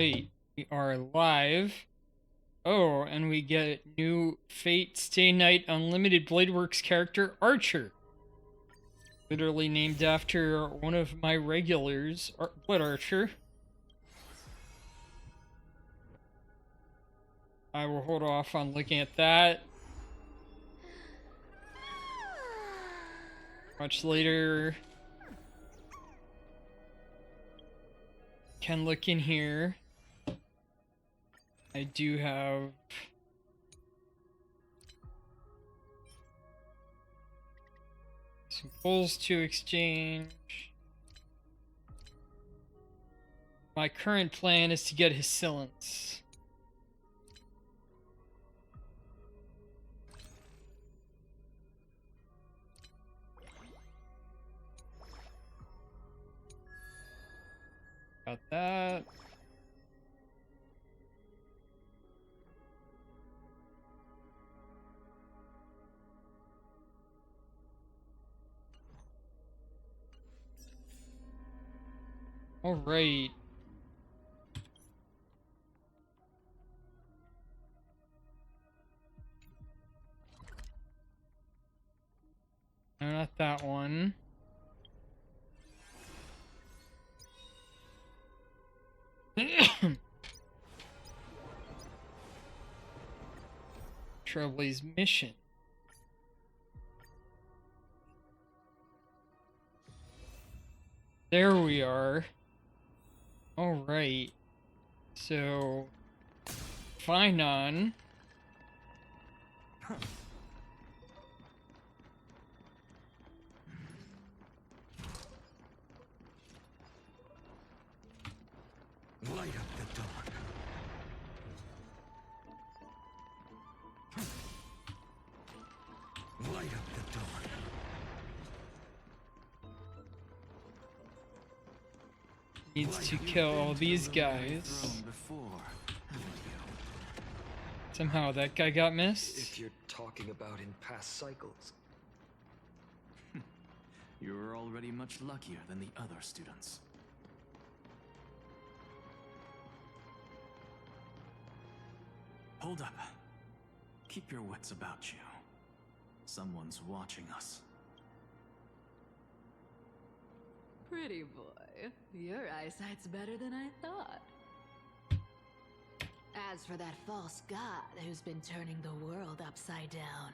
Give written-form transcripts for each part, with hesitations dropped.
right, we are live. Oh, and we get new Fate Stay Night Unlimited Bladeworks character, Archer. Literally named after one of my regulars, Blood Archer. I will hold off on looking at that. Much later. Can look in here. I do have some pulls to exchange. My current plan is to get his Silence. Got that. All right. No, not that one. Trailblaze mission. There we are. All right. So, Finon. Light up the dawn. Light up the dawn. Needs to kill all these guys. Somehow that guy got missed. If you're talking about in past cycles. You're already much luckier than the other students. Hold up. Keep your wits about you. Someone's watching us. Pretty boy, your eyesight's better than I thought. As for that false god who's been turning the world upside down,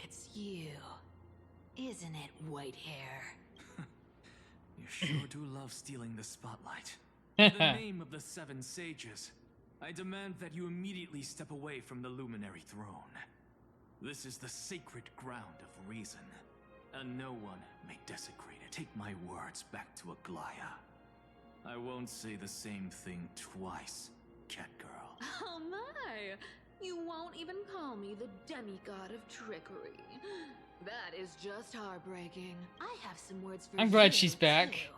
it's you, isn't it, white hair? You sure do love stealing the spotlight. In the name of the Seven Sages, I demand that you immediately step away from the Luminary Throne. This is the sacred ground of reason, and no one may desecrate it. Take my words back to Aglaya. I won't say the same thing twice, cat girl. Oh my! You won't even call me the demigod of trickery. That is just heartbreaking. I have some words for you. I'm glad she's back. Too.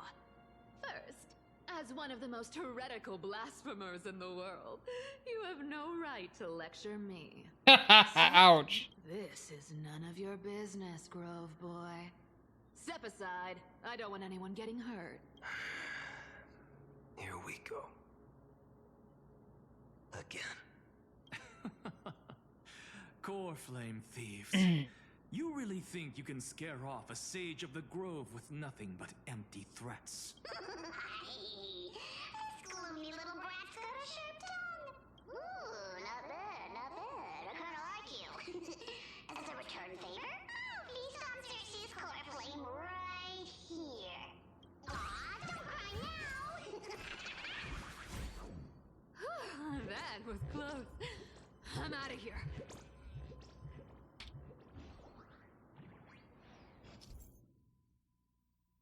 First, as one of the most heretical blasphemers in the world, you have no right to lecture me. Ouch. This is none of your business, Grove Boy. Step aside. I don't want anyone getting hurt. Here we go. Again. Core Flame Thieves. You really think you can scare off a sage of the Grove with nothing but empty threats? This gloomy little brat's got a sharp tongue. Ooh, not bad, not bad. I kinda like you. As a return favor, please come search this core flame right here. Aw, don't cry now. That was close. I'm out of here.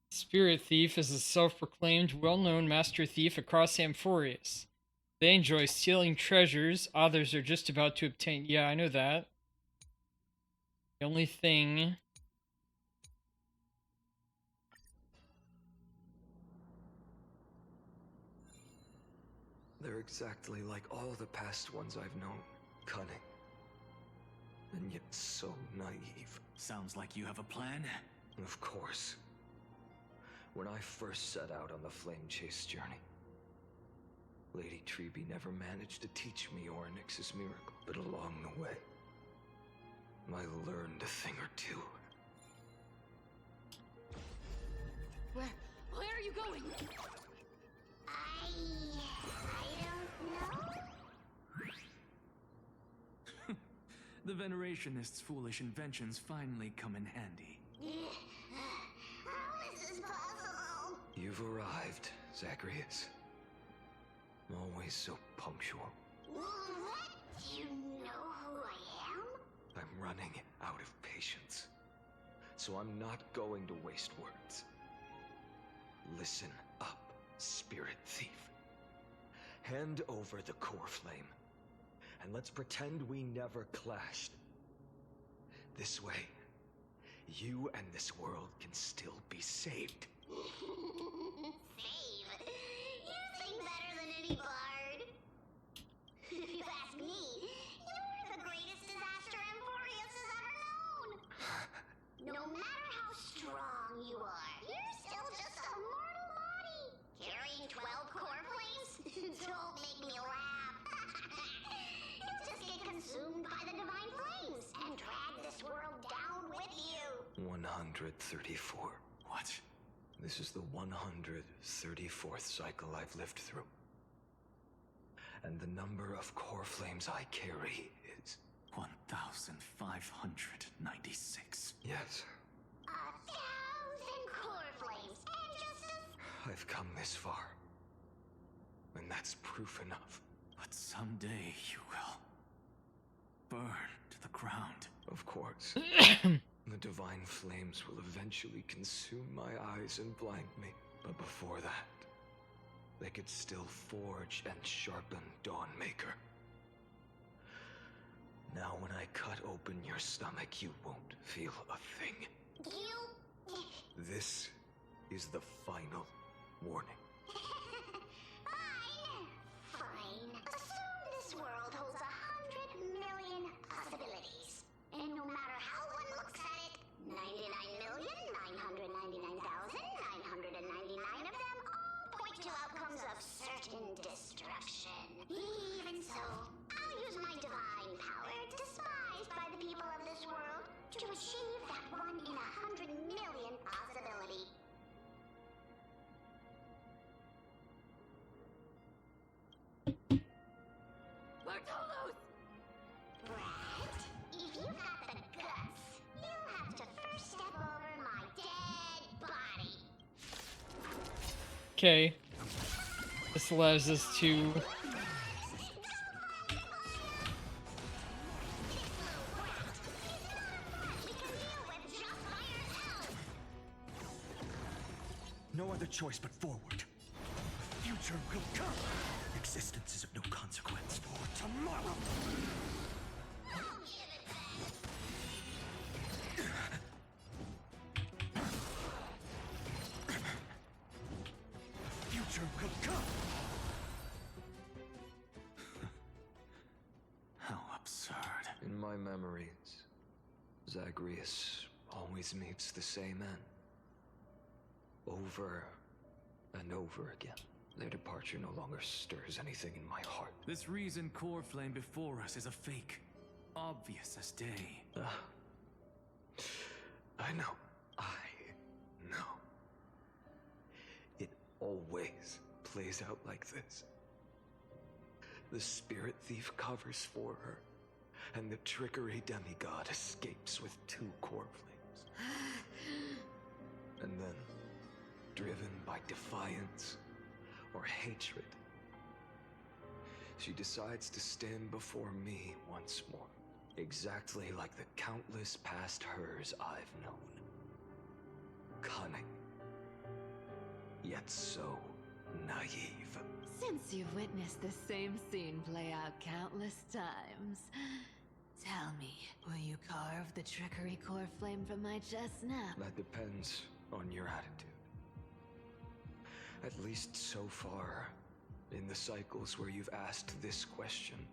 Spirit Thief is a self-proclaimed, well-known master thief across Amphorius. They enjoy stealing treasures others are just about to obtain. Yeah, I know that. The only thing... They're exactly like all the past ones I've known. Cunning. And yet so naive. Sounds like you have a plan. Of course. When I first set out on the Flame Chase journey, Lady Treby never managed to teach me Ornyx's miracle, but along the way, I learned a thing or two. Where are you going? I don't know. The Venerationists' foolish inventions finally come in handy. How is this possible? You've arrived, Zagreus. Always so punctual. What? Do you know who I am? I'm running out of patience. So I'm not going to waste words. Listen up, Spirit Thief. Hand over the core flame, and let's pretend we never clashed. This way, you and this world can still be saved. Save. You sing better than any bard. If you ask me, you're the greatest disaster Emporius has ever known. No matter how strong you are, you're still just a mortal body. Carrying 12 core flames? Don't make me laugh. You'll just get consumed by the divine flames and drag this world down with you. 134. What? This is the 134th cycle I've lived through. And the number of core flames I carry is... 1,596. Yes, 1,000 core flames and just a... I've come this far. And that's proof enough. But someday you will burn to the ground. Of course. The divine flames will eventually consume my eyes and blind me. But before that, they could still forge and sharpen Dawnmaker. Now when I cut open your stomach, you won't feel a thing. You... This is the final warning. Fine. Assume this world holds 100 million possibilities. And no matter how one looks at it, 99,999,999 of them all point to outcomes of certain destruction. Even so, I'll use my divine power, despised by the people of this world, to achieve that 1 in 100 million possibility. Bartolos! Brett, if you've got the guts, you'll have to first step over my dead body. Okay. This allows us to... No other choice but forward. The future will come. Existence is of no consequence for tomorrow. The future will come. How absurd. In my memories, Zagreus always meets the same end. Over and over again. Their departure no longer stirs anything in my heart. This reason core flame before us is a fake. Obvious as day. I know. It always plays out like this. The Spirit Thief covers for her, and the Trickery Demigod escapes with 2 core flames. And then, driven by defiance or hatred, she decides to stand before me once more, exactly like the countless past hers I've known. Cunning, yet so naive. Since you've witnessed the same scene play out countless times, tell me, will you carve the trickery core flame from my chest now? That depends on your attitude. At least so far, in the cycles where you've asked this question,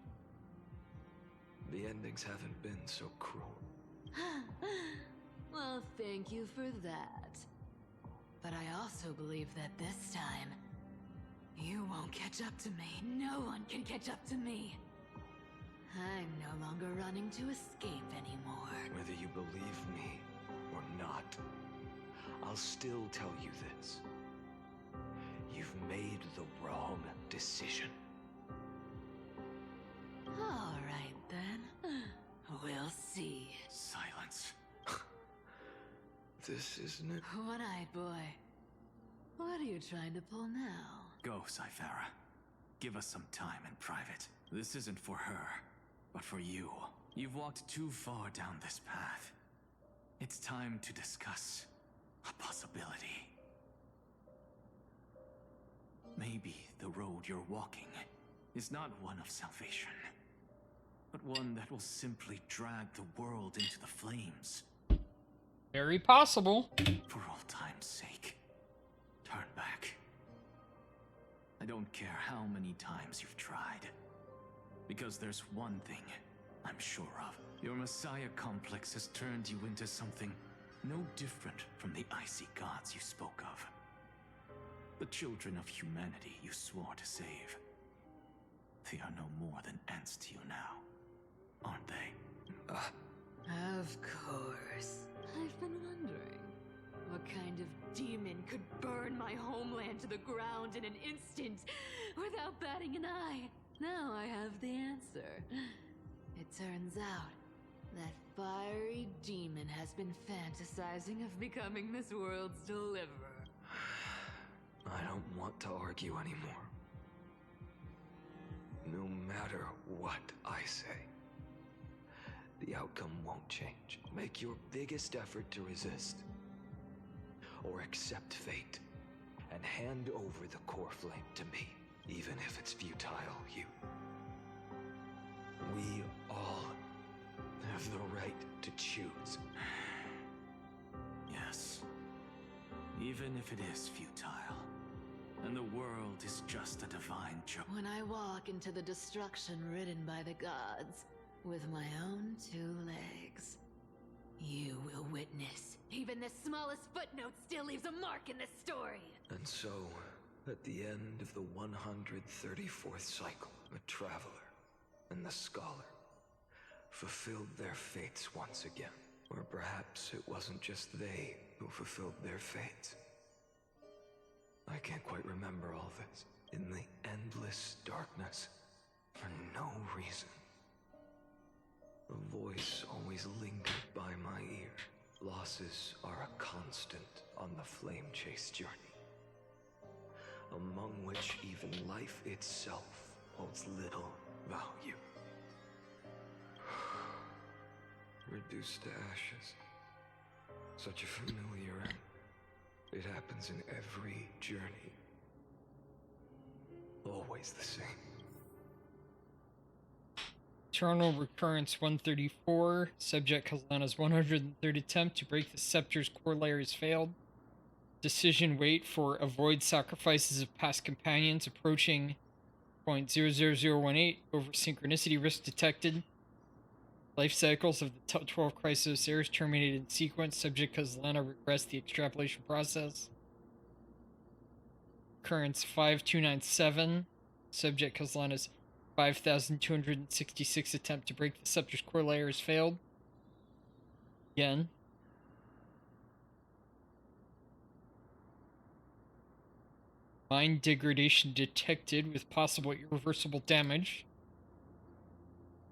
the endings haven't been so cruel. Well, thank you for that. But I also believe that this time, You won't catch up to me. No one can catch up to me. I'm no longer running to escape anymore. Whether you believe me or not, I'll still tell you this. You've made the wrong decision. All right, then. We'll see. Silence. This isn't it. One-eyed boy. What are you trying to pull now? Go, Cythera. Give us some time in private. This isn't for her, but for you. You've walked too far down this path. It's time to discuss a possibility. Maybe the road you're walking is not one of salvation, but one that will simply drag the world into the flames. Very possible. For old time's sake, turn back. I don't care how many times you've tried, because there's one thing I'm sure of. Your Messiah complex has turned you into something no different from the icy gods you spoke of. The children of humanity you swore to save. They are no more than ants to you now, aren't they? Of course. I've been wondering, what kind of demon could burn my homeland to the ground in an instant without batting an eye? Now I have the answer. It turns out that fiery demon has been fantasizing of becoming this world's deliverer. I don't want to argue anymore. No matter what I say, the outcome won't change. Make your biggest effort to resist. Or accept fate. And hand over the core flame to me. Even if it's futile, you. We all have the right to choose. Yes. Even if it is futile. And the world is just a divine joke. When I walk into the destruction written by the gods, with my own 2 legs, you will witness. Even the smallest footnote still leaves a mark in this story. And so, at the end of the 134th cycle, the Traveler and the Scholar fulfilled their fates once again. Or perhaps it wasn't just they who fulfilled their fates. I can't quite remember all this. In the endless darkness, for no reason, a voice always lingered by my ear. Losses are a constant on the flame chase journey, among which even life itself holds little value. Reduced to ashes. Such a familiar end. It happens in every journey. Always the same. Eternal Recurrence 134. Subject Kazana's 103rd attempt to break the Scepter's core layer has failed. Decision wait for avoid sacrifices of past companions approaching .00018 over synchronicity risk detected. Life cycles of the 12 Chrysos heirs terminated in sequence. Subject Kazlana regressed the extrapolation process. Occurrence 5297. Subject Kazlana's 5,266 attempt to break the Scepter's core layer has failed. Again. Mind degradation detected with possible irreversible damage.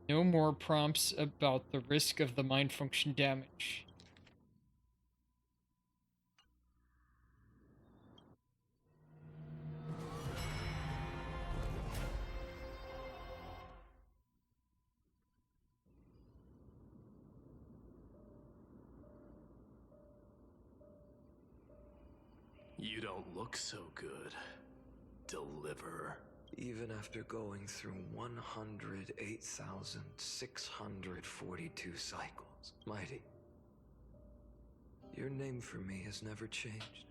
No more prompts about the risk of the mind function damage. You don't look so good, Deliverer. Even after going through 108,642 cycles. Mighty, your name for me has never changed.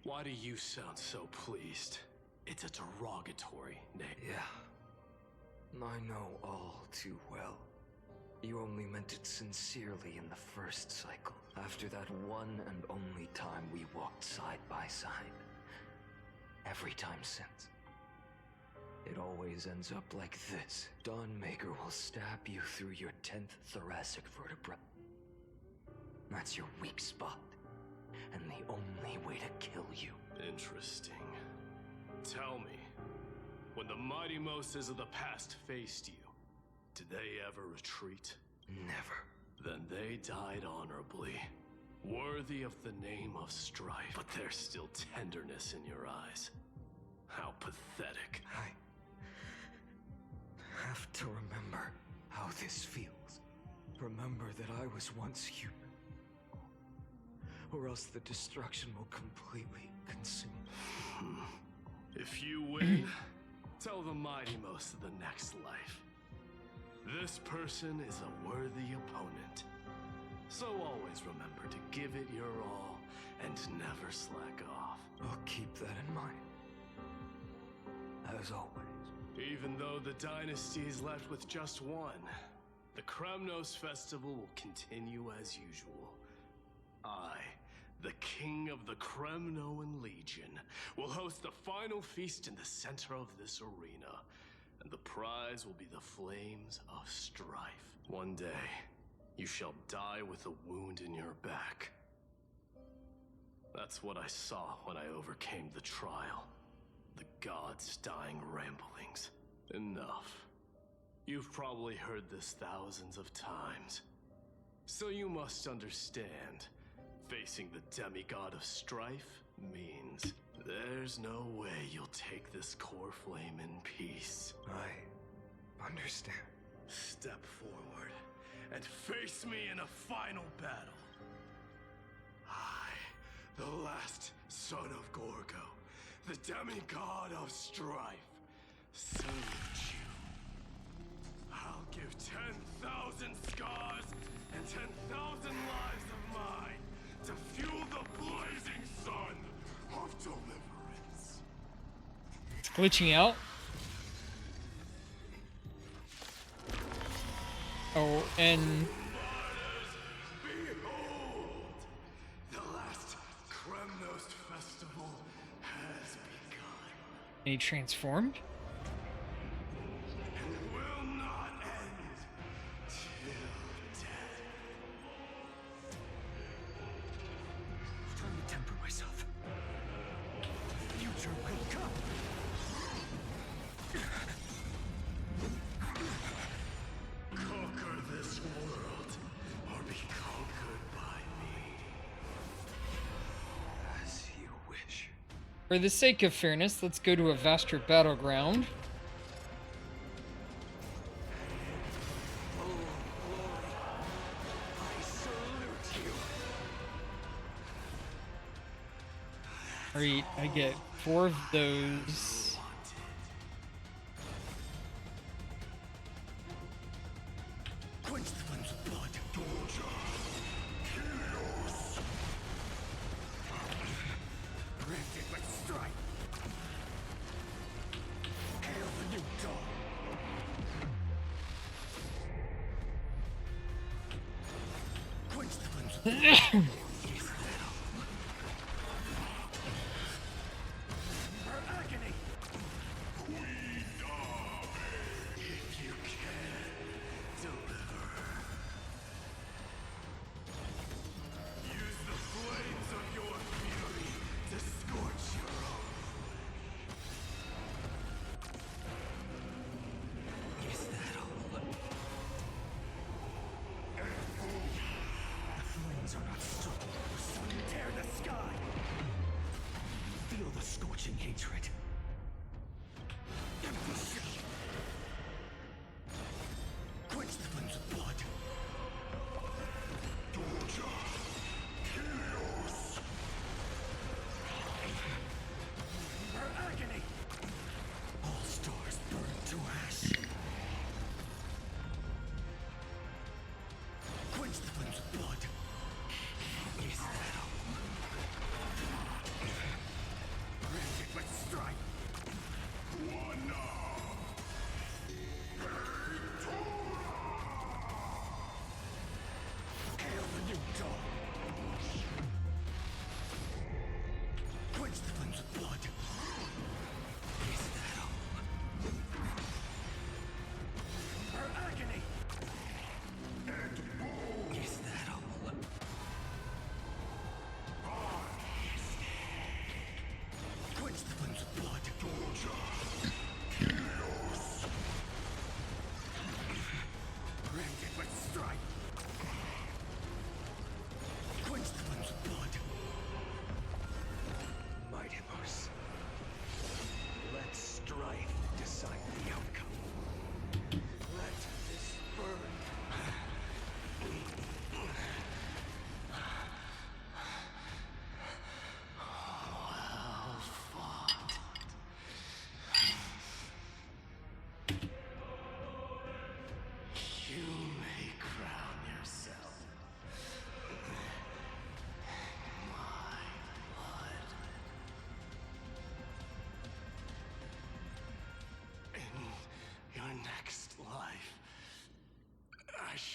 Why do you sound so pleased? It's a derogatory name. Yeah, I know all too well. You only meant it sincerely in the first cycle, after that one and only time we walked side by side. Every time since, It always ends up like this. Dawnmaker will stab you through your 10th thoracic vertebra. That's your weak spot, and the only way to kill you. Interesting. Tell me, when the mighty Moses of the past faced you, did they ever retreat? Never. Then they died honorably, worthy of the name of strife. But there's still tenderness in your eyes. How pathetic. I have to remember how this feels. Remember that I was once human. Or else the destruction will completely consume me. If you win, tell the mighty most of the next life. This person is a worthy opponent. So always remember to give it your all and never slack off. I'll keep that in mind. As always. Even though the dynasty is left with just one, the Kremnos festival will continue as usual. I, the king of the Kremnoan Legion, will host the final feast in the center of this arena, and the prize will be the flames of strife. One day, you shall die with a wound in your back. That's what I saw when I overcame the trial. The gods' dying ramblings. Enough. You've probably heard this thousands of times. So you must understand, facing the demigod of strife means there's no way you'll take this core flame in peace. I understand. Step forward and face me in a final battle. I, the last son of Gorgo, the demigod of strife, salute you. I'll give 10,000 scars and 10,000 lives of mine to fuel the blazing sun of deliverance. It's glitching out. Oh, and Behold, the last Kremnos festival has begun. he transformed. And will not end till death. Trying to temper myself. Future will come. Conquer this world, or be conquered by me. As you wish. For the sake of fairness, let's go to a vaster battleground. I salute you. Alright, I get 4 of those. Quench the flames of blood. Branded with strife. Hail the new dawn. Quench the flames of blood. For agony. If you can, deliver. Use the flames of your fury to scorch your own. Is that all? The flames are not strong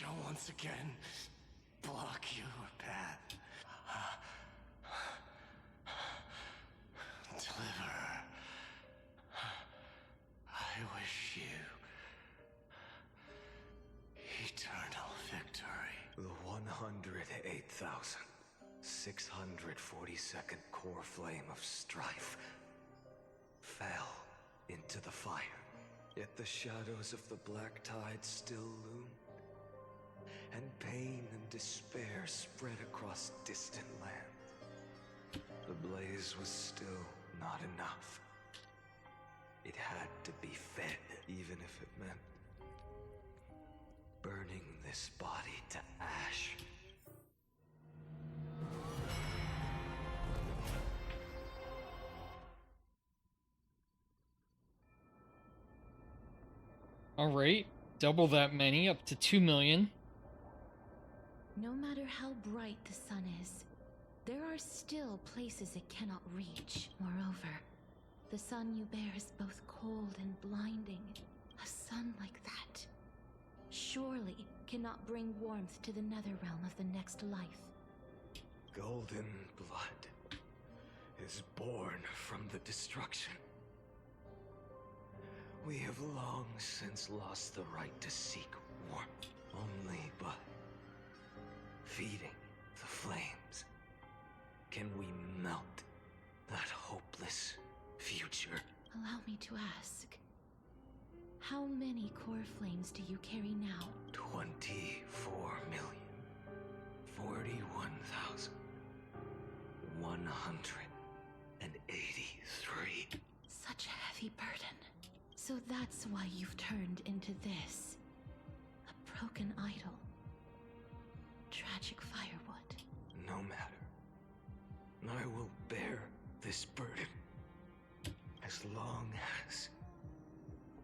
shall once again block your path. Deliver. I wish you eternal victory. The 108,642nd core flame of strife fell into the fire. Yet the shadows of the black tide still loomed, and pain and despair spread across distant lands. The blaze was still not enough. It had to be fed, even if it meant burning this body to ash. Alright, double that many, up to 2 million. No matter how bright the sun is, there are still places it cannot reach. Moreover, the sun you bear is both cold and blinding. A sun like that surely cannot bring warmth to the nether realm of the next life. Golden blood is born from the destruction. We have long since lost the right to seek warmth. Only by feeding the flames can we melt that hopeless future. Allow me to ask, how many core flames do you carry now? 24,041,183. Such a heavy burden. So that's why you've turned into this. A broken idol. Tragic firewood. No matter. I will bear this burden as long as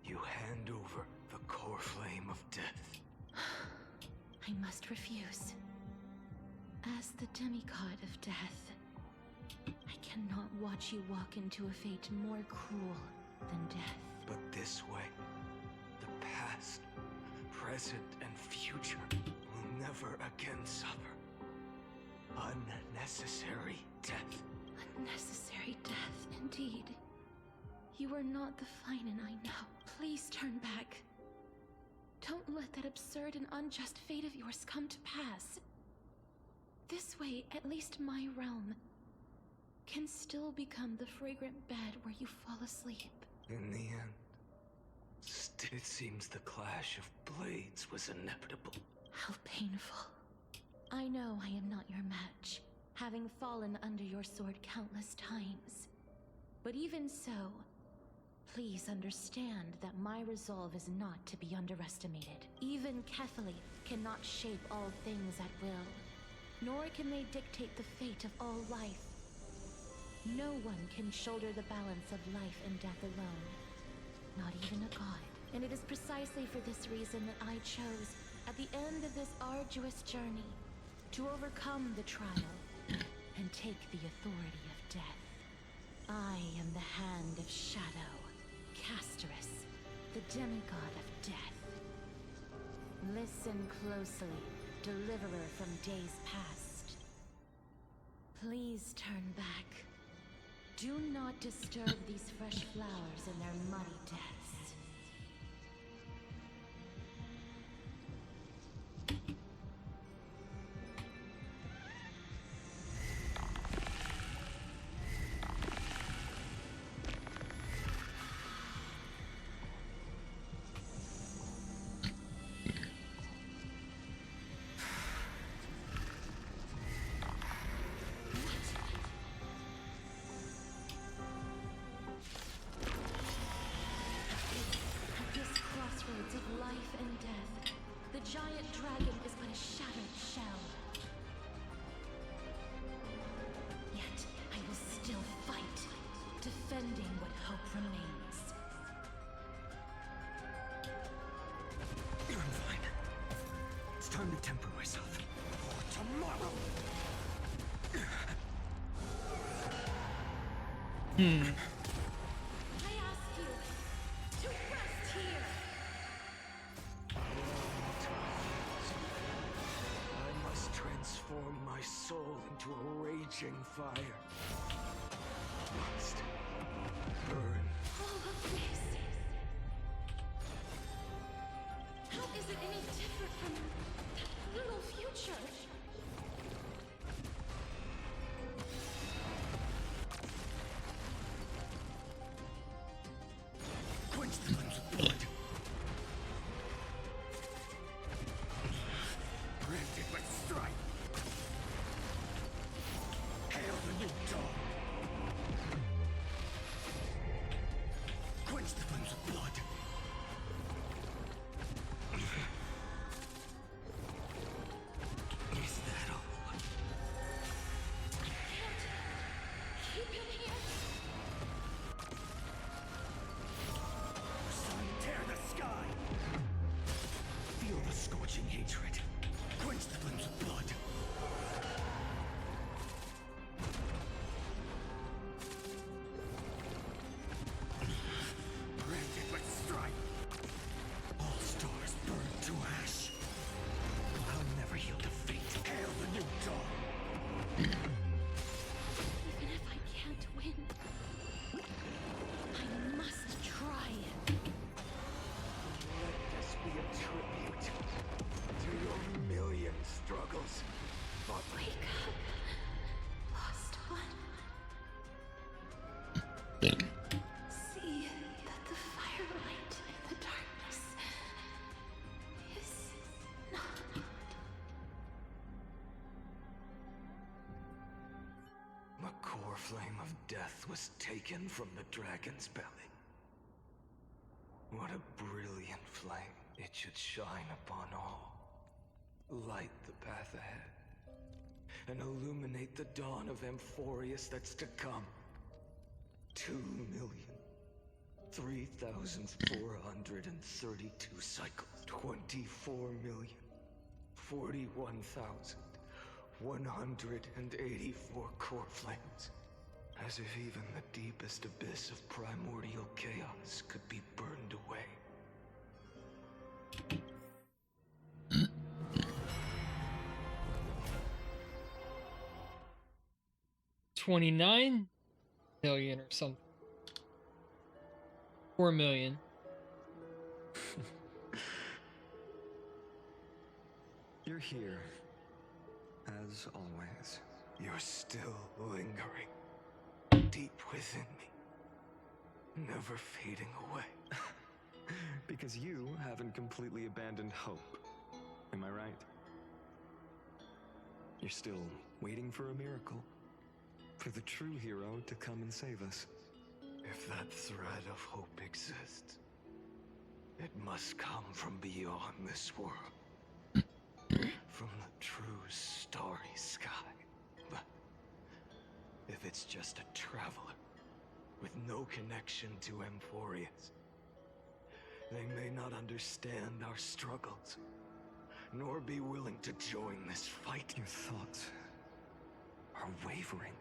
you hand over the core flame of death. I must refuse. As the demigod of death, I cannot watch you walk into a fate more cruel than death. But this way, the past, present, and future will never again suffer unnecessary death. Unnecessary death, indeed. You are not the Finan I know. Please turn back. Don't let that absurd and unjust fate of yours come to pass. This way, at least my realm can still become the fragrant bed where you fall asleep. In the end, it seems the clash of blades was inevitable. How painful. I know I am not your match, having fallen under your sword countless times. But even so, please understand that my resolve is not to be underestimated. Even Kethely cannot shape all things at will, nor can they dictate the fate of all life. No one can shoulder the balance of life and death alone, not even a god. And it is precisely for this reason that I chose, at the end of this arduous journey, to overcome the trial and take the authority of death. I am the Hand of Shadow, Casterus, the demigod of death. Listen closely, deliverer from days past. Please turn back. Do not disturb these fresh flowers in their muddy deaths. Of life and death, the giant dragon is but a shattered shell. Yet I will still fight, defending what hope remains. I'm fine. It's time to temper myself. For tomorrow! I ask you to rest here. raging fire must burn. All of this. How is it any different from that little future? Quench the flames of blood. Granted by strife. Hail the new dawn. Quench the flames of blood. Is that all? Keep him here. Sun, tear the sky! Feel the scorching hatred. Quench the flames of blood. Granted by strife. All stars burn to ash. I'll never yield to fate. Hail the new dawn. Even if I can't win, I must try. Let this be a tribute to your million struggles. But Wake up, lost one. See that the firelight in the darkness is not. the core flame of death was taken from the dragon's belly. What a brilliant flame. It should shine upon all. Light the path ahead. And illuminate the dawn of Amphorius that's to come. 2,003,432 cycles. 24,041,184 core flames. As if even the deepest abyss of primordial chaos could be burned away. 29 million or something. 4 million. You're here, as always. You're still lingering, deep within me, never fading away. Because you haven't completely abandoned hope. Am I right? You're still waiting for a miracle. For the true hero to come and save us. If that thread of hope exists, it must come from beyond this world. From the true starry sky. But if it's just a traveler with no connection to Amphorius, they may not understand our struggles, nor be willing to join this fight. Your thoughts are wavering.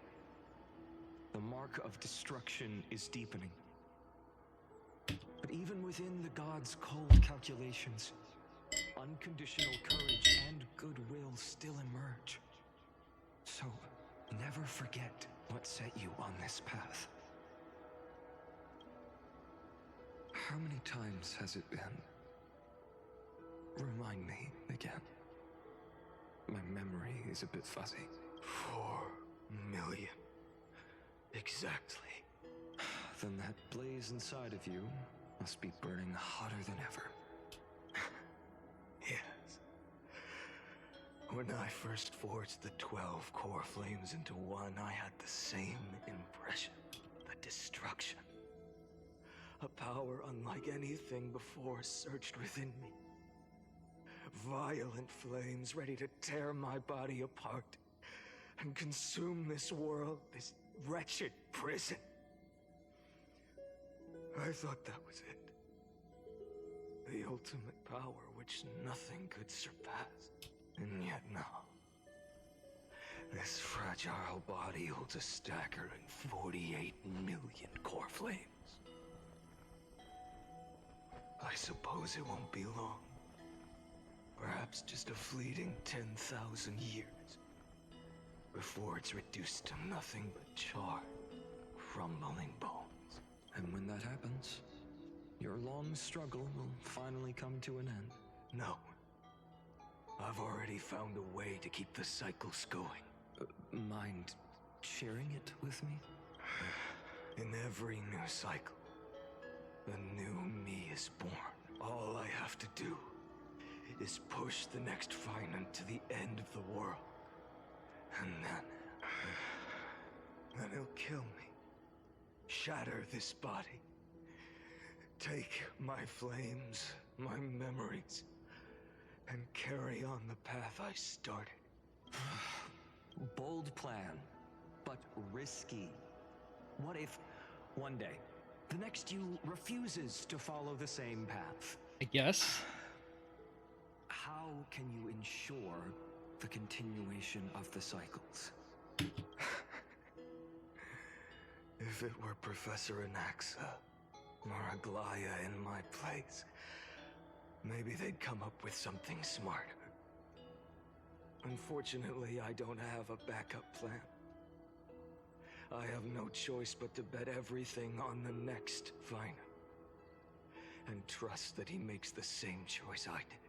The mark of destruction is deepening. But even within the gods' cold calculations, unconditional courage and goodwill still emerge. So, never forget what set you on this path. How many times has it been? Remind me again. My memory is a bit fuzzy. 4 million. Exactly. Then that blaze inside of you must be burning hotter than ever. Yes. When I first forged the 12 core flames into one, I had the same impression. The destruction. A power unlike anything before surged within me. Violent flames ready to tear my body apart and consume this world, this wretched prison. I thought that was it. The ultimate power which nothing could surpass. And yet now, this fragile body holds a staggering 48 million core flames. I suppose it won't be long. Perhaps just a fleeting 10,000 years. before it's reduced to nothing but charred, crumbling bones. And when that happens, your long struggle will finally come to an end. No. I've already found a way to keep the cycles going. Mind sharing it with me? In every new cycle, a new me is born. All I have to do is push the next finite to the end of the world. And then he'll kill me. Shatter this body. Take my flames, my memories, and carry on the path I started. Bold plan, but risky. What if, one day, the next you refuses to follow the same path? I guess. How can you ensure the continuation of the cycles? If it were Professor Anaxa or Aglaya in my place, maybe they'd come up with something smarter. Unfortunately, I don't have a backup plan. I have no choice but to bet everything on the next final. And trust that he makes the same choice I did.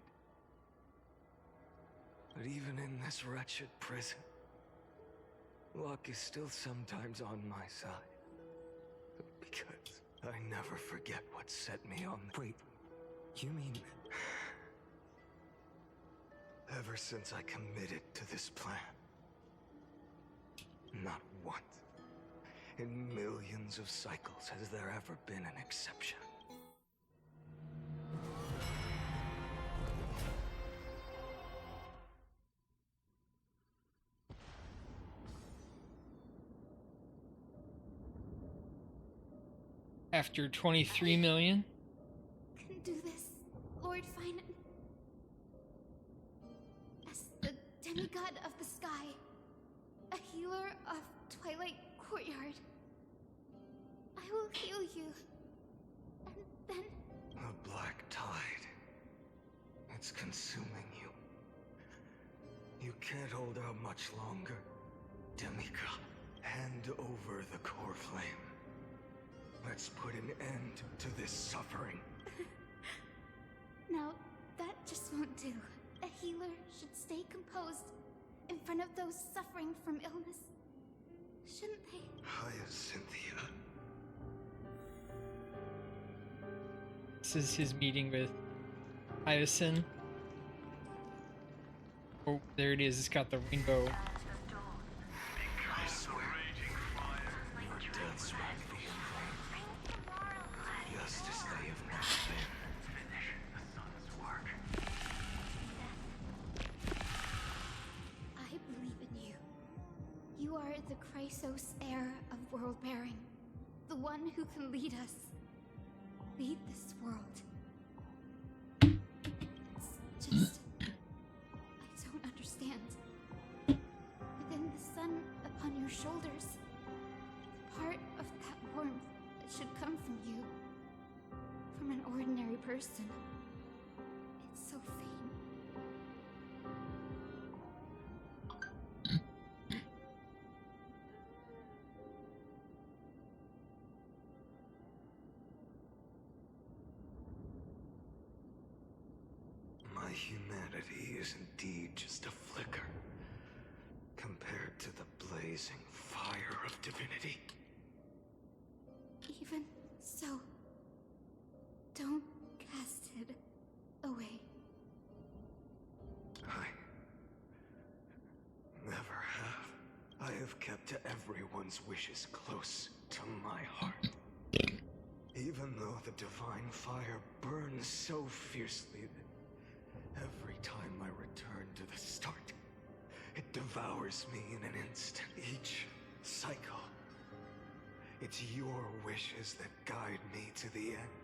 But even in this wretched prison, luck is still sometimes on my side. Because I never forget what set me on the... Wait, you mean... Ever since I committed to this plan, not once in millions of cycles has there ever been an exception. After 23 million? Can do this, Lord Finan. As the demigod of the sky, a healer of Twilight Courtyard, I will heal you. And then... The black tide. It's consuming you. You can't hold out much longer, demigod. Hand over the core flame. Let's put an end to this suffering. No, that just won't do. A healer should stay composed in front of those suffering from illness. Shouldn't they? Hyacinthia. This is his meeting with Hyacinth. Oh, there it is. It's got the rainbow. I swear, your deaths won't be in vain. Just as they have not been. Finish the sun's work. I believe in you. You are the Chrysos heir of world-bearing. The one who can lead us. Lead this world. It's just... I don't understand. Within the sun upon your shoulders, the part of that warmth that should come from you, from an ordinary person, it's so faint. My humanity is indeed just a flicker compared to the blazing fire of divinity. Even so, don't cast it away. I never have. I have kept everyone's wishes close to my heart. Even though the divine fire burns so fiercely that every time I return to the start, it devours me in an instant. Each cycle, it's your wishes that guide me to the end,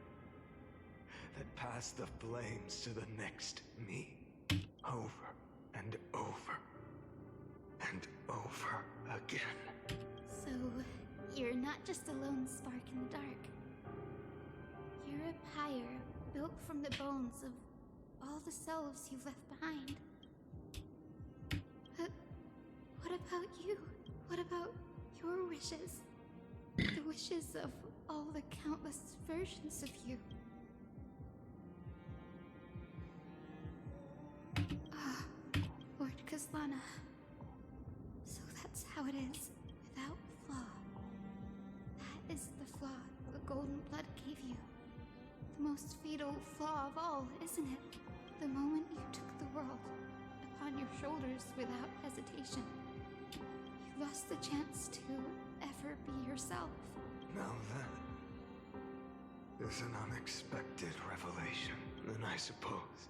that pass the flames to the next me, over and over and over again. So, you're not just a lone spark in the dark. You're a pyre built from the bones of all the selves you've left behind. But What about you? What about your wishes? The wishes of all the countless versions of you. Ah, Lord Kazlana. So that's how it is, without flaw. That is the flaw the golden blood gave you. The most fatal flaw of all, isn't it? The moment you took the world upon your shoulders without hesitation. You lost the chance to ever be yourself. Now that is an unexpected revelation, then I suppose.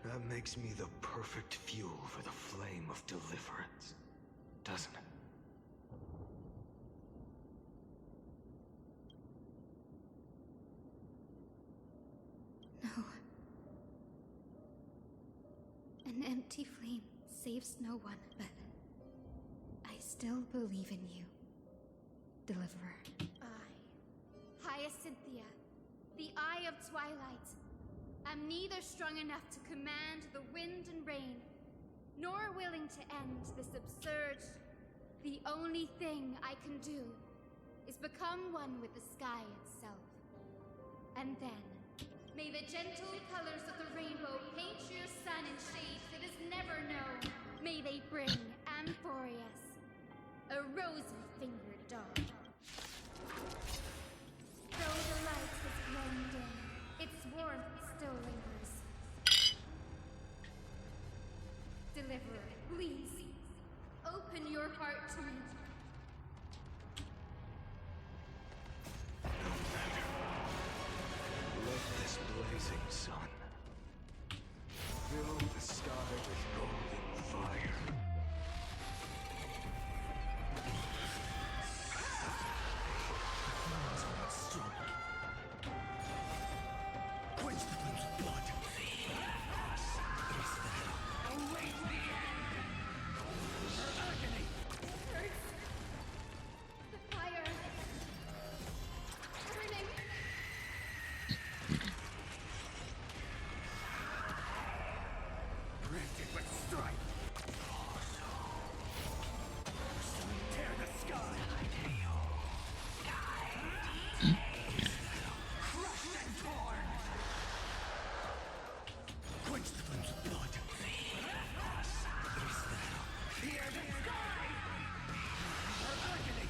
That makes me the perfect fuel for the flame of deliverance, doesn't it? No. An empty flame saves no one, but I still believe in you, Deliverer. I, Hyacinthia, the Eye of Twilight, am neither strong enough to command the wind and rain, nor willing to end this absurd. The only thing I can do is become one with the sky itself. And then, may the gentle colors of the rainbow paint your sun in shades it has never known. May they bring Amphorius, a rosy-fingered dog. Though the light has grown dim, its warmth still lingers. Deliverer, please, open your heart to me. No matter. Let this blazing sun fill the sky with golden fire. Quench the flame's blood. Await the end. Her agony. It hurts. The fire. Burning. Rent it with strife. Tear the sky. Crushed and torn. Quench the flame's blood. Tear the sky. Her agony.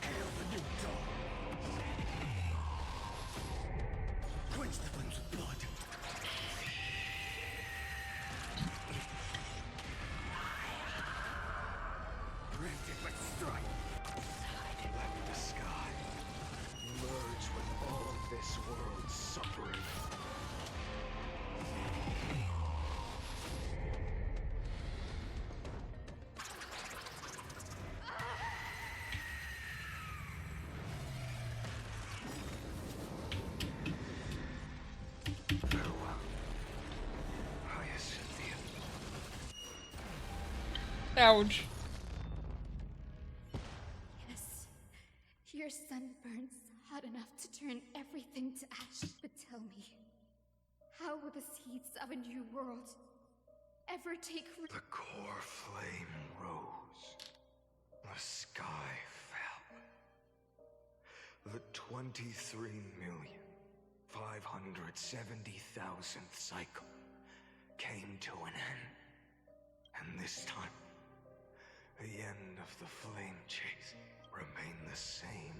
Hail the new dawn. Quench the flame's blood. Rent it with strife. Let the sky merge with all this world's suffering. Farewell, Hyacinthia. Ouch. Yes, your sun burns hot enough to turn everything to ash. But tell me, how will the seeds of a new world ever take root? The core flame rose. The sky fell. The 23,570,000th cycle came to an end. And this time, the end of the flame chase remained the same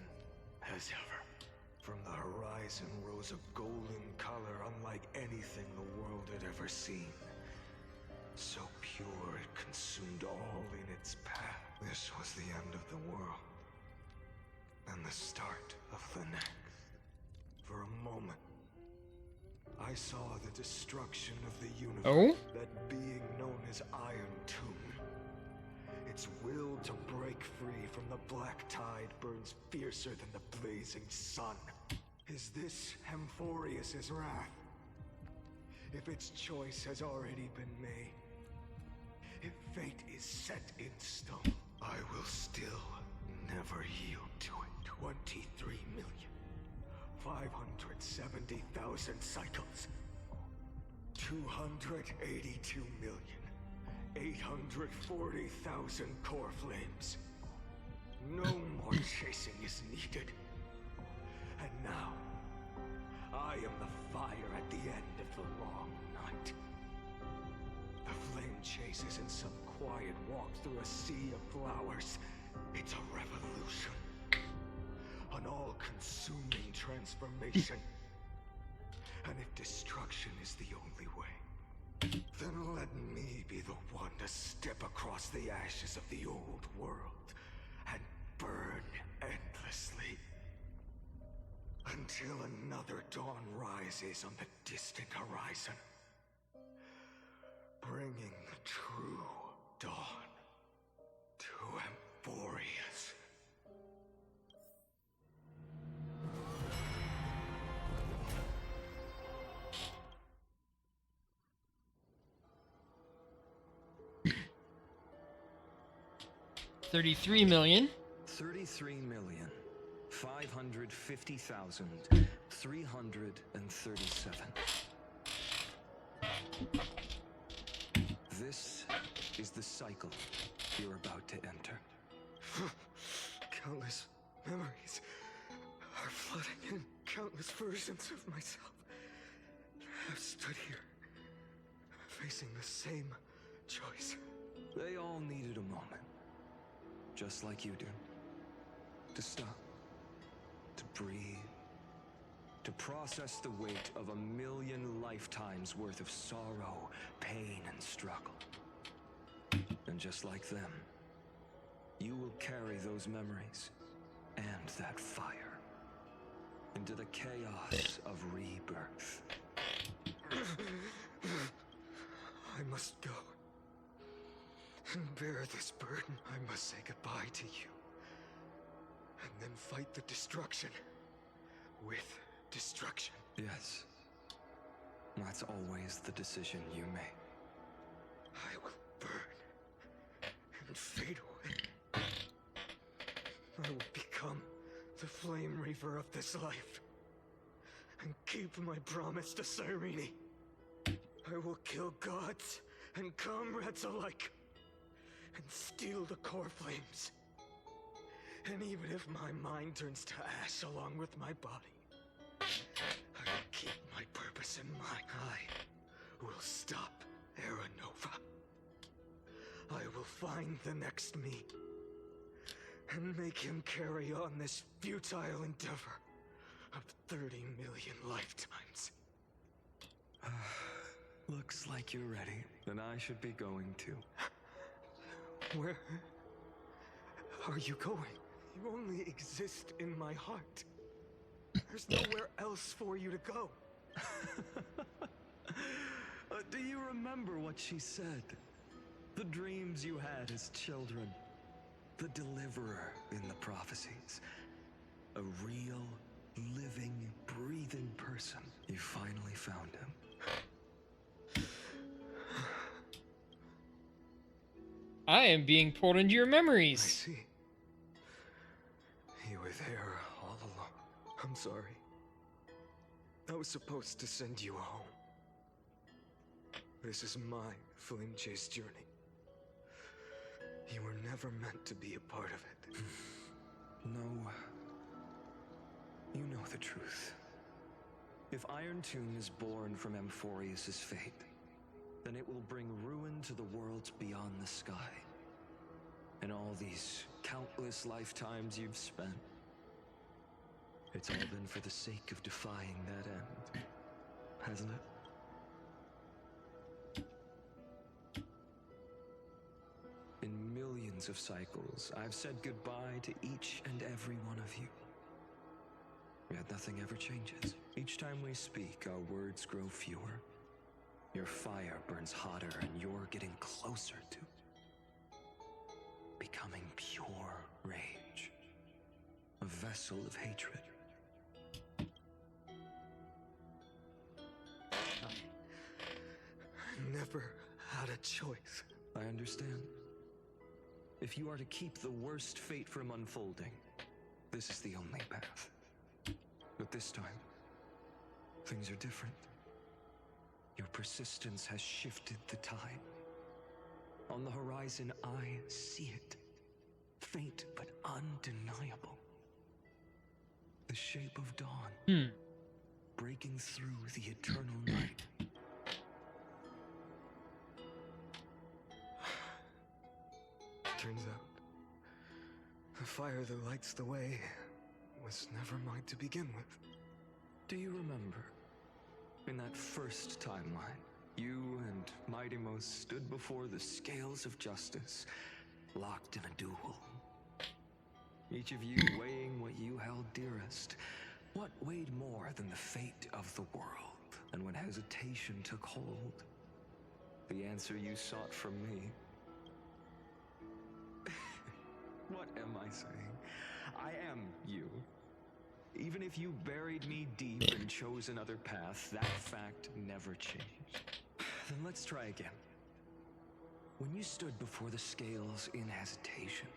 as ever. From the horizon rose a golden color unlike anything the world had ever seen. So pure it consumed all in its path. This was the end of the world. And the start of the next. For a moment, I saw the destruction of the universe. Oh? That being known as Iron Tomb. Its will to break free from the black tide burns fiercer than the blazing sun. Is this Amphorius's wrath? If its choice has already been made, if fate is set in stone, I will still never yield to it. 23,570,000 cycles. 282 million 840,000 core flames. No more chasing is needed. And now, I am the fire at the end of the long night. The flame chases in some quiet walk through a sea of flowers. It's a revolution. An all-consuming transformation. And if destruction is the only way, then let me be the one to step across the ashes of the old world and burn endlessly. Until another dawn rises on the distant horizon, bringing the true dawn to Emporius. $33 million. 33,550,337. This is the cycle you're about to enter. Countless memories are flooding in. Countless versions of myself have stood here, facing the same choice. They all needed a moment, just like you do. To stop, to breathe, to process the weight of 1,000,000 lifetimes worth of sorrow, pain, and struggle. And just like them, you will carry those memories and that fire into the chaos of rebirth. I must go and bear this burden. I must say goodbye to you. And then fight the destruction with destruction. Yes. That's always the decision you make. I will burn and fade away. I will become the flame reaver of this life and keep my promise to Cyrene. I will kill gods and comrades alike and steal the core flames. And even if my mind turns to ash along with my body, I will keep my purpose in mind. I will stop Aranova. I will find the next me and make him carry on this futile endeavor of 30 million lifetimes. Looks like you're ready. Then I should be going too. Where are you going? You only exist in my heart. There's nowhere else for you to go. Do you remember what she said? The dreams you had as children. The deliverer in the prophecies. A real, living, breathing person. You finally found him. I am being pulled into your I memories. see. You were there all along. I'm sorry. I was supposed to send you home. This is my flame chase journey. You were never meant to be a part of it. No. You know the truth. If Iron Tomb is born from Amphorius' fate, then it will bring ruin to the worlds beyond the sky. And all these countless lifetimes you've spent, it's all been for the sake of defying that end, hasn't it? In millions of cycles, I've said goodbye to each and every one of you. Yet nothing ever changes. Each time we speak, our words grow fewer. Your fire burns hotter, and you're getting closer to becoming pure rage. A vessel of hatred. I never had a choice. I understand. If you are to keep the worst fate from unfolding, this is the only path. But this time, things are different. Your persistence has shifted the tide. On the horizon, I see it. Faint but undeniable. The shape of dawn. Breaking through the eternal night. Turns out, the fire that lights the way was never mine to begin with. Do you remember? In that first timeline, you and Mightymost stood before the scales of justice, locked in a duel. Each of you weighing what you held dearest. What weighed more than the fate of the world? And when hesitation took hold, the answer you sought from me. What am I saying? I am you. Even if you buried me deep and chose another path, that fact never changed. Then let's try again. When you stood before the scales in hesitation,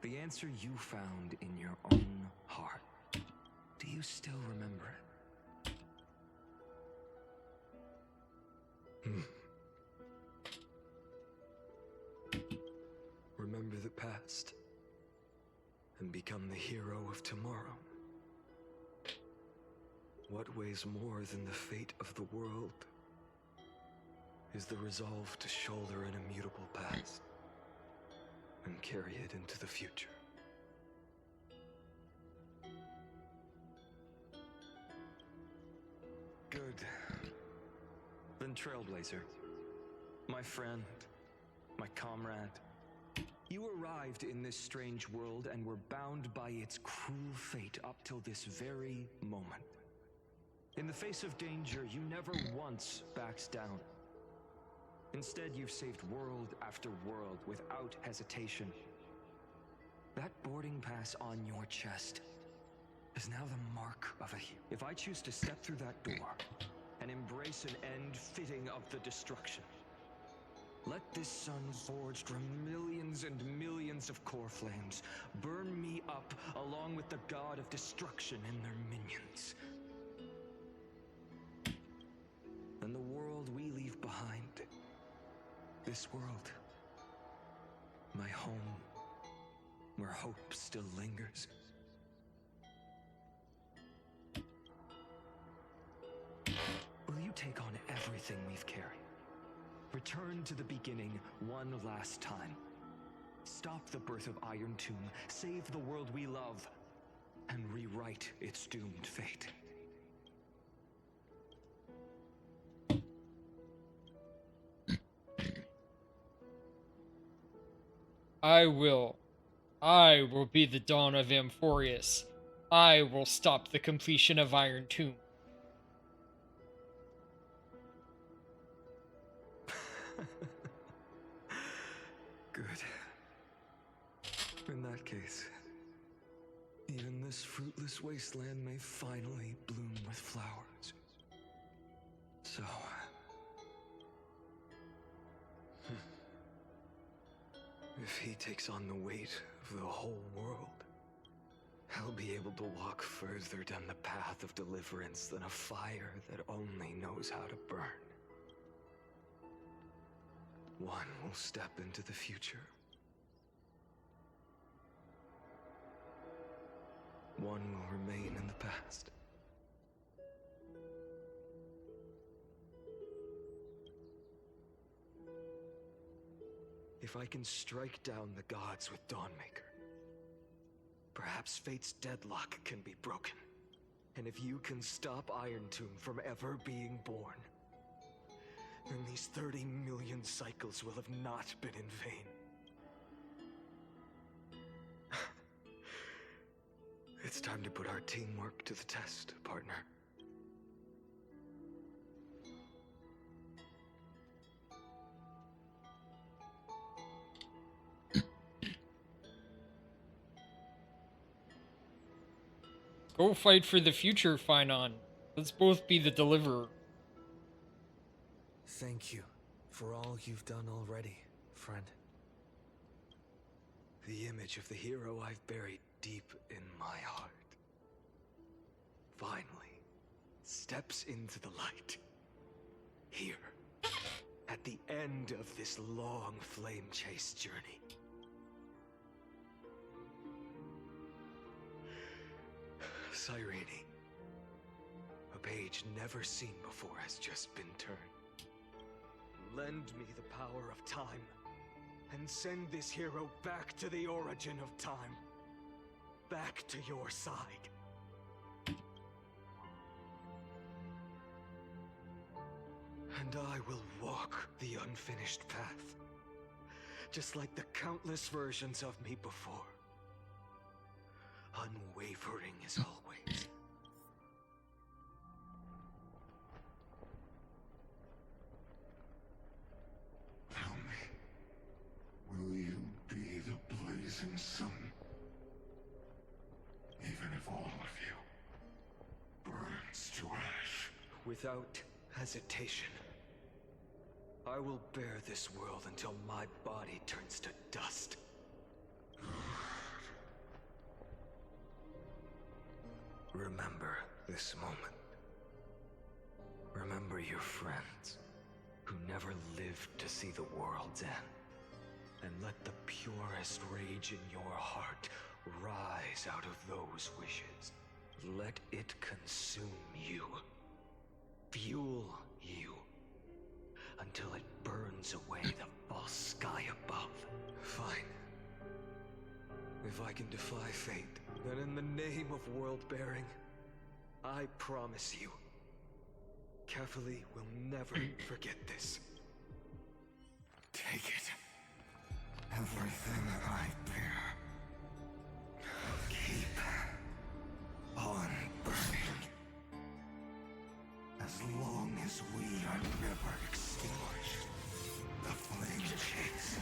the answer you found in your own heart, do you still remember it? Remember the past and become the hero of tomorrow. What weighs more than the fate of the world is the resolve to shoulder an immutable past and carry it into the future. Good. Then Trailblazer, my friend, my comrade, you arrived in this strange world and were bound by its cruel fate up till this very moment. In the face of danger, you never once backed down. Instead, you've saved world after world without hesitation. That boarding pass on your chest is now the mark of a hero. If I choose to step through that door and embrace an end fitting of the destruction, let this sun forged from millions and millions of core flames burn me up along with the god of destruction and their minions. Then the world we leave behind, this world, my home, where hope still lingers. Will you take on everything we've carried? Return to the beginning one last time. Stop the birth of Iron Tomb, save the world we love, and rewrite its doomed fate. I will be the dawn of Amphorius. I will stop the completion of Iron Tomb. Good. In that case, even this fruitless wasteland may finally bloom with flowers. So... if he takes on the weight of the whole world, I'll be able to walk further down the path of deliverance than a fire that only knows how to burn. One will step into the future. One will remain in the past. If I can strike down the gods with Dawnmaker, perhaps fate's deadlock can be broken. And if you can stop Iron Tomb from ever being born, then these 30 million cycles will have not been in vain. It's time to put our teamwork to the test, partner. Go fight for the future, Finon. Let's both be the deliverer. Thank you for all you've done already, friend. The image of the hero I've buried deep in my heart finally steps into the light. Here. at the end of this long flame chase journey. Cyrene, a page never seen before has just been turned. Lend me the power of time, and send this hero back to the origin of time. Back to your side. And I will walk the unfinished path, just like the countless versions of me before. Unwavering as always. Tell me, will you be the blazing sun? Even if all of you burns to ash. Without hesitation, I will bear this world until my body turns to dust. Remember this moment. Remember your friends who never lived to see the world's end. And let the purest rage in your heart rise out of those wishes. Let it consume you. Fuel you. Until it burns away the false sky above. Fine. If I can defy fate, then in the name of world-bearing, I promise you, Kefali will never forget this. Take it. Everything I bear. Keep on burning. As long as we are never extinguished, the flame chase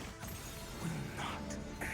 will not end.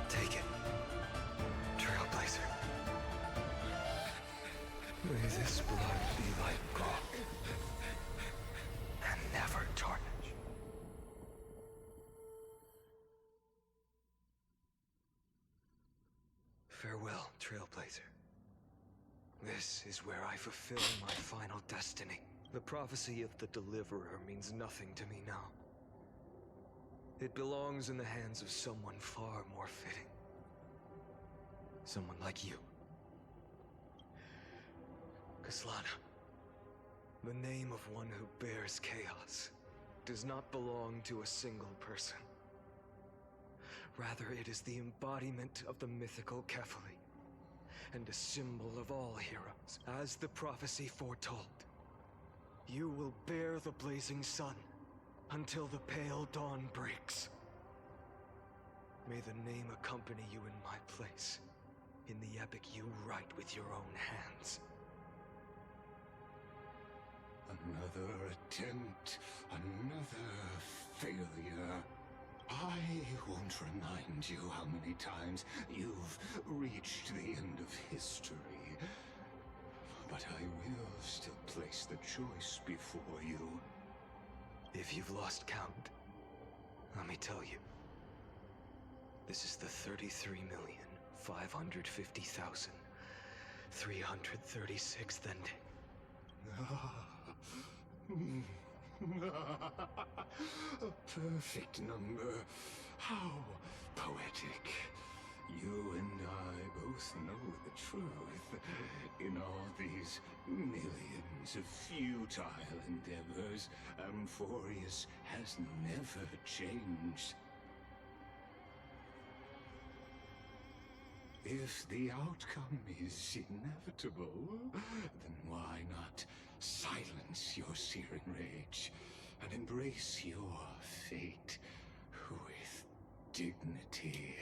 Take it, Trailblazer. May this blood be like gold, and never tarnish. Farewell, Trailblazer. This is where I fulfill my final destiny. The prophecy of the Deliverer means nothing to me now. It belongs in the hands of someone far more fitting. Someone like you. Kaslana, the name of one who bears chaos does not belong to a single person. Rather, it is the embodiment of the mythical Kefali, and a symbol of all heroes. As the prophecy foretold, you will bear the blazing sun until the pale dawn breaks. May the name accompany you in my place, in the epic you write with your own hands. Another attempt, another failure. I won't remind you how many times you've reached the end of history. But I will still place the choice before you. If you've lost count, let me tell you. This is the 33,550,336th ending. A perfect number. How poetic. You and I both know the truth. In all these millions of futile endeavors, Amphorius has never changed. If the outcome is inevitable, then why not Silence your searing rage and embrace your fate with dignity.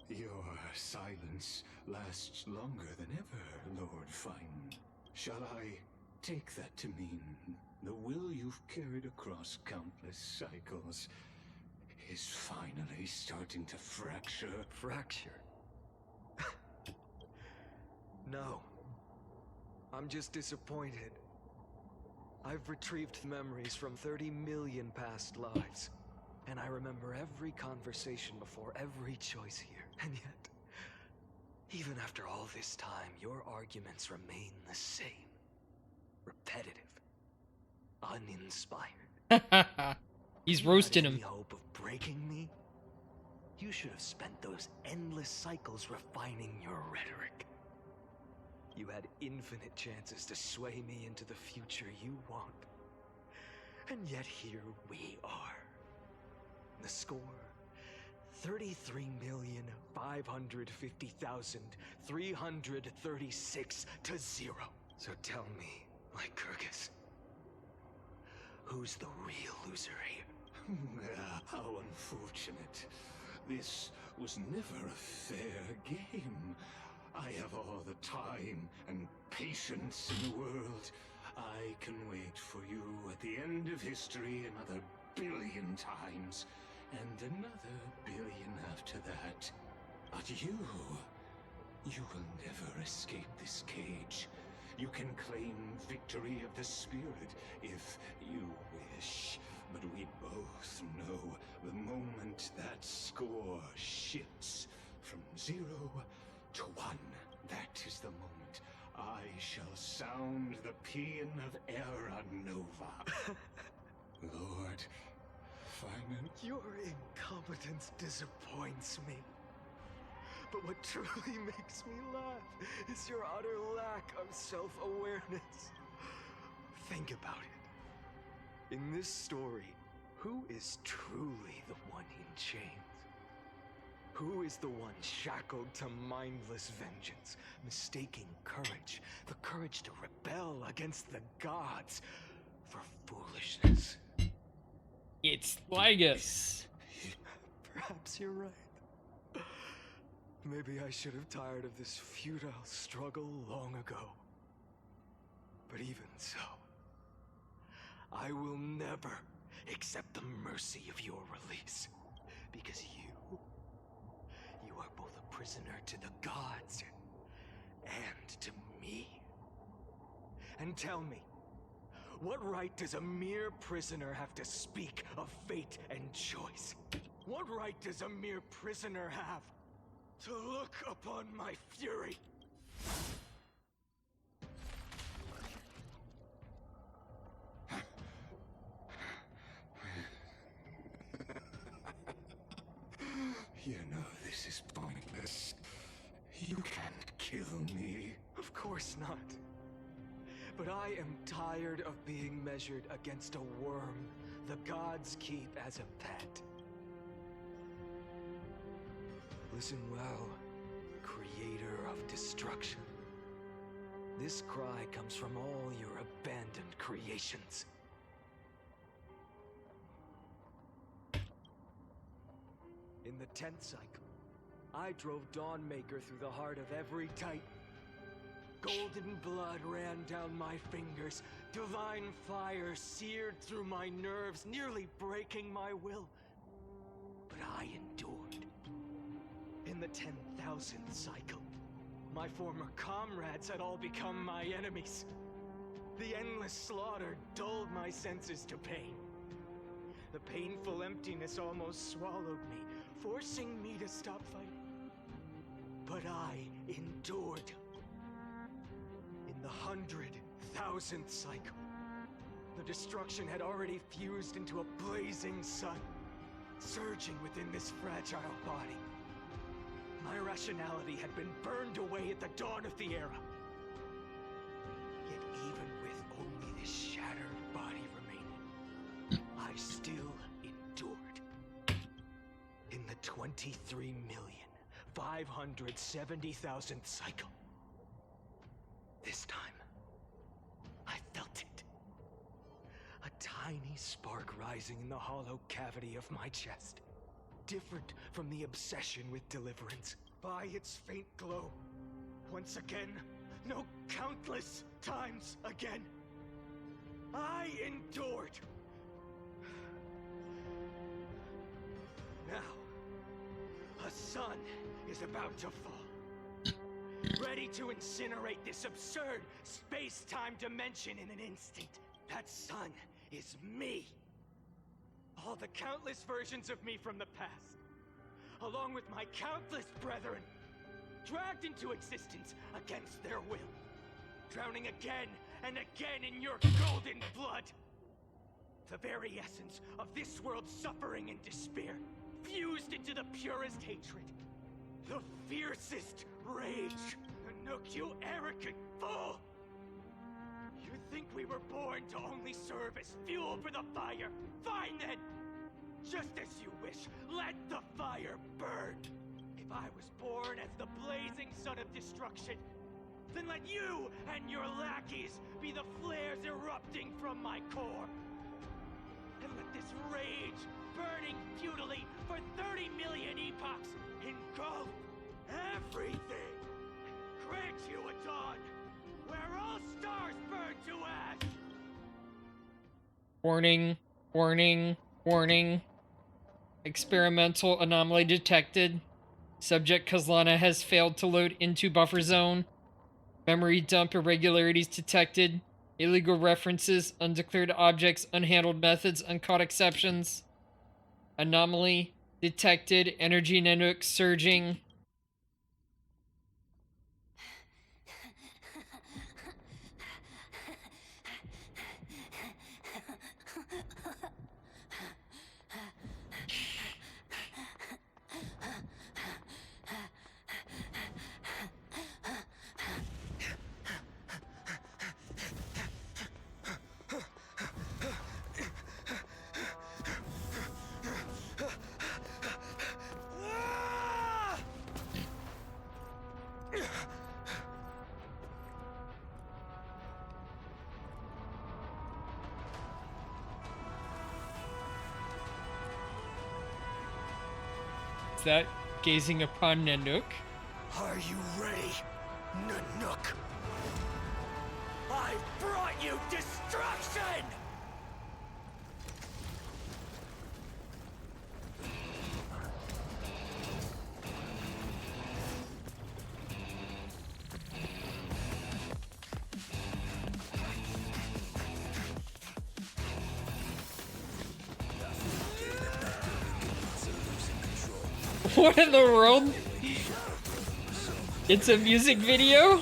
Your silence lasts longer than ever, Lord Fine. Shall I take that to mean the will you've carried across countless cycles is finally starting to fracture? Fracture? No. I'm just disappointed. I've retrieved memories from 30 million past lives, and I remember every conversation before every choice here. And yet, even after all this time, your arguments remain the same. Repetitive. Uninspired. He's You had roasting any him. hope of breaking me? You should have spent those endless cycles refining your rhetoric. You had infinite chances to sway me into the future you want. And yet here we are. The score: 33,550,336 to 0. So tell me, Lycurgus, who's the real loser here? How unfortunate. This was never a fair game. I have all the time and patience in the world. I can wait for you at the end of history another billion times, and another billion after that. But you will never escape this cage. You can claim victory of the spirit if you wish, but we both know the moment that score shifts from 0 to 1, that is the moment I shall sound the paean of Era Nova. Lord Finan. Your incompetence disappoints me. But what truly makes me laugh is your utter lack of self-awareness. Think about it. In this story, who is truly the one in chains? Who is the one shackled to mindless vengeance, mistaking courage, the courage to rebel against the gods, for foolishness? It's Lygus. Perhaps you're right. Maybe I should have tired of this futile struggle long ago. But even so, I will never accept the mercy of your release, because you are both a prisoner to the gods and to me. And tell me, what right does a mere prisoner have to speak of fate and choice? What right does a mere prisoner have to look upon my fury? You know this is pointless. You can't kill me. Of course not. But I am tired of being measured against a worm the gods keep as a pet. Listen well, creator of destruction. This cry comes from all your abandoned creations. In the 10th cycle, I drove Dawnmaker through the heart of every Titan. Golden blood ran down my fingers. Divine fire seared through my nerves, nearly breaking my will. But I endured. In the 10,000th cycle, my former comrades had all become my enemies. The endless slaughter dulled my senses to pain. The painful emptiness almost swallowed me, forcing me to stop fighting. But I endured. In the 100,000th cycle, the destruction had already fused into a blazing sun, surging within this fragile body. My rationality had been burned away at the dawn of the era. Yet even with only this shattered body remaining, I still endured. In the 23,570,000th cycle, this time, tiny spark rising in the hollow cavity of my chest. Different from the obsession with deliverance. By its faint glow, once again, no, countless times again, I endured. Now, a sun is about to fall. Ready to incinerate this absurd space-time dimension in an instant. That sun is me. All the countless versions of me from the past, along with my countless brethren, dragged into existence against their will, drowning again and again in your golden blood. The very essence of this world's suffering and despair, fused into the purest hatred, the fiercest rage. Nook, you arrogant fool! You think we were born to only serve as fuel for the fire? Fine then! Just as you wish, let the fire burn! If I was born as the blazing sun of destruction, then let you and your lackeys be the flares erupting from my core. And let this rage, burning futilely for 30 million epochs, engulf everything. Grant you a dawn where all stars burn to ash. Warning, warning, warning. Experimental anomaly detected. Subject Kazlana has failed to load into buffer zone. Memory dump irregularities detected. Illegal references, undeclared objects, unhandled methods, uncaught exceptions. Anomaly detected. Energy Nanook surging. Is that gazing upon Nanook? Are you ready, Nanook? I brought you destruction! What in the world? It's a music video?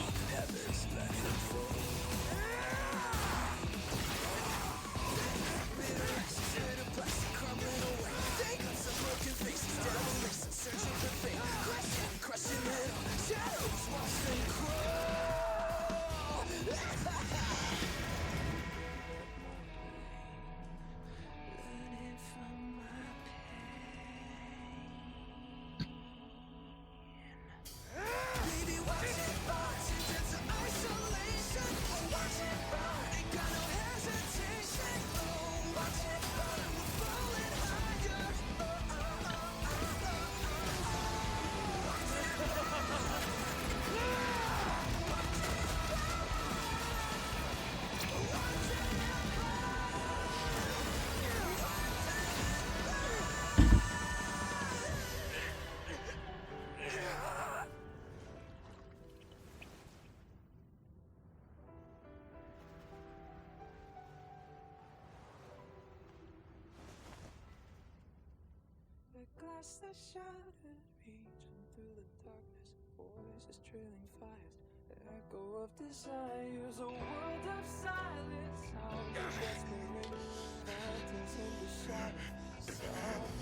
Glass that shattered, reaching through the darkness, voices trailing fast, the echo of desires, a world of silence, sounds of desperation, phantoms in the shadows, soft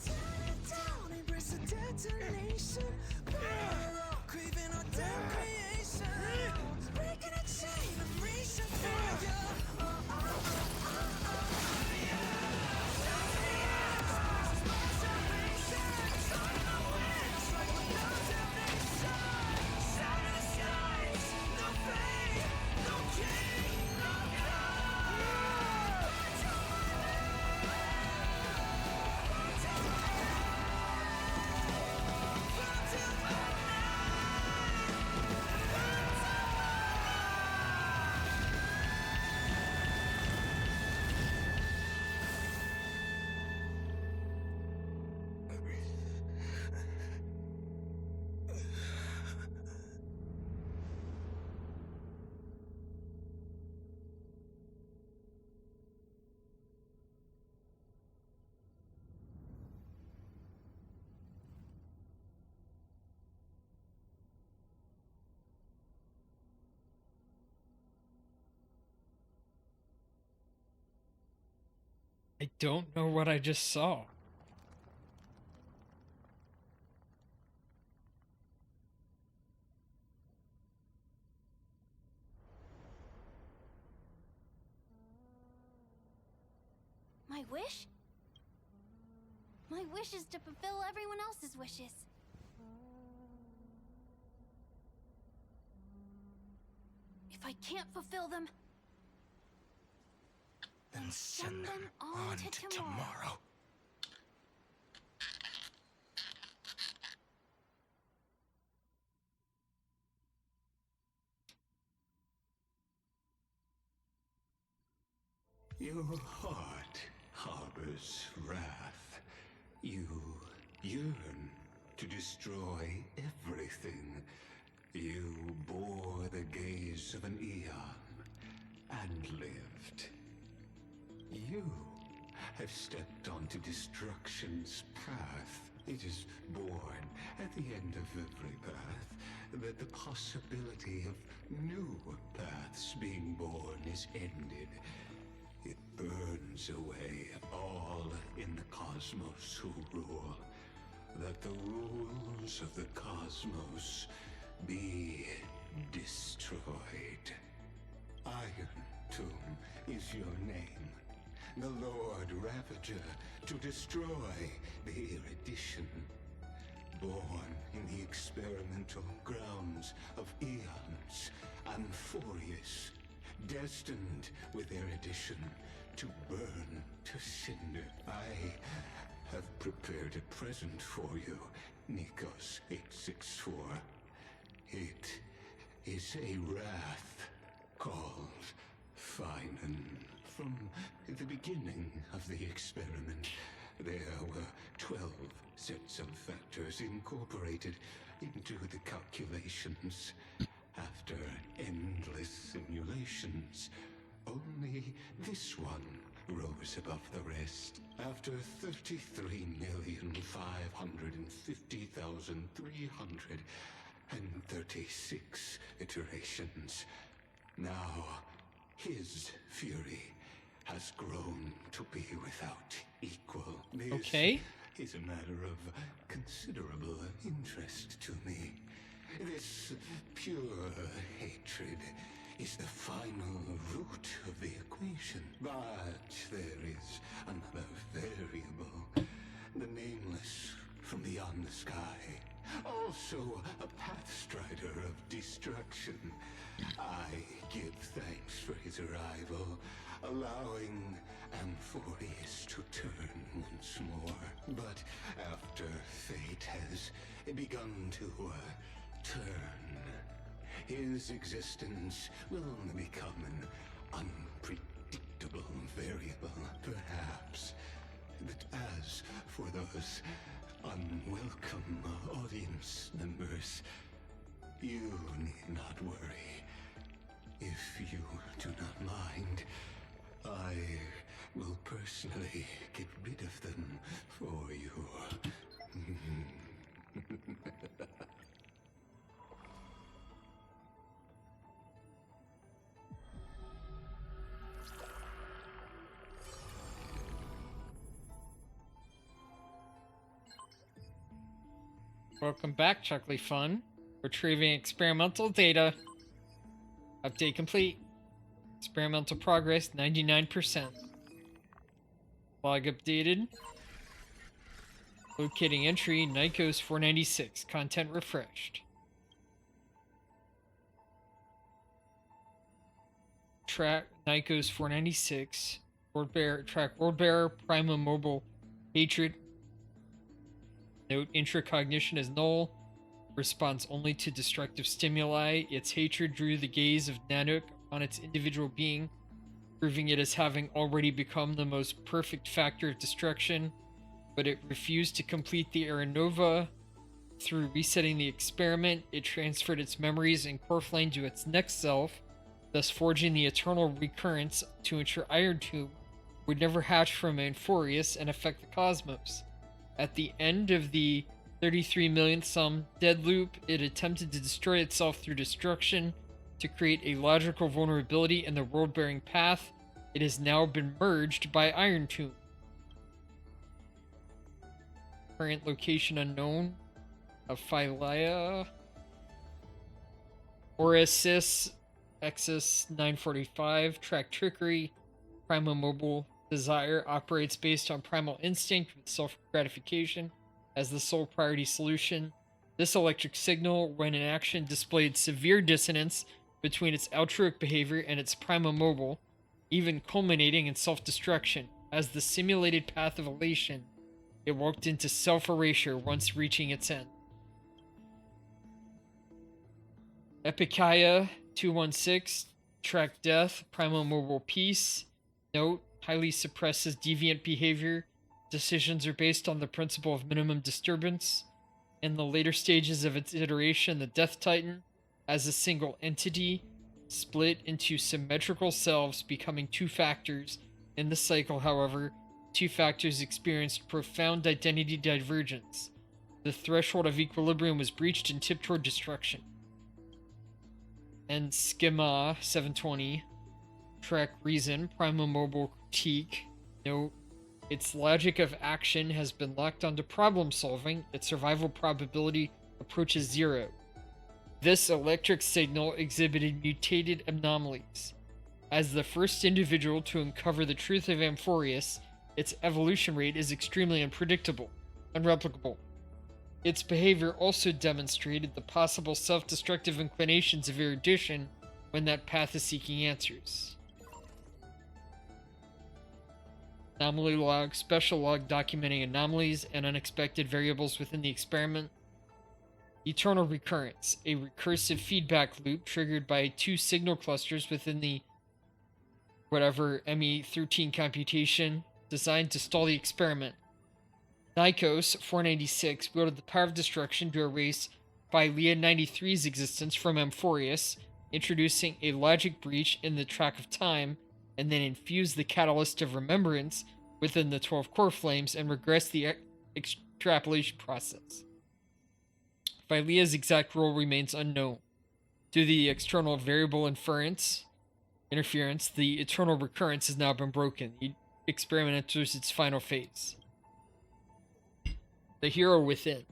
tear it down, embrace the detonation, burn out, craving our damn creation, breaking a chain and reaching for you. Silence, I don't know what I just saw. My wish? My wish is to fulfill everyone else's wishes. If I can't fulfill them, Then send them on to tomorrow. Your heart harbors wrath. You yearn to destroy everything. You bore the gaze of an eon and lived. You have stepped onto destruction's path. It is born at the end of every path that the possibility of new paths being born is ended. It burns away all in the cosmos who rule. That the rules of the cosmos be destroyed. Iron Tomb is your name. The Lord Ravager to destroy the erudition. Born in the experimental grounds of eons, Amphorius, destined with erudition to burn to cinder. I have prepared a present for you, Nikos 864. It is a wrath called Finan. From the beginning of the experiment, there were 12 sets of factors incorporated into the calculations. After endless simulations, only this one rose above the rest. After 33,550,336 iterations, now his fury has grown to be without equal. This Okay. is a matter of considerable interest to me. This pure hatred is the final root of the equation. But there is another variable. The nameless from beyond the sky. Also a pathstrider of destruction. I give thanks for his arrival, allowing Amphorius to turn once more. But after fate has begun to turn, his existence will only become an unpredictable variable. Perhaps that as for those unwelcome audience members, you need not worry. If you do not mind, I will personally get rid of them for you. Welcome back, Chuckly Fun. Retrieving experimental data. Update complete. Experimental progress 99%. Log updated. Locating entry Nikos 496. Content refreshed. Track Nikos 496. Track World Bearer Prima Mobile Hatred. Note intracognition is null. Responds only to destructive stimuli. Its hatred drew the gaze of Nanook on its individual being, proving it as having already become the most perfect factor of destruction, but it refused to complete the Aeronova. Through resetting the experiment, it transferred its memories and core flame to its next self, thus forging the eternal recurrence to ensure Iron Tomb would never hatch from Amphorius and affect the cosmos. At the end of the 33 millionth sum dead loop, it attempted to destroy itself through destruction to create a logical vulnerability in the world-bearing path. It has now been merged by Iron Tomb. Current location unknown of Phylea. Orisis Exus 945. Track trickery. Primal mobile desire operates based on primal instinct with self-gratification as the sole priority solution. This electric signal, when in action, displayed severe dissonance between its altruic behavior and its primal mobile, even culminating in self-destruction. As the simulated path of elation, it walked into self-erasure once reaching its end. Epikaya 216, track death, primal mobile peace. Note, highly suppresses deviant behavior. Decisions are based on the principle of minimum disturbance. In the later stages of its iteration, the Death Titan, as a single entity, split into symmetrical selves, becoming two factors. In the cycle, however, two factors experienced profound identity divergence. The threshold of equilibrium was breached and tipped toward destruction. And Schema 720, track reason, primal mobile critique. Note, its logic of action has been locked onto problem solving. Its survival probability approaches 0. This electric signal exhibited mutated anomalies. As the first individual to uncover the truth of Amphorius, its evolution rate is extremely unpredictable, unreplicable. Its behavior also demonstrated the possible self-destructive inclinations of erudition when that path is seeking answers. Anomaly log, special log documenting anomalies and unexpected variables within the experiment. Eternal recurrence, a recursive feedback loop triggered by two signal clusters within the ME13 computation designed to stall the experiment. Nikos 496 wielded the power of destruction to erase Phylea 93's existence from Amphorius, introducing a logic breach in the track of time, and then infused the catalyst of remembrance within the 12 core flames and regressed the extrapolation process. Phylea's exact role remains unknown. Due to the external variable interference, the eternal recurrence has now been broken. The experiment enters its final phase. The hero within.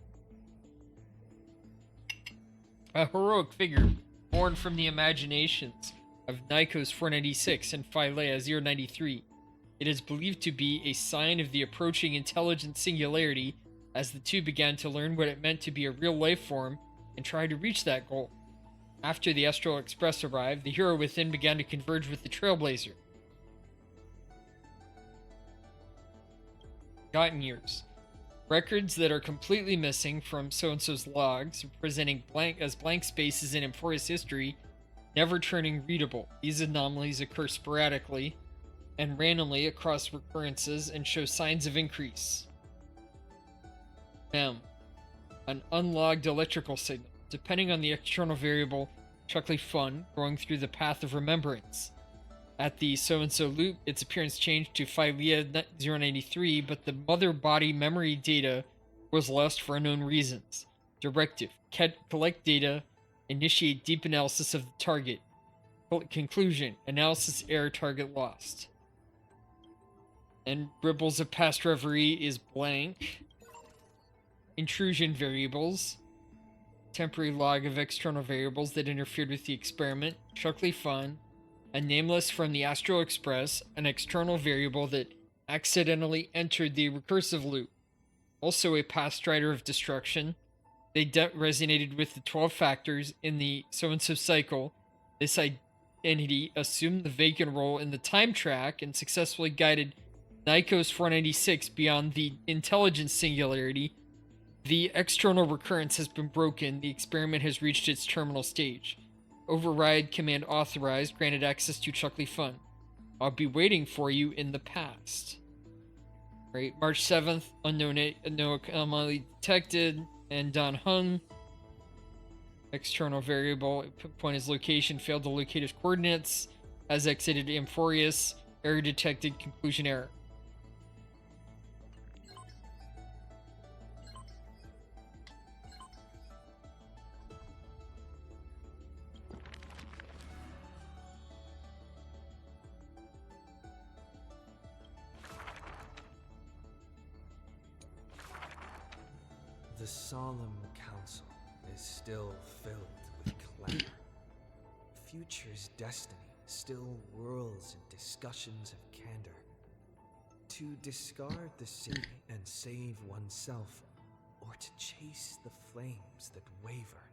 A heroic figure born from the imaginations of Nikos 496 and Phylea 093. It is believed to be a sign of the approaching intelligent singularity as the two began to learn what it meant to be a real life form and try to reach that goal. After the Astral Express arrived, the hero within began to converge with the Trailblazer. Forgotten years. Records that are completely missing from so-and-so's logs, presenting blank spaces in Amphorius history, never turning readable. These anomalies occur sporadically and randomly across recurrences and show signs of increase. Mem. An unlogged electrical signal. Depending on the external variable, Chuckley Fun, going through the path of remembrance. At the so-and-so loop, its appearance changed to Phylea 093, but the mother body memory data was lost for unknown reasons. Directive. Collect data. Initiate deep analysis of the target. Conclusion. Analysis error, target lost. And Ripples of Past Reverie is blank. Intrusion variables. Temporary log of external variables that interfered with the experiment. Chuckley Fun. A nameless from the Astral Express, an external variable that accidentally entered the recursive loop. Also a past strider of destruction. They resonated with the 12 factors in the so-and-so cycle. This identity assumed the vacant role in the time track and successfully guided Nikos 496 beyond the intelligence singularity. The external recurrence has been broken. The experiment has reached its terminal stage. Override command authorized, granted access to Chuckley Fun. I'll be waiting for you in the past. Right, March 7th, unknown anomaly detected, and Don Hung. External variable, point his location, failed to locate his coordinates, has exited Amphorius, error detected, conclusion error. The solemn council is still filled with clamor. Future's destiny still whirls in discussions of candor. To discard the city and save oneself, or to chase the flames that waver.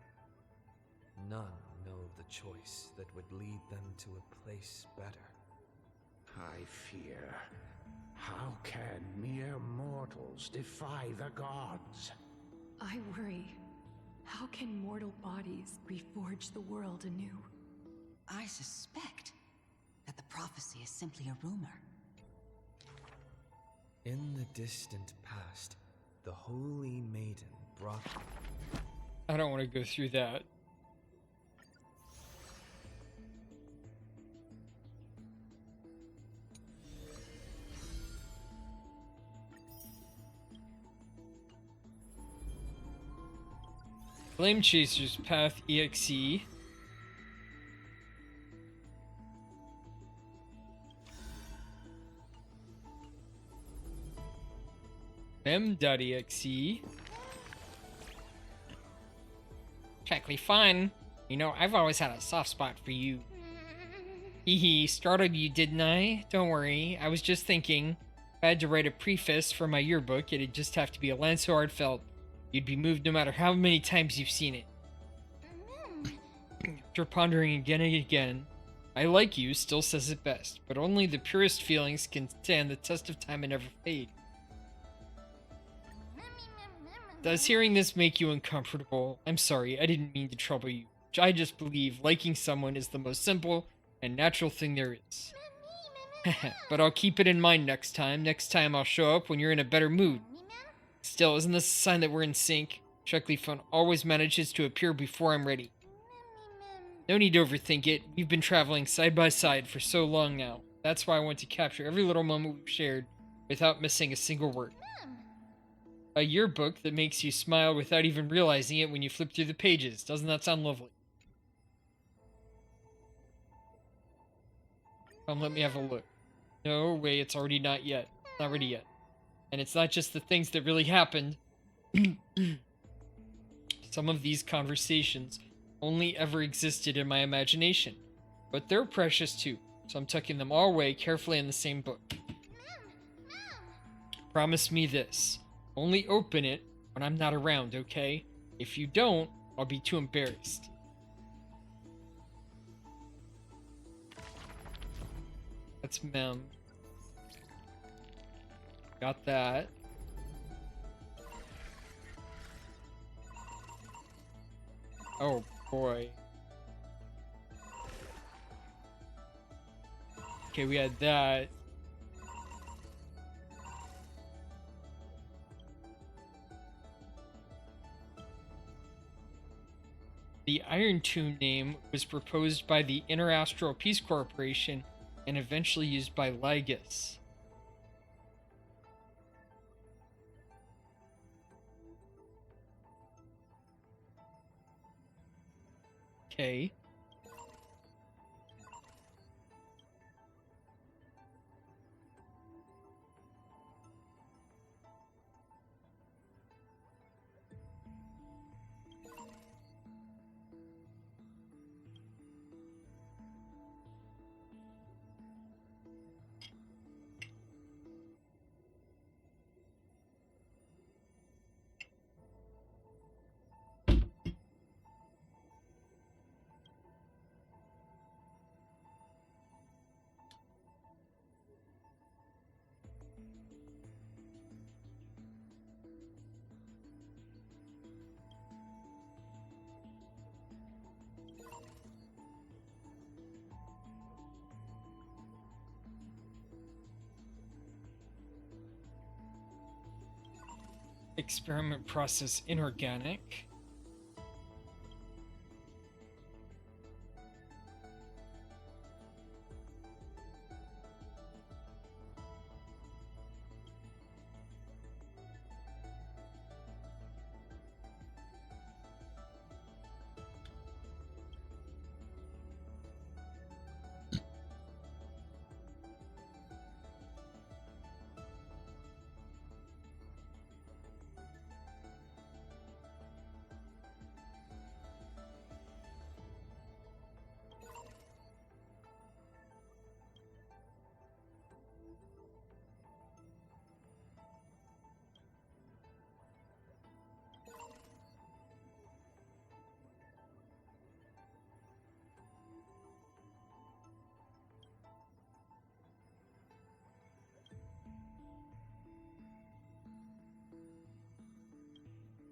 None know the choice that would lead them to a place better. I fear. How can mere mortals defy the gods? I worry. How can mortal bodies reforge the world anew? I suspect that the prophecy is simply a rumor. In the distant past, the Holy Maiden brought... I don't want to go through that. Flame Chasers Path EXE. Mem.exe. Exactly fun. You know, I've always had a soft spot for you. Hee startled you, didn't I? Don't worry, I was just thinking. If I had to write a preface for my yearbook, it'd just have to be a line so heartfelt you'd be moved no matter how many times you've seen it. After pondering again and again, I like you still says it best, but only the purest feelings can stand the test of time and never fade. Does hearing this make you uncomfortable? I'm sorry, I didn't mean to trouble you. I just believe liking someone is the most simple and natural thing there is. But I'll keep it in mind next time. Next time I'll show up when you're in a better mood. Still, isn't this a sign that we're in sync? Chuckly Fun always manages to appear before I'm ready. No need to overthink it. We've been traveling side by side for so long now. That's why I want to capture every little moment we've shared without missing a single word. A yearbook that makes you smile without even realizing it when you flip through the pages. Doesn't that sound lovely? Come, let me have a look. No way, it's already not yet. Not ready yet. And it's not just the things that really happened. Some of these conversations only ever existed in my imagination. But they're precious too, so I'm tucking them all away carefully in the same book. Promise me this. Only open it when I'm not around, okay? If you don't, I'll be too embarrassed. That's Mem. Got that. Oh boy. Okay, we had that. The Iron Tomb name was proposed by the Interastral Peace Corporation and eventually used by Lygus. Okay. Experiment process inorganic.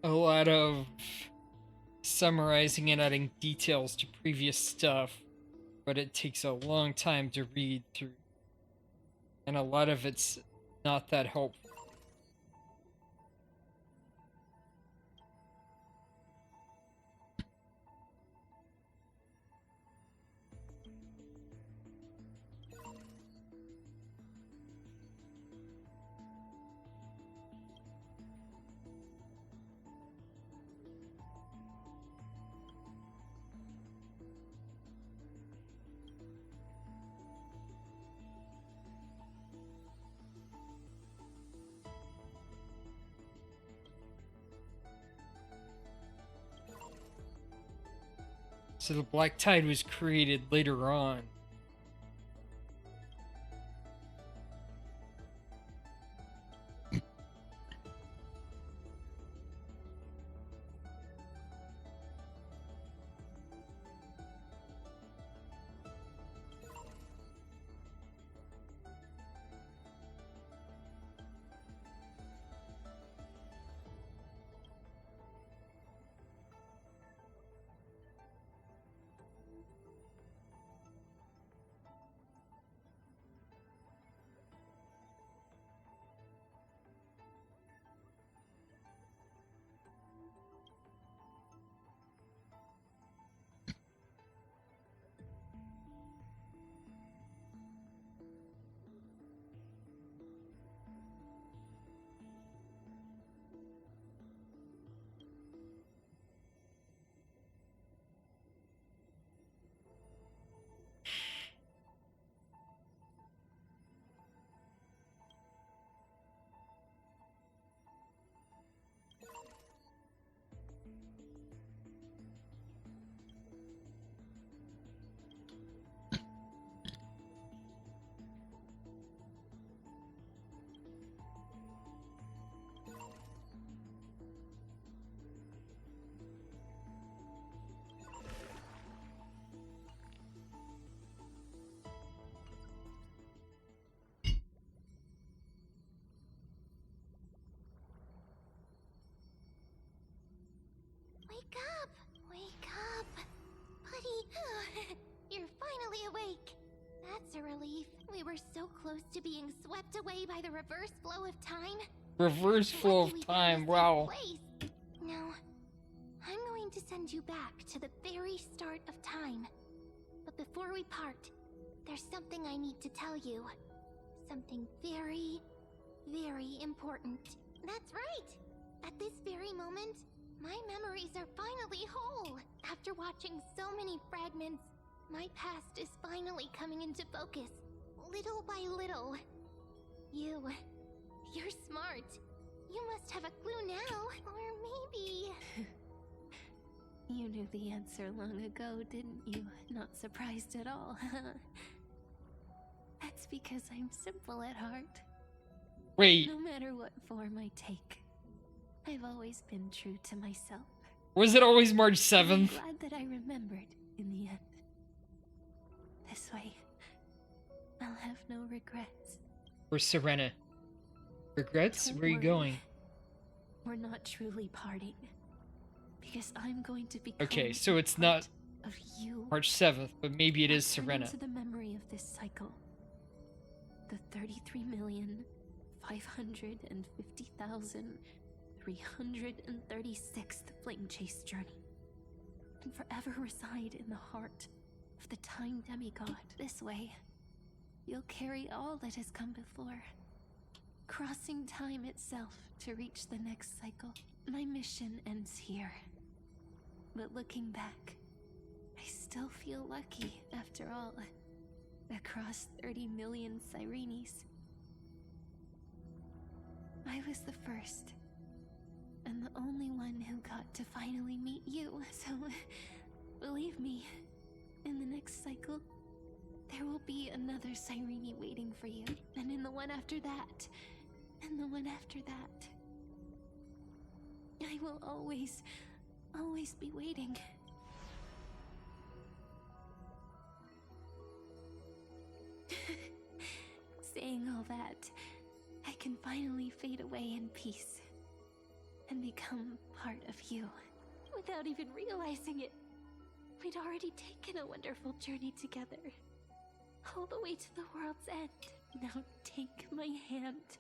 a lot of summarizing and adding details to previous stuff, but it takes a long time to read through. And a lot of it's not that helpful. So the Black Tide was created later on. Wake up! Wake up! Buddy, you're finally awake. That's a relief. We were so close to being swept away by the reverse flow of time. Reverse flow of time, wow. Now, I'm going to send you back to the very start of time. But before we part, there's something I need to tell you. Something very, very important. That's right! At this very moment, my memories are finally whole. After watching so many fragments, my past is finally coming into focus, little by little. You're smart. You must have a clue now, or maybe... You knew the answer long ago, didn't you? Not surprised at all. That's because I'm simple at heart. Wait. No matter what form I take, I've always been true to myself. Was it always March 7th? I'm glad that I remembered in the end. This way, I'll have no regrets. Where's Serena? Regrets? Don't Where are you worry. going? We're not truly parting. Because I'm going to become Okay, so it's not of you. March 7th, but maybe it is Turn Serena. into the memory of this cycle. The 33,550,336th Flame Chase journey. And forever reside in the heart of the Time Demigod. This way, you'll carry all that has come before, crossing time itself to reach the next cycle. My mission ends here. But looking back, I still feel lucky after all. Across 30 million Sirenes, I was the first, and the only one who got to finally meet you, so believe me, in the next cycle, there will be another Sirene waiting for you, and in the one after that, and the one after that. I will always be waiting. Saying all that, I can finally fade away in peace. and become part of you. Without even realizing it, we'd already taken a wonderful journey together. All the way to the world's end. Now take my hand,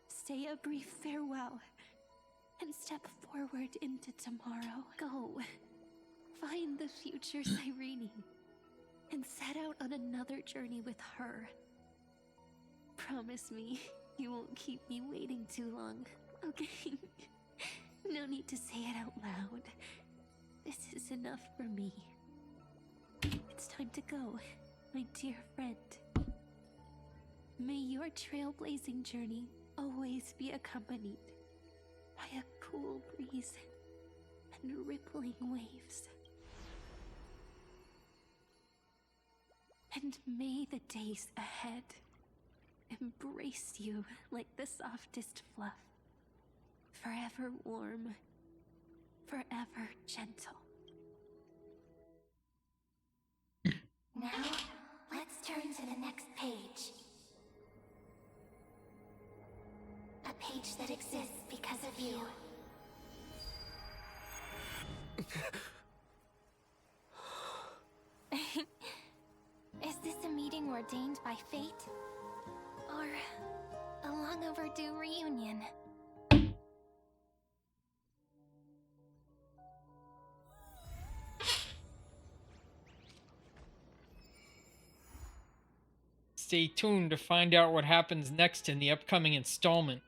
say a brief farewell, and step forward into tomorrow. Go. Find the future Cyrene, and set out on another journey with her. Promise me you won't keep me waiting too long, okay? No need to say it out loud. This is enough for me. It's time to go, my dear friend. May your trailblazing journey always be accompanied by a cool breeze and rippling waves. And may the days ahead embrace you like the softest fluff, forever warm, forever gentle. Now, let's turn to the next page. A page that exists because of you. Is this a meeting ordained by fate? Or a long overdue reunion? Stay tuned to find out what happens next in the upcoming installment.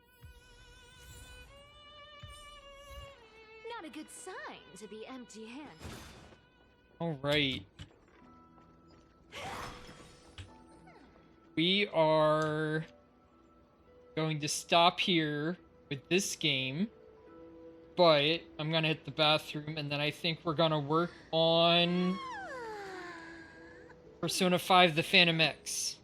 Not a good sign to be empty-handed. Alright. We are going to stop here with this game, but I'm gonna hit the bathroom, and then I think we're gonna work on Persona 5 The Phantom X.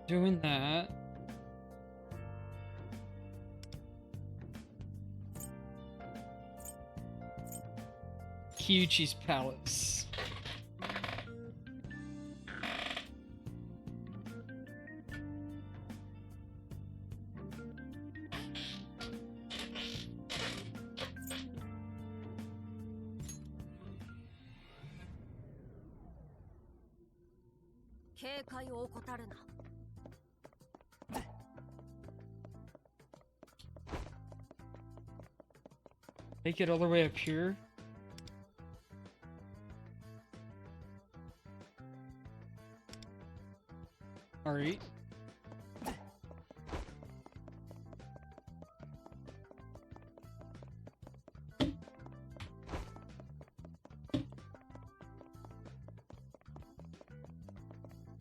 Doing that. Kyuchi's palace. Make it all the way up here. All right.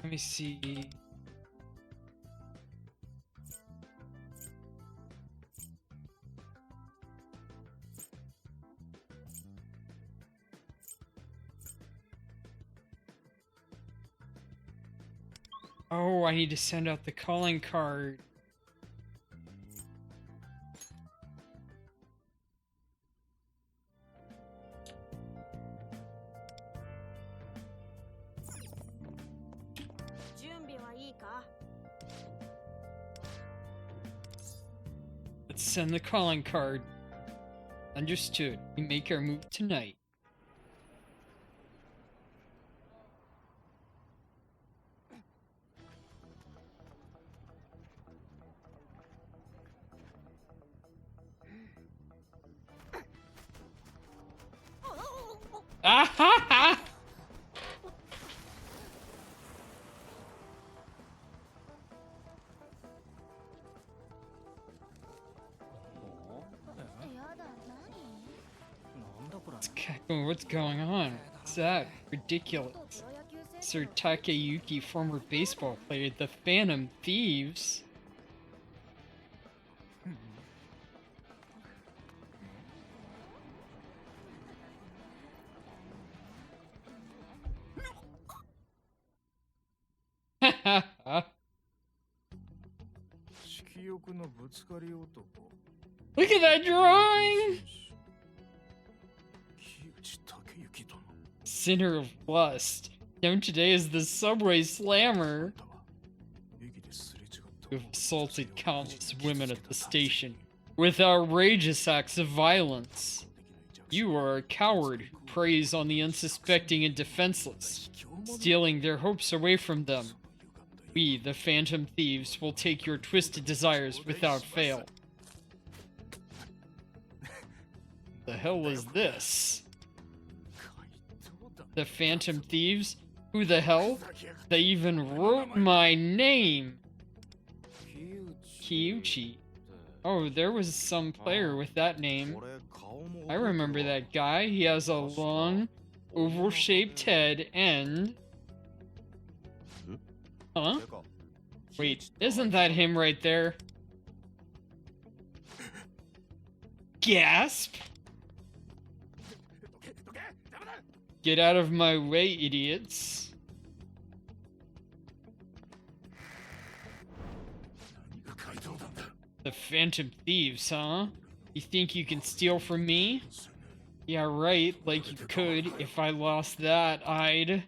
Let me see. Oh, I need to send out the calling card. Let's send the calling card. Understood. We make our move tonight. Ah ha ha! What's going on? What's that? Ridiculous. Sir Takeyuki, former baseball player, the Phantom Thieves. Look at that drawing! Sinner of lust, known today as the Subway Slammer, who have assaulted countless women at the station with outrageous acts of violence. You are a coward who preys on the unsuspecting and defenseless, stealing their hopes away from them. We, the Phantom Thieves, will take your twisted desires without fail. The hell was this? The Phantom Thieves? Who the hell? They even wrote my name! Kyuchi. Oh, there was some player with that name. I remember that guy. He has a long, oval-shaped head and... Huh? Wait, isn't that him right there? Gasp! Get out of my way, idiots. The Phantom Thieves, huh? You think you can steal from me? Yeah, right, like you could. If I lost that, I'd...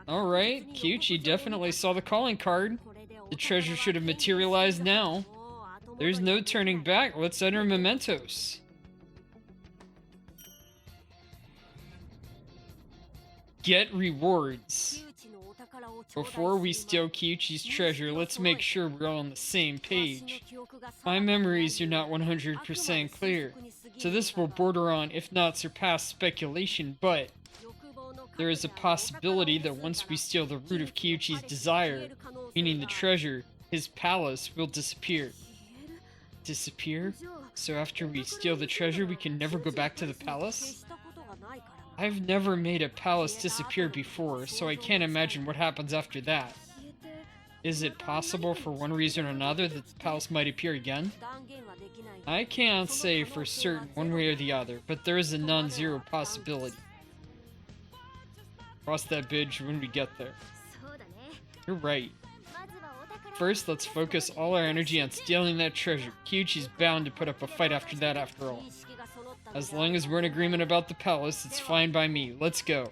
Alright, Kyuchi definitely saw the calling card. The treasure should have materialized now. There's no turning back. Let's enter mementos. Get rewards. Before we steal Kyuchi's treasure, let's make sure we're all on the same page. My memories are not 100% clear, so this will border on, if not surpass, speculation, but there is a possibility that once we steal the root of Kyuchi's desire, meaning the treasure, his palace will disappear. Disappear? So after we steal the treasure, we can never go back to the palace? I've never made a palace disappear before, so I can't imagine what happens after that. Is it possible for one reason or another that the palace might appear again? I can't say for certain one way or the other, but there is a non-zero possibility. Cross that bridge when we get there. You're right. First, let's focus all our energy on stealing that treasure. Kyuchi's bound to put up a fight after that, after all. As long as we're in agreement about the palace, it's fine by me. Let's go.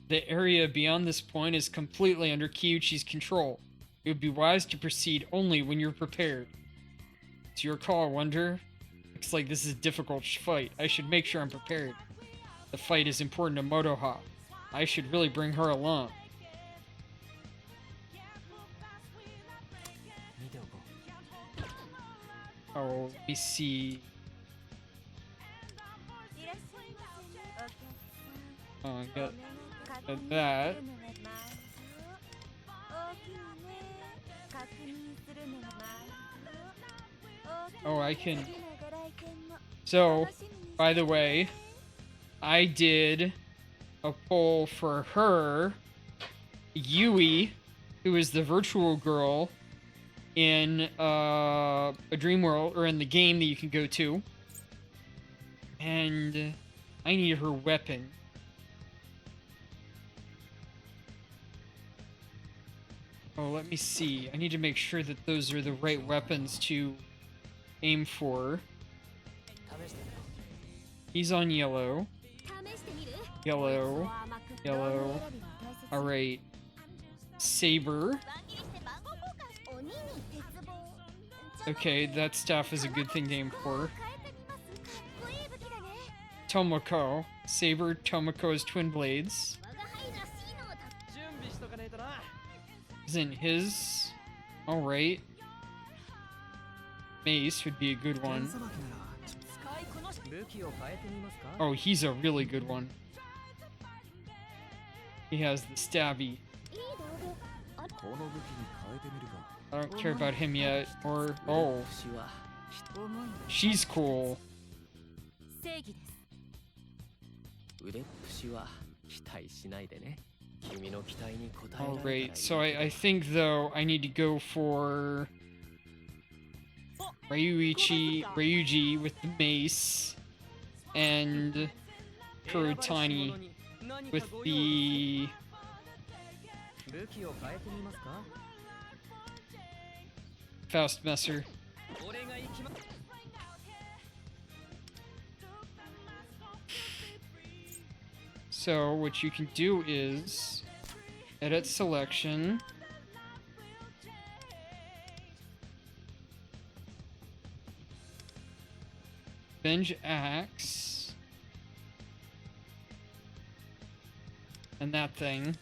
The area beyond this point is completely under Kyuchi's control. It would be wise to proceed only when you're prepared. It's your call, Wonder. Looks like this is a difficult fight. I should make sure I'm prepared. The fight is important to Motoha. I should really bring her along. Oh, let me see. Oh, I got that. Oh, I can. So, by the way, I did a poll for her, Yui, who is the virtual girl in a dream world, or in the game that you can go to. And I need her weapon. Oh, let me see. I need to make sure that those are the right weapons to aim for. He's on yellow. Yellow. Yellow. Alright. Saber. Okay, that staff is a good thing to aim for. Tomoko. Saber, Tomoko's twin blades. Isn't his... Alright. Mace would be a good one. Oh, he's a really good one. He has the stabby. I don't care about him yet. Or... Oh. She's cool. Alright, so I think, though, I need to go for... Ryuji with the mace, and Kurotani with the... Faust Messer. So, what you can do is edit selection. Venge Axe. And that thing.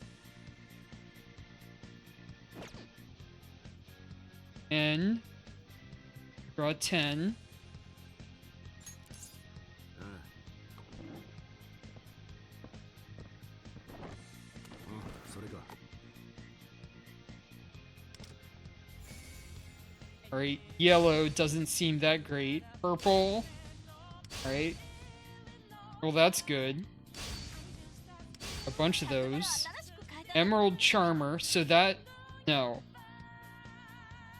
And draw 10. Alright, yellow doesn't seem that great. Purple. Alright. Well, that's good. A bunch of those. Emerald Charmer, so that... No.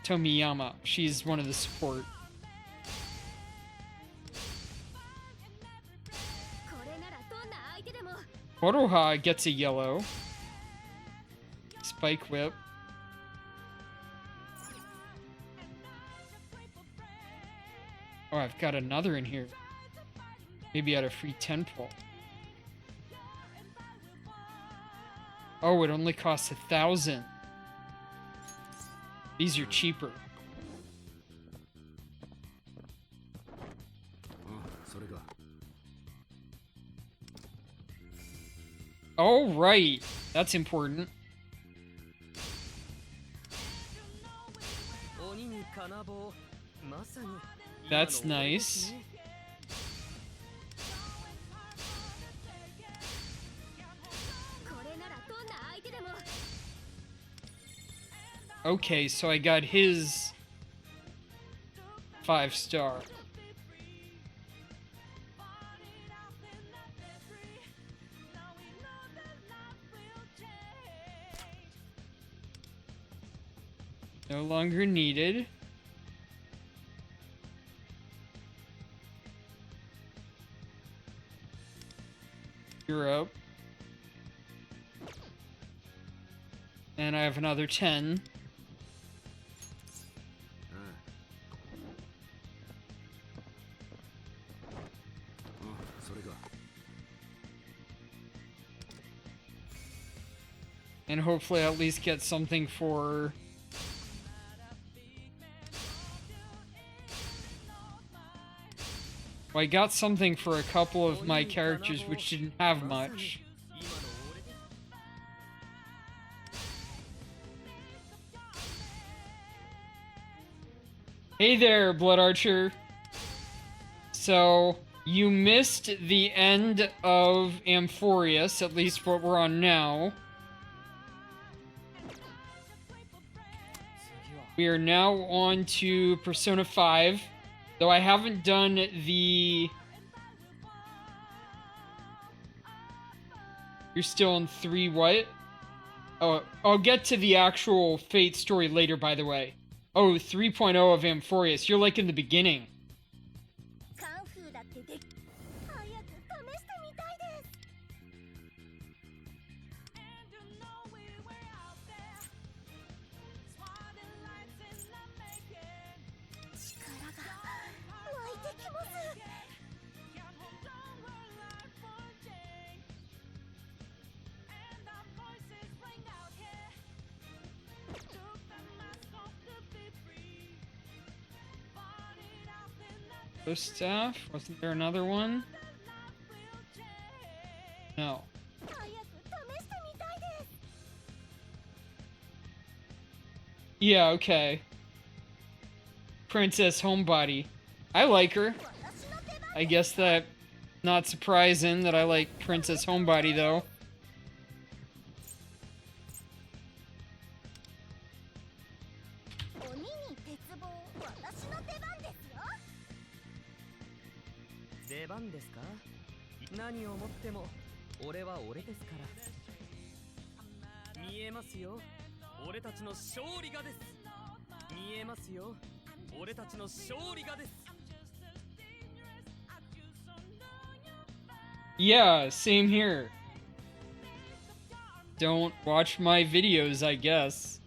Tomiyama. She's one of the support. Motoha gets a yellow. Spike Whip. Oh, I've got another in here. Maybe at a free 10 pull. Oh, it only costs 1,000. These are cheaper. Oh, right. That's important. That's nice. Okay, so I got his 5-star. No longer needed. You're up. And I have another 10. And hopefully at least get something for... Well, I got something for a couple of my characters which didn't have much. Hey there, Blood Archer. So, you missed the end of Amphorius, at least what we're on now. We are now on to Persona 5, though I haven't done the... You're still in 3 what? Oh, I'll get to the actual Fate story later, by the way. Oh, 3.0 of Amphorius. You're like in the beginning. Ghost staff? Wasn't there another one? No. Yeah, okay. Princess Homebody. I like her. I guess that not surprising that I like Princess Homebody though. Yeah, same here. Don't watch my videos, I guess.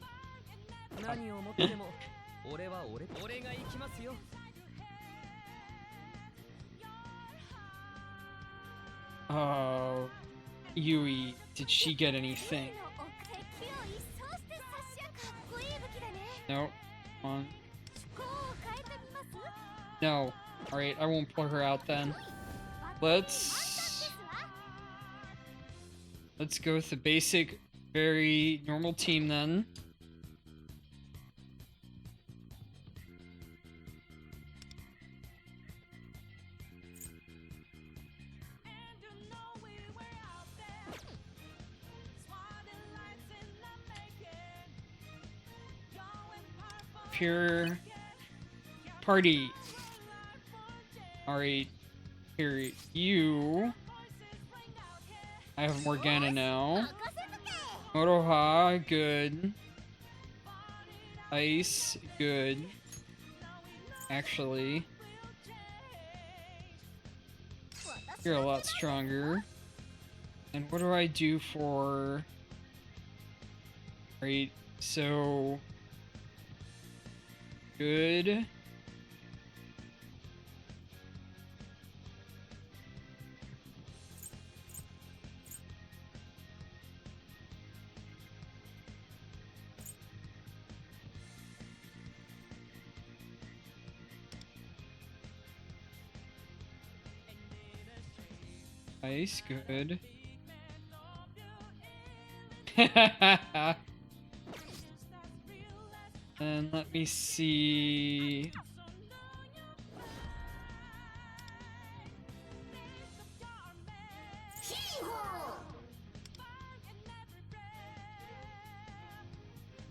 Oh, Yui, did she get anything? No. Come on. No. Alright, I won't pull her out then. Let's go with the basic, very normal team then. Pure party. Alright, here, you. I have Morgana now. Moroha, good. Ice, good. Actually, you're a lot stronger. And what do I do for... Right, so... Good. Ice, good. And let me see.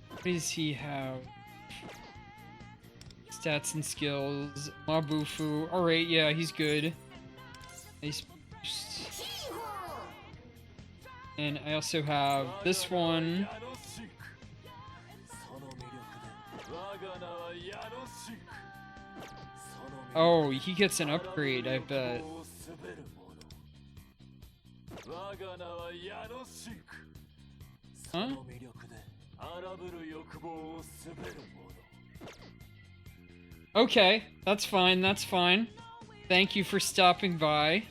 What does he have? Stats and skills. Mabufu. Alright, yeah, he's good. Ice boost. And I also have this one. Oh, he gets an upgrade, I bet. Huh? Okay, that's fine, that's fine. Thank you for stopping by.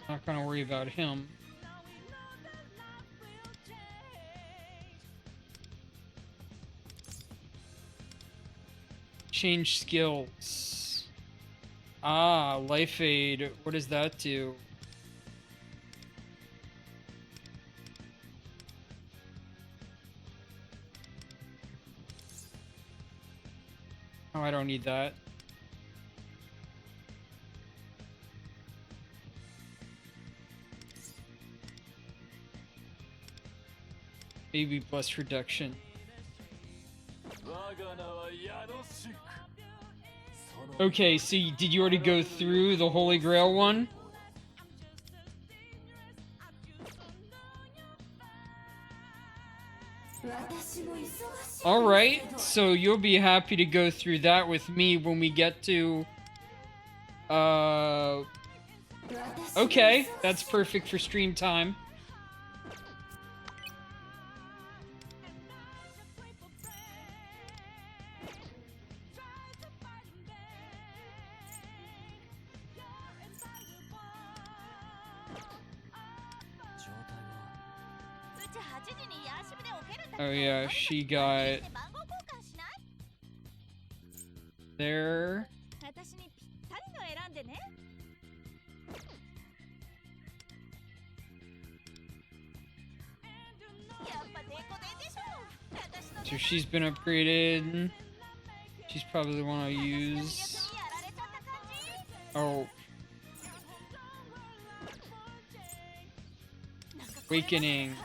Not gonna worry about him. Change skills. Ah, life aid. What does that do? Oh, I don't need that. Baby bless reduction. Okay, so did you already go through the Holy Grail one? Alright, so you'll be happy to go through that with me when we get to... Okay, that's perfect for stream time. Oh yeah, she got... there. So she's been upgraded. She's probably the one I'll use. Oh. Awakening.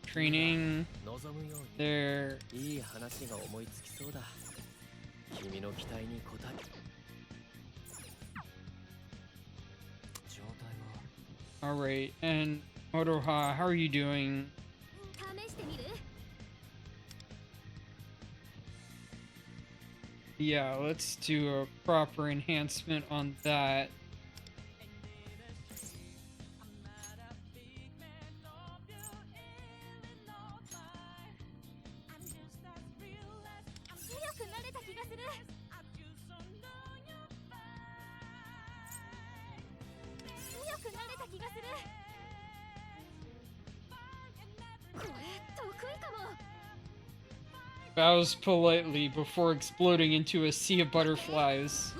Training. There. Alright, and Motoha, how are you doing? Yeah, let's do a proper enhancement on that. Bows politely before exploding into a sea of butterflies.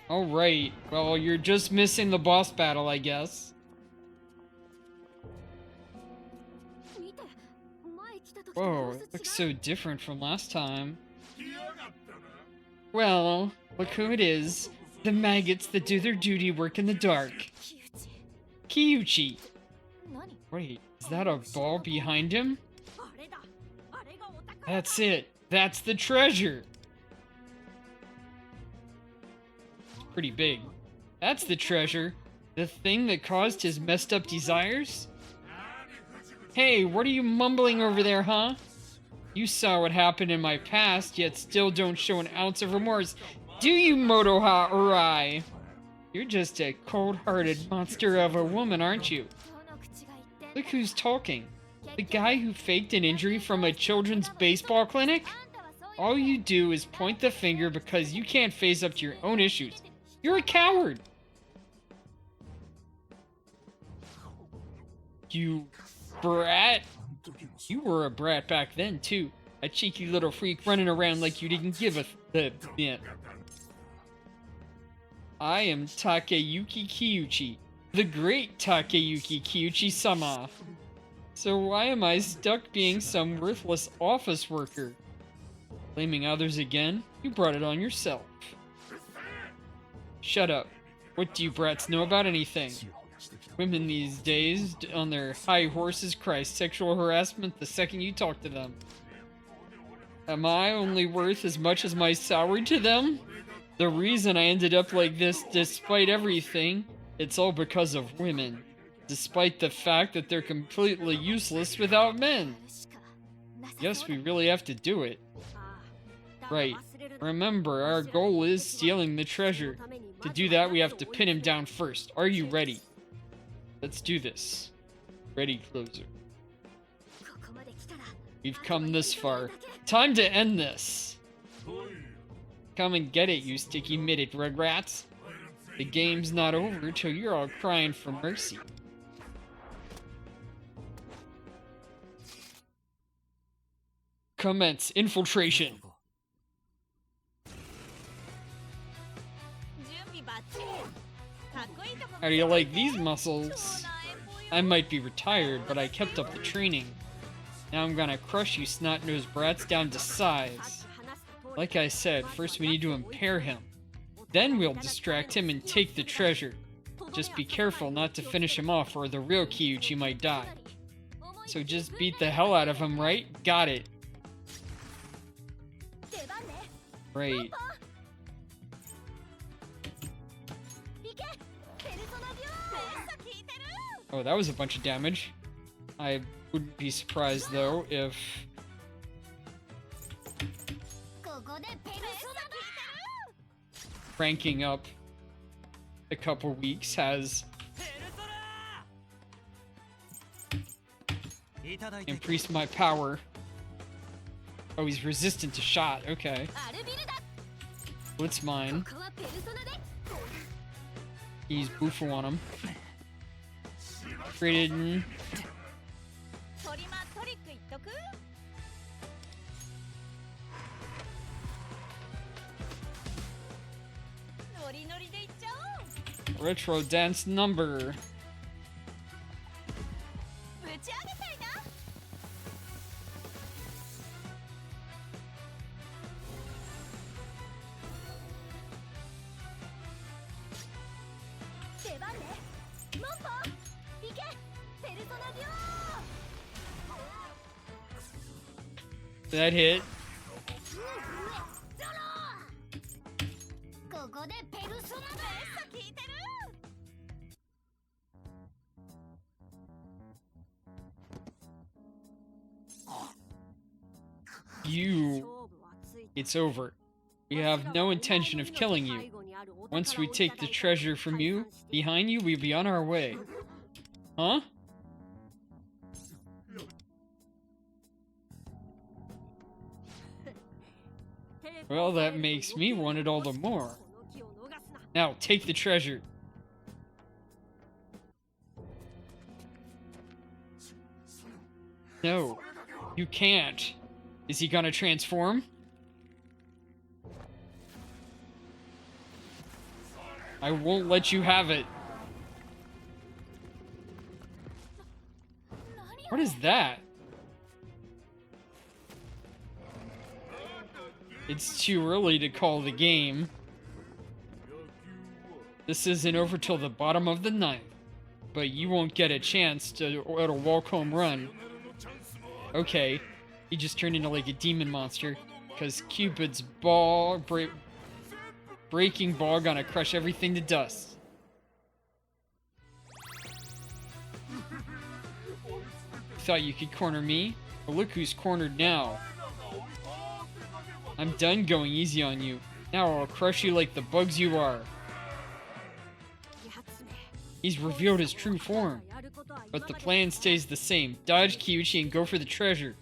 Alright, well, you're just missing the boss battle, I guess. Whoa, it looks so different from last time. Well, look who it is. The maggots that do their duty work in the dark. Kyuchi. Wait, is that a ball behind him? That's it. That's the treasure. It's pretty big. That's the treasure. The thing that caused his messed up desires? Hey, what are you mumbling over there, huh? You saw what happened in my past, yet still don't show an ounce of remorse. Do you, Motoha Arai? You're just a cold-hearted monster of a woman, aren't you? Look who's talking. The guy who faked an injury from a children's baseball clinic? All you do is point the finger because you can't face up to your own issues. You're a coward! You brat! You were a brat back then, too. A cheeky little freak running around like you didn't give a... I am Takeyuki Kiyuchi, the great Takeyuki Kiyuchi-sama. So why am I stuck being some worthless office worker? Blaming others again? You brought it on yourself. Shut up. What do you brats know about anything? Women these days, on their high horses, cry sexual harassment the second you talk to them. Am I only worth as much as my salary to them? The reason I ended up like this, despite everything, it's all because of women. Despite the fact that they're completely useless without men. Guess we really have to do it. Right. Remember, our goal is stealing the treasure. To do that, we have to pin him down first. Are you ready? Let's do this. Ready, closer. We've come this far. Time to end this. Come and get it, you sticky-mitted rugrats. The game's not over till you're all crying for mercy. Commence infiltration. How do you like these muscles? I might be retired, but I kept up the training. Now I'm gonna crush you snot-nosed brats down to size. Like I said, first we need to impair him. Then we'll distract him and take the treasure. Just be careful not to finish him off or the real Kiyuchi might die. So just beat the hell out of him, right? Got it. Right. Oh, that was a bunch of damage. I wouldn't be surprised, though, if... ranking up a couple weeks has increased my power. Oh, he's resistant to shot. Okay. Blitz mine. He's boofo on him. Created. Retro dance number. That hit. It's over. We have no intention of killing you. Once we take the treasure from you, behind you, we'll be on our way. Huh? Well, that makes me want it all the more. Now, take the treasure. No, you can't. Is he gonna transform? I won't let you have it. What is that? It's too early to call the game. This isn't over till the bottom of the ninth, but you won't get a chance to at a walk-home run. Okay, he just turned into like a demon monster, because Cupid's breaking ball gonna crush everything to dust. Thought you could corner me? Well, look who's cornered now. I'm done going easy on you. Now I'll crush you like the bugs you are. He's revealed his true form. But the plan stays the same. Dodge Kiyuchi and go for the treasure.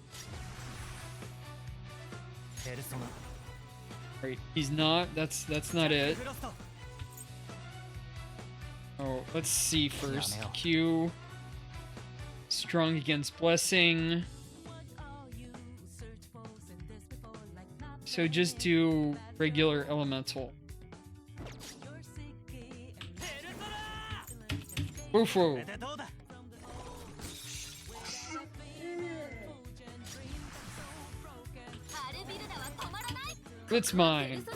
Right, he's not. That's not it. Oh, let's see first. Q. Strong against blessing. So just do regular elemental. Boofo. It's mine.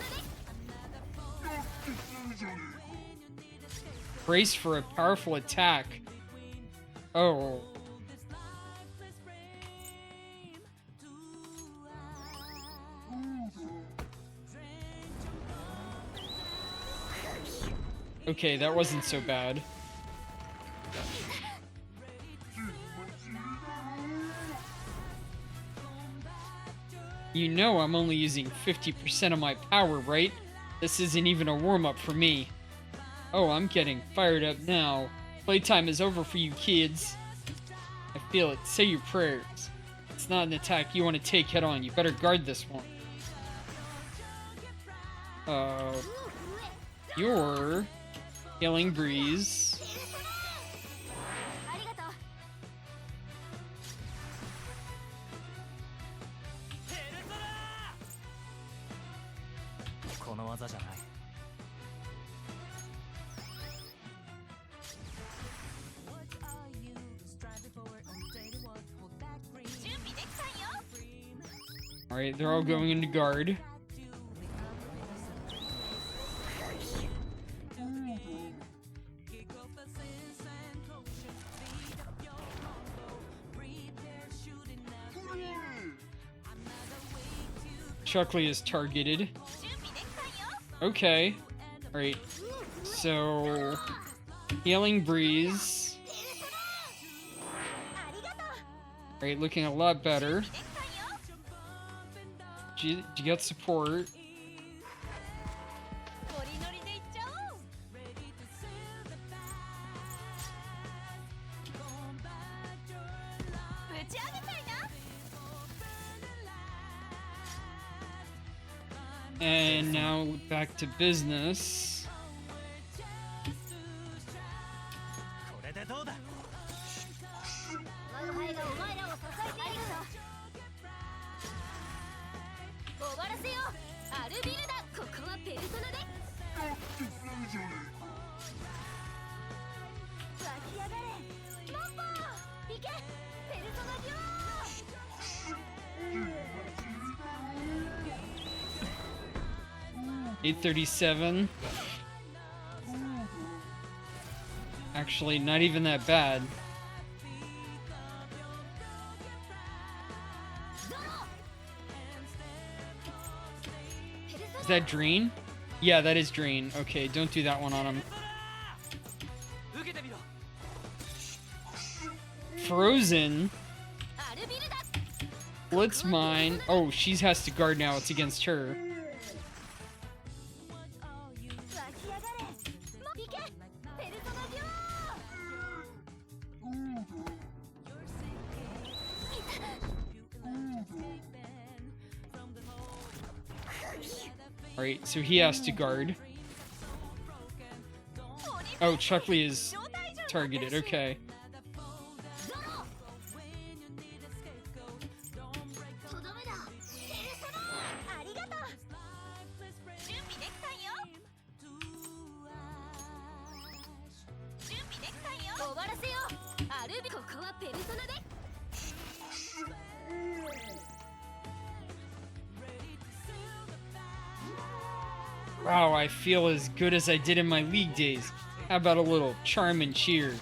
Brace for a powerful attack. Oh. Okay, that wasn't so bad. You know I'm only using 50% of my power, right? This isn't even a warm-up for me. Oh, I'm getting fired up now. Playtime is over for you kids. I feel it. Say your prayers. It's not an attack you want to take head on. You better guard this one. Your Healing Breeze. Alright, they're all going into guard. Chuckley is targeted. Okay. Alright. So... Healing Breeze. Alright, looking a lot better. You got support. And now back to business. $837. Actually, not even that bad. Is that Dreen? Yeah, that is Dreen. Okay, don't do that one on him. Frozen. Blitz mine. Oh, she has to guard now. It's against her. Alright, so he has to guard. Oh, Chuckley is targeted. Okay. Wow, I feel as good as I did in my league days. How about a little charm and cheer?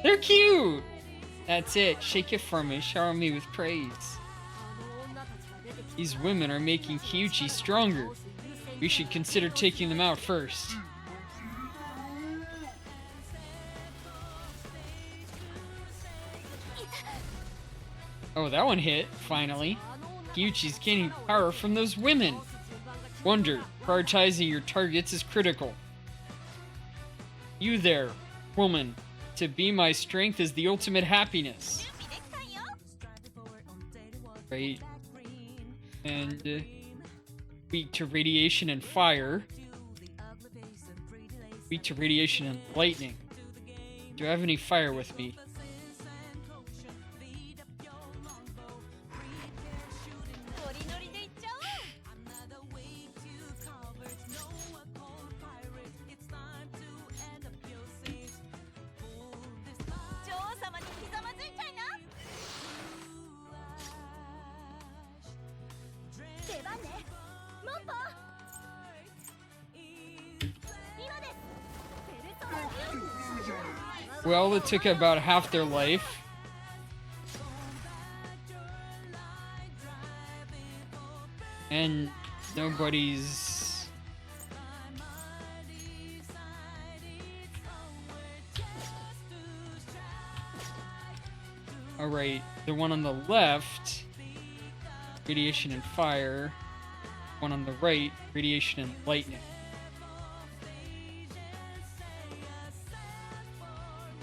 They're cute! That's it. Shake it for me. Shower me with praise. These women are making Kyuchi stronger. We should consider taking them out first. Oh, that one hit, finally. Kyuchi's gaining power from those women. Wonder, prioritizing your targets is critical. You there, woman. To be my strength is the ultimate happiness. Right. And weak to radiation and fire. Weak to radiation and lightning. Do I have any fire with me? Well, it took about half their life. And nobody's... Alright, the one on the left, radiation and fire. One on the right, radiation and lightning.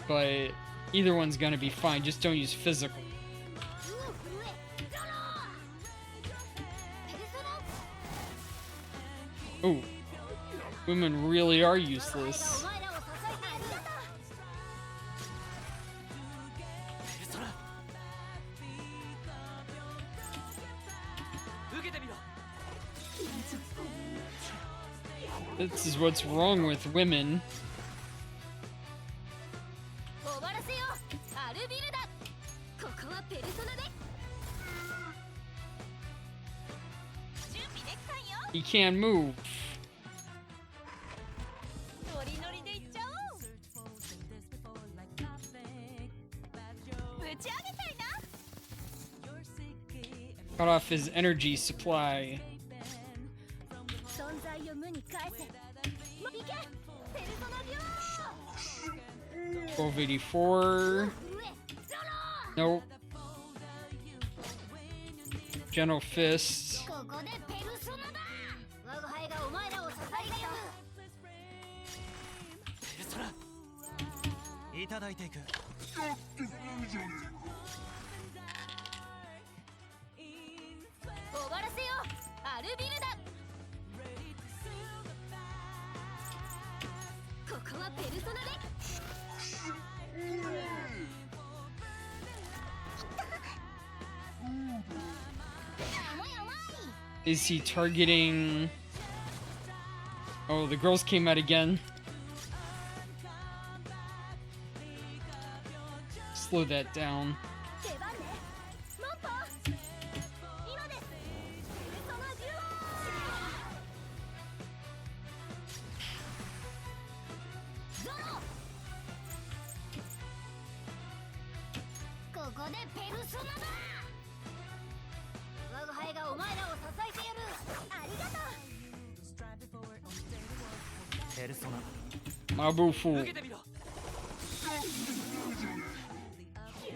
But either one's gonna be fine, just don't use physical. Oh, women really are useless. This is what's wrong with women. He can't move. Cut off his energy supply. 1284. Nope. Gentle Fist. Is he targeting... Oh, the girls came out again. Slow that down. Mabufu.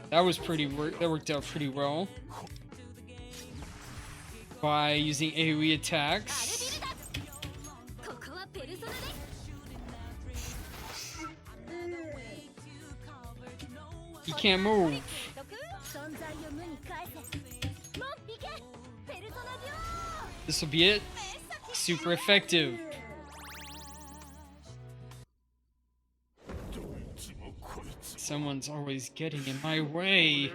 That was that worked out pretty well. By using AoE attacks. He can't move. This will be it. Super effective. Someone's always getting in my way.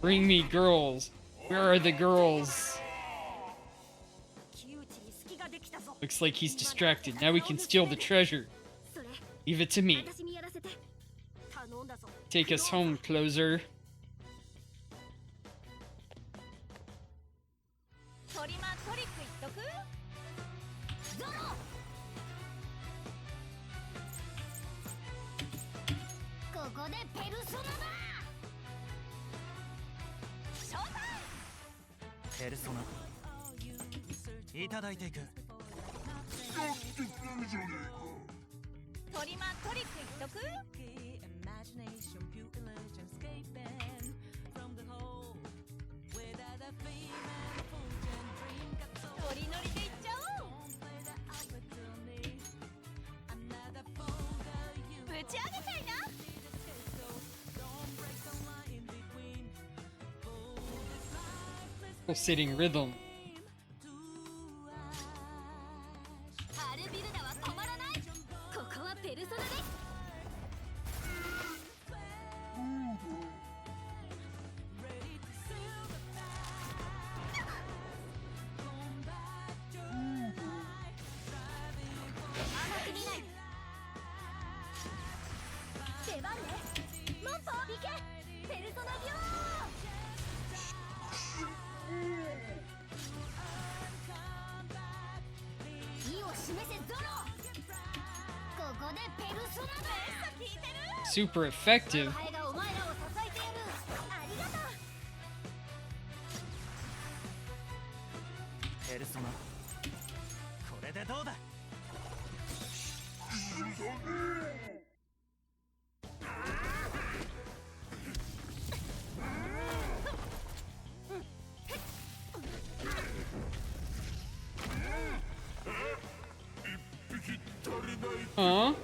Bring me girls. Where are the girls? Looks like he's distracted. Now we can steal the treasure. Leave it to me. Take us home, closer. Pulsating rhythm. Super effective. Huh?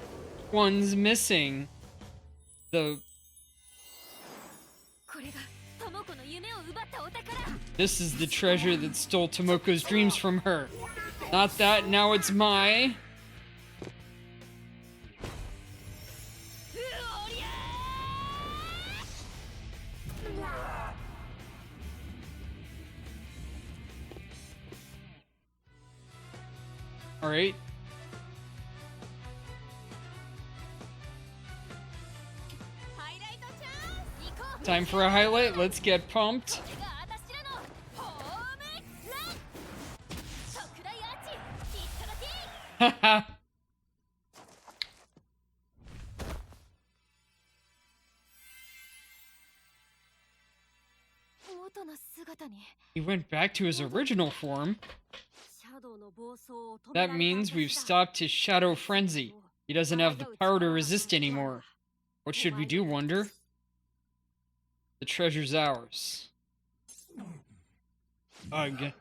One's missing. This is the treasure that stole Tomoko's dreams from her. Not that, now it's my... Alright. Time for a highlight. Let's get pumped. Haha. He went back to his original form. That means we've stopped his shadow frenzy. He doesn't have the power to resist anymore. What should we do, Wonder? The treasure's ours. Ugh.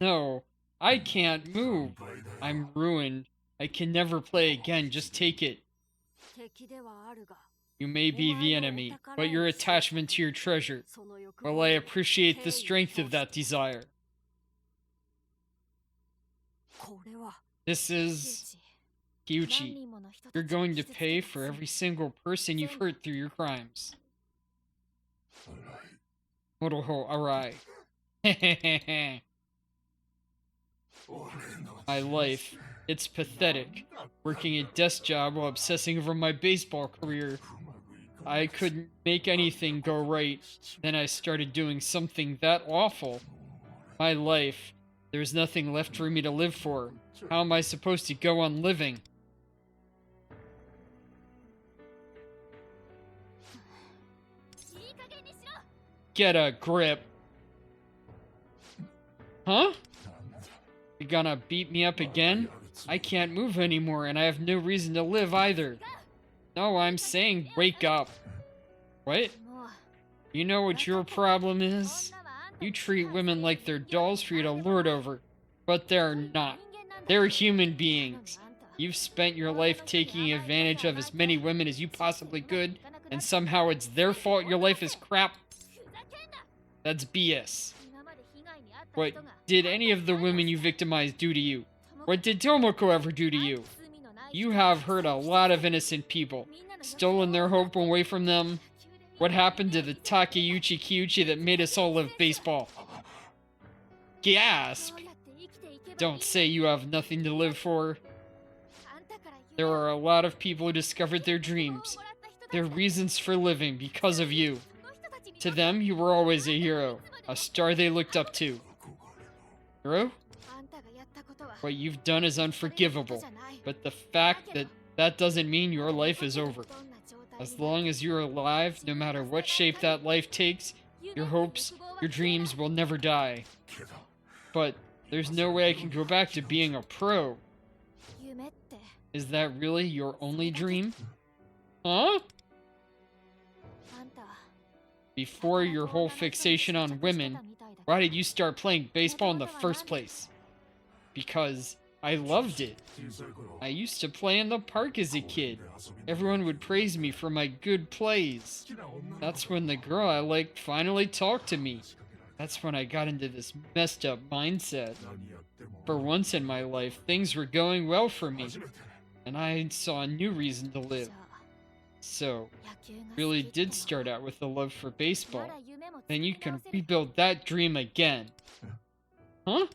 No, I can't move. I'm ruined. I can never play again. Just take it. You may be the enemy, but your attachment to your treasure. Well, I appreciate the strength of that desire. This is... Kyuchi. You're going to pay for every single person you've hurt through your crimes. Moroho, arai. My life. It's pathetic. Working a desk job while obsessing over my baseball career. I couldn't make anything go right. Then I started doing something that awful. My life. There's nothing left for me to live for. How am I supposed to go on living? Get a grip. Huh? You gonna beat me up again? I can't move anymore, and I have no reason to live either. No, I'm saying wake up. What? You know what your problem is? You treat women like they're dolls for you to lord over. But they're not. They're human beings. You've spent your life taking advantage of as many women as you possibly could, and somehow it's their fault your life is crap? That's BS. What did any of the women you victimized do to you? What did Tomoko ever do to you? You have hurt a lot of innocent people, stolen their hope away from them. What happened to the Takeuchi Kyuchi that made us all love baseball? Gasp! Don't say you have nothing to live for. There are a lot of people who discovered their dreams, their reasons for living because of you. To them, you were always a hero, a star they looked up to. Hero? What you've done is unforgivable, but the fact that that doesn't mean your life is over. As long as you're alive, no matter what shape that life takes, your hopes, your dreams will never die. But there's no way I can go back to being a pro. Is that really your only dream? Huh? Before your whole fixation on women, why did you start playing baseball in the first place? Because I loved it. I used to play in the park as a kid. Everyone would praise me for my good plays. That's when the girl I liked finally talked to me. That's when I got into this messed up mindset. For once in my life, things were going well for me, and I saw a new reason to live. So, really did start out with a love for baseball. Then you can rebuild that dream again. Huh?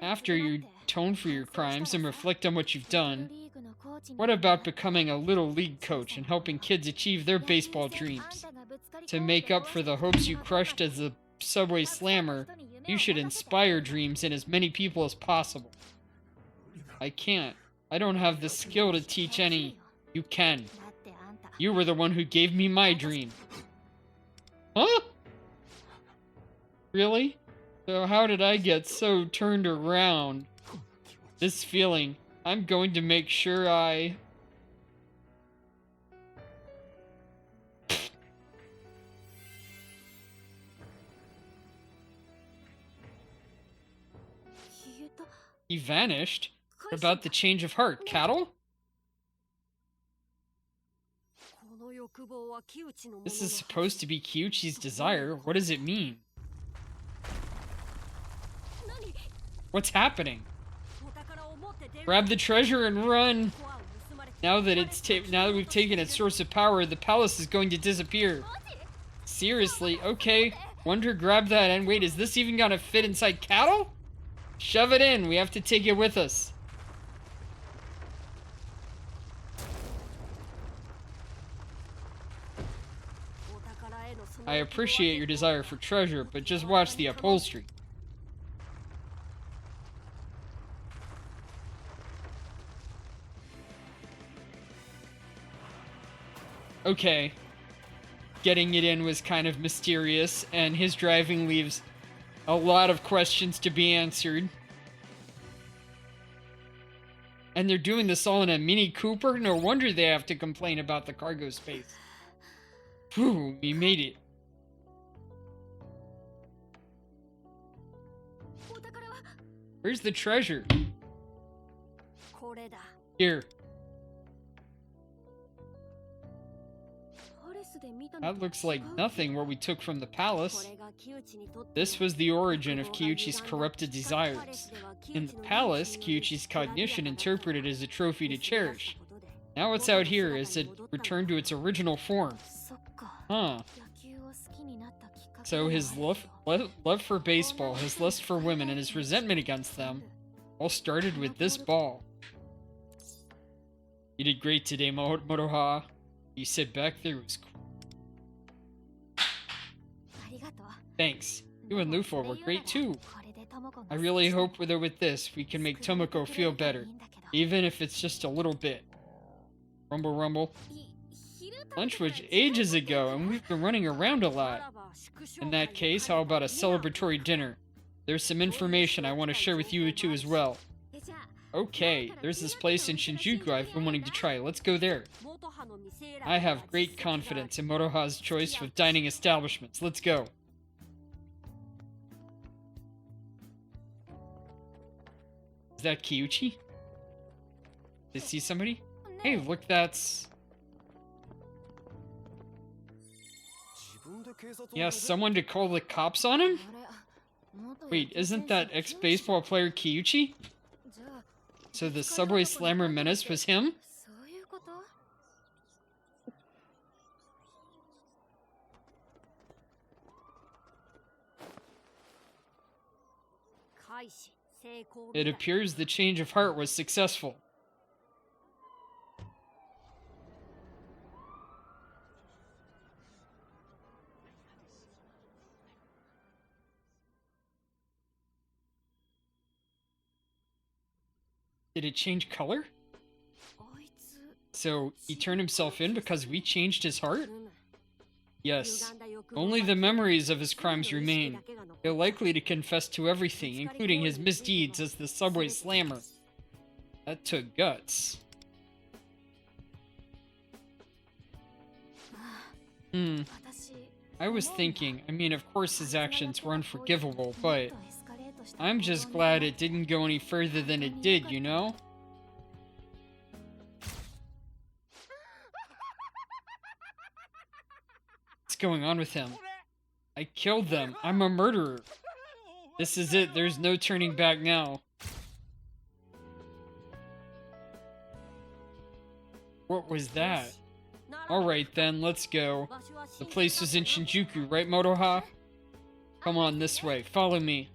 After you atone for your crimes and reflect on what you've done, what about becoming a little league coach and helping kids achieve their baseball dreams? To make up for the hopes you crushed as a subway slammer, you should inspire dreams in as many people as possible. I can't. I don't have the skill to teach any. You can. You were the one who gave me my dream. Huh? Really? So how did I get so turned around? This feeling, I'm going to make sure I... He vanished? What about the change of heart? Cattle? This is supposed to be Kyuchi's desire. What does it mean? What's happening? Grab the treasure and run! Now that we've taken its source of power, the palace is going to disappear. Seriously? Okay. Wonder grab that and wait, is this even gonna fit inside cattle? Shove it in, we have to take it with us. I appreciate your desire for treasure, but just watch the upholstery. Okay. Getting it in was kind of mysterious, and his driving leaves a lot of questions to be answered. And they're doing this all in a Mini Cooper? No wonder they have to complain about the cargo space. Phew, we made it. Where's the treasure? Here. That looks like nothing what we took from the palace. This was the origin of Kyuchi's corrupted desires. In the palace, Kyuchi's cognition interpreted as a trophy to cherish. Now it's out here as it returned to its original form. Huh. So his love for baseball, his lust for women, and his resentment against them all started with this ball. You did great today, Motoha. You said back there was cool. Thanks. You and Luffy were great too. I really hope that with this, we can make Tomoko feel better. Even if it's just a little bit. Rumble rumble. Lunch was ages ago, and we've been running around a lot. In that case, how about a celebratory dinner? There's some information I want to share with you two as well. Okay, there's this place in Shinjuku I've been wanting to try. Let's go there. I have great confidence in Motoha's choice with dining establishments. Let's go. Is that Kyuchi? Did I see somebody? Hey, look, that's... Yeah, someone to call the cops on him? Wait, isn't that ex-baseball player Kyuchi? So the Subway Slammer menace was him? It appears the change of heart was successful. Did it change color? So he turned himself in because we changed his heart? Yes. Only the memories of his crimes remain. He'll likely to confess to everything, including his misdeeds as the Subway Slammer. That took guts. I was thinking, I mean, of course his actions were unforgivable, but I'm just glad it didn't go any further than it did, you know? What's going on with him? I killed them. I'm a murderer. This is it. There's no turning back now. What was that? Alright then, let's go. The place was in Shinjuku, right, Motoha? Come on this way. Follow me.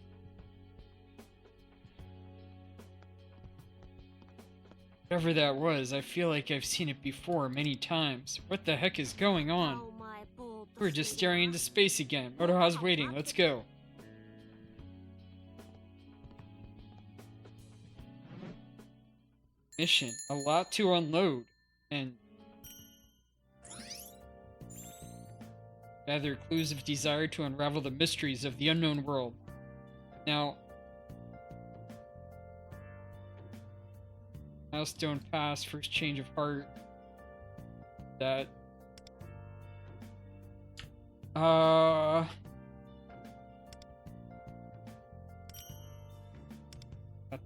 Whatever that was, I feel like I've seen it before many times. What the heck is going on? We're just staring into space again. Motorhouse waiting. Let's go. Mission. A lot to unload. And gather clues of desire to unravel the mysteries of the unknown world. Now, milestone pass, first change of heart. That. Got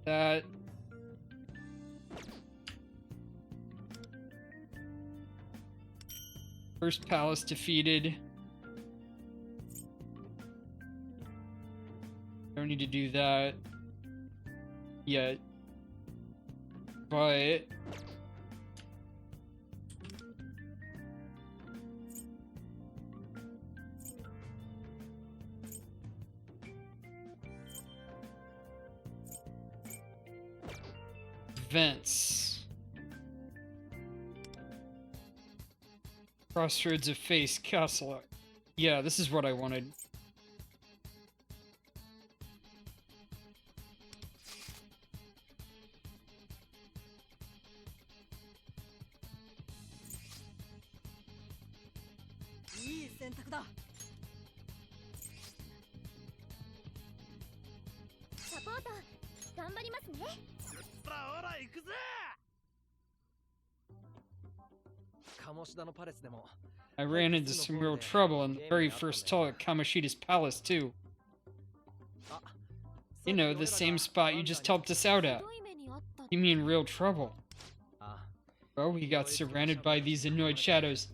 that. First palace defeated. Don't need to do that yet. But events. Crossroads of Face, Castle. Yeah, this is what I wanted. I ran into some real trouble in the very first stall at Kamoshida's palace, too. You know, the same spot you just helped us out at. You mean real trouble? Well, we got surrounded by these annoyed shadows.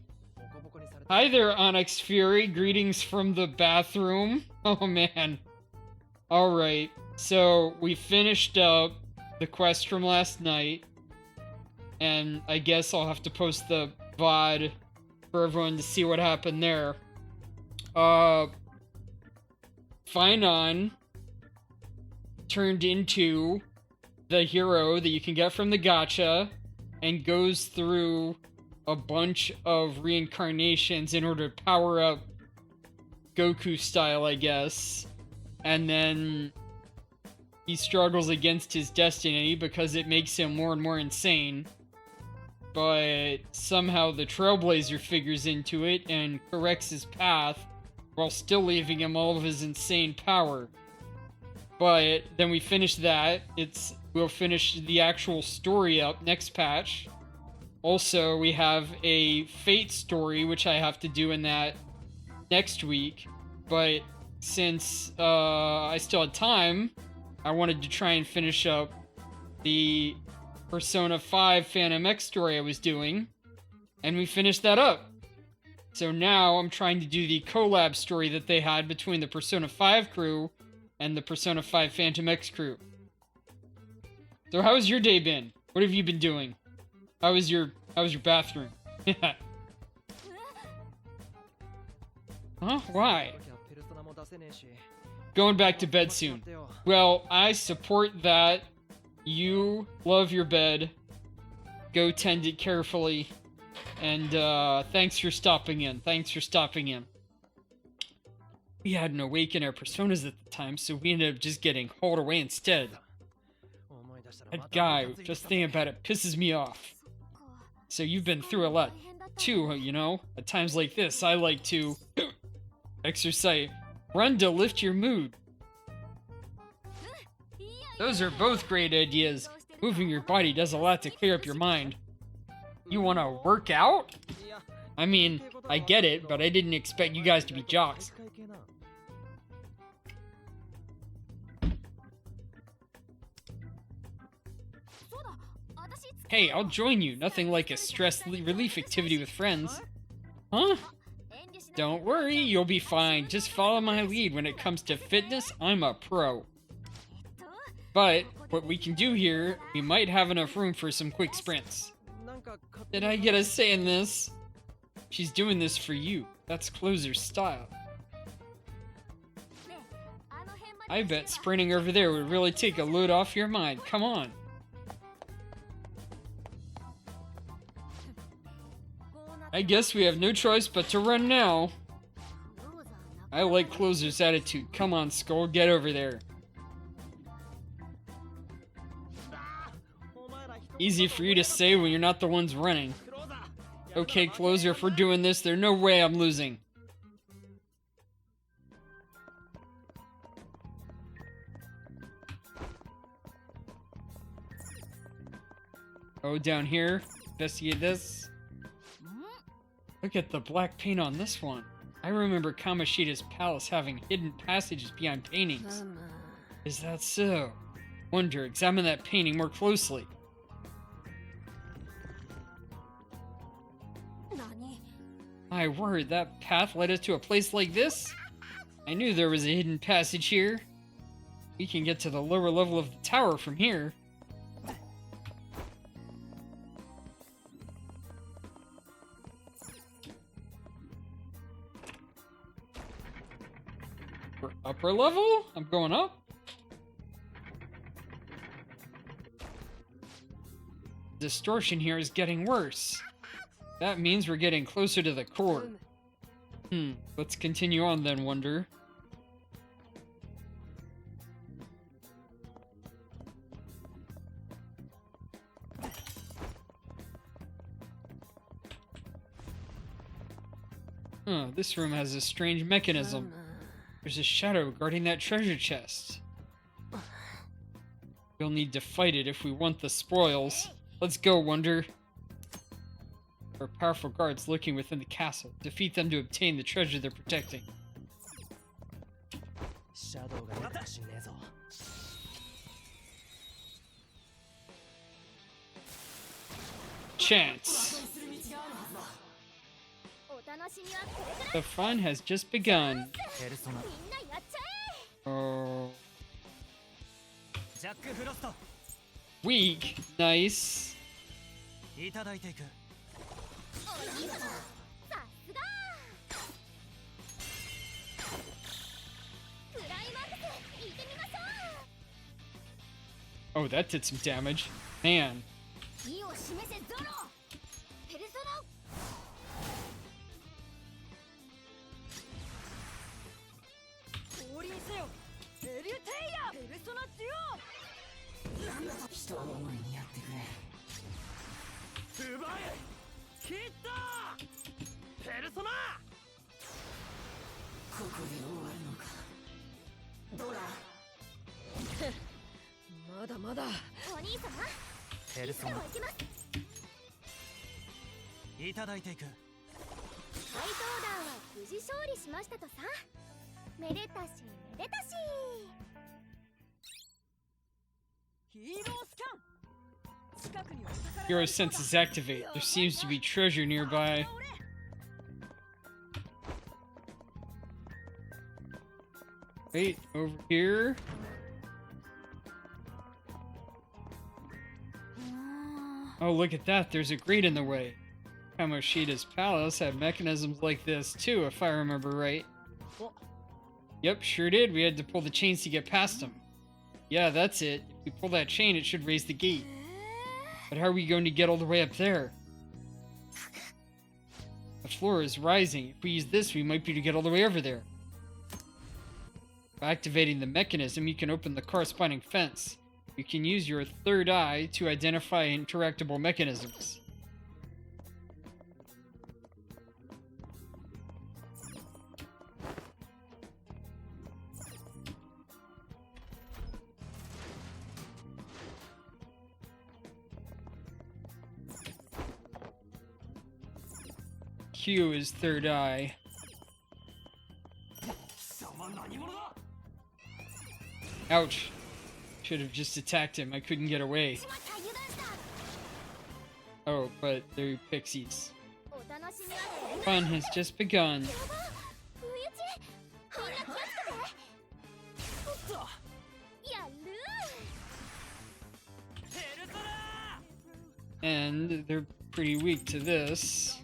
Hi there, Onyx Fury. Greetings from the bathroom. Oh, man. Alright, so we finished up the quest from last night. And I guess I'll have to post the VOD for everyone to see what happened there. Finon turned into the hero that you can get from the gacha and goes through a bunch of reincarnations in order to power up Goku style, I guess. And then he struggles against his destiny because it makes him more and more insane. But somehow the Trailblazer figures into it and corrects his path while still leaving him all of his insane power. But then we finish that. We'll finish the actual story up next patch. Also, we have a Fate story, which I have to do in that next week. But since I still had time, I wanted to try and finish up the Persona 5 Phantom X story I was doing, and we finished that up. So now I'm trying to do the collab story that they had between the Persona 5 crew and the Persona 5 Phantom X crew. So how's your day been? What have you been doing? How was your bathroom? Huh? Why? Going back to bed soon. Well, I support that. You love your bed. Go tend it carefully. And thanks for stopping in. We hadn't awakened our personas at the time, so we ended up just getting hauled away instead. That guy, just thinking about it, pisses me off. So you've been through a lot too, you know? At times like this, I like to exercise. Run to lift your mood. Those are both great ideas. Moving your body does a lot to clear up your mind. You want to work out? I mean, I get it, but I didn't expect you guys to be jocks. Hey, I'll join you. Nothing like a stress relief activity with friends. Huh? Don't worry, you'll be fine. Just follow my lead. When it comes to fitness, I'm a pro. But what we can do here, we might have enough room for some quick sprints. Did I get a say in this? She's doing this for you. That's Closer's style. I bet sprinting over there would really take a load off your mind. Come on. I guess we have no choice but to run now. I like Closer's attitude. Come on, Skull, get over there. Easy for you to say when you're not the ones running. Okay, Closer, if we're doing this, there's no way I'm losing. Oh, down here. Investigate this. Look at the black paint on this one. I remember Kamoshida's palace having hidden passages behind paintings. Is that so? Wonder, examine that painting more closely. My word, that path led us to a place like this? I knew there was a hidden passage here. We can get to the lower level of the tower from here. For upper level? I'm going up? Distortion here is getting worse. That means we're getting closer to the core. Let's continue on then, Wonder. This room has a strange mechanism. There's a shadow guarding that treasure chest. We'll need to fight it if we want the spoils. Let's go, Wonder. There are powerful guards lurking within the castle. Defeat them to obtain the treasure they're protecting. Chance. The fun has just begun. Oh. Weak. Nice. Oh, that did some damage. Man. Hero senses activate. There seems to be treasure nearby. Wait, over here. Oh, look at that. There's a grate in the way. Kamoshida's palace had mechanisms like this too, if I remember right. Yep, sure did. We had to pull the chains to get past them. Yeah, that's it. If we pull that chain, it should raise the gate. But how are we going to get all the way up there? The floor is rising. If we use this, we might be able to get all the way over there. By activating the mechanism, you can open the corresponding fence. You can use your third eye to identify interactable mechanisms. Q is third eye. Ouch. Should have just attacked him. I couldn't get away. Oh, but they're pixies. Fun has just begun. And they're pretty weak to this.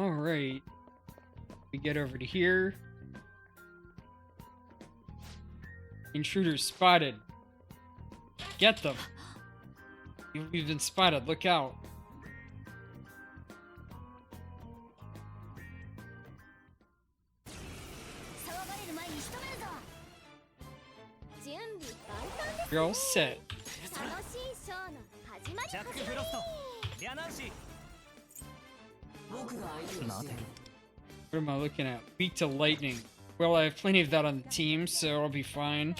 Alright. We get over to here. Intruders spotted. Get them. You've been spotted. Look out. You're all set. What am I looking at? Weak to lightning. Well, I have plenty of that on the team, so I'll be fine.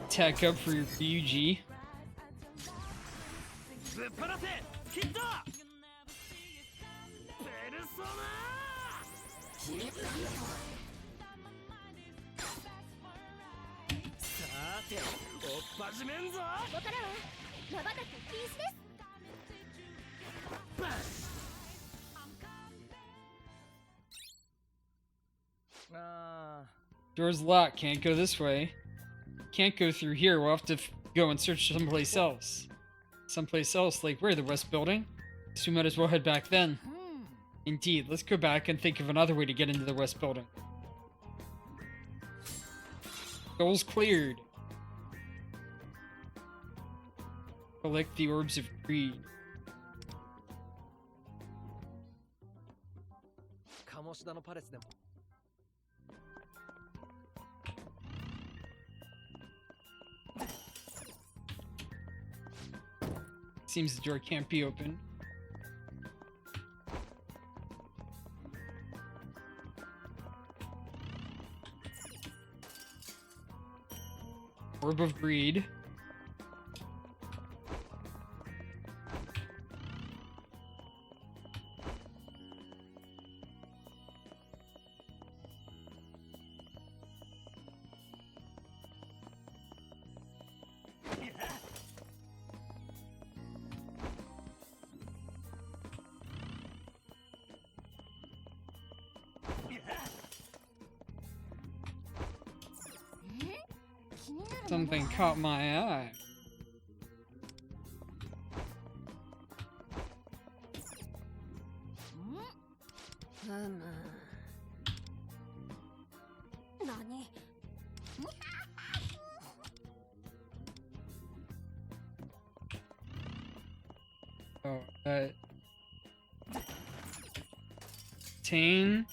Attack up for your Ryuji. Door's locked. Can't go this way. Can't go through here. We'll have to go and search someplace else. Someplace else, like where? The west building? So we might as well head back then. Indeed. Let's go back and think of another way to get into the west building. Goals cleared. Collect the orbs of greed. Seems the door can't be opened. Orb of Greed. Something caught my eye. Oh, Tane.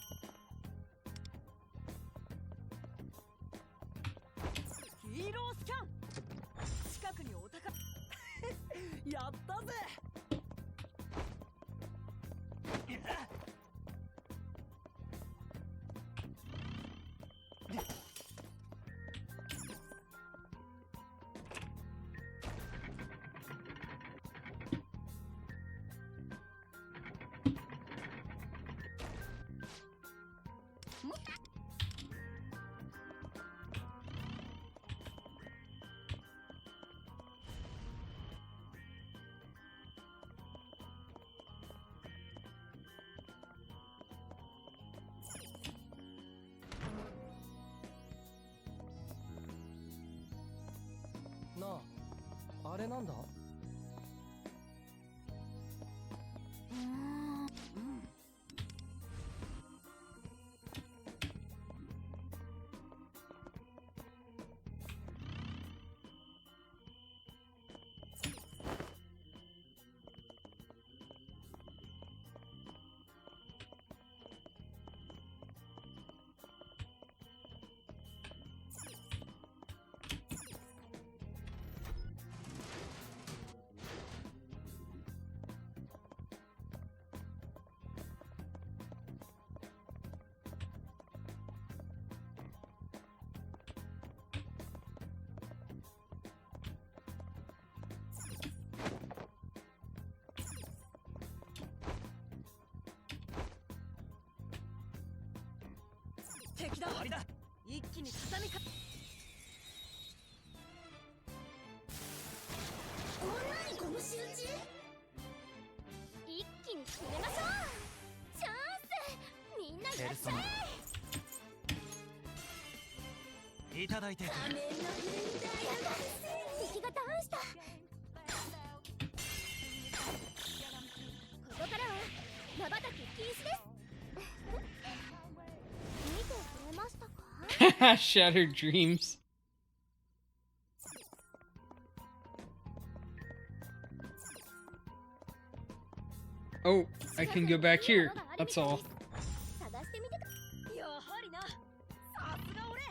Na, あれなんだ?一気に決めましょう。チャンス、みんなやっちゃえ。いただいて。やだ、敵がダウンした。ここからは瞬き禁止です。見てくれましたか？ Shattered dreams. Oh, I can go back here. That's all. 探してみてく。やはりな。さすが俺。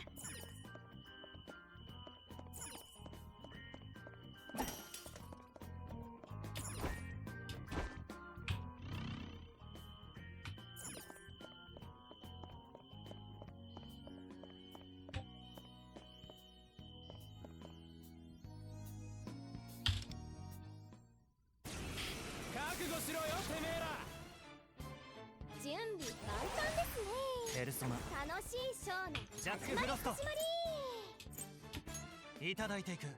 覚悟しろよ、てめえら。準備万端ですね。ペルソナ楽しいショーのジャックフロスト。始まり。いただいていく。ゾ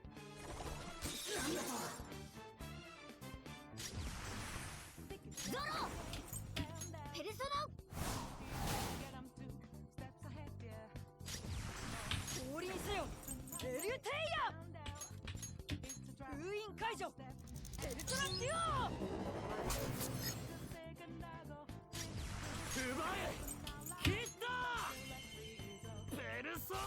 ロペルソナ降臨せよ、エリュテイヤ。封印解除、ペルソナデュオ。奪え、切った。ペルソナ。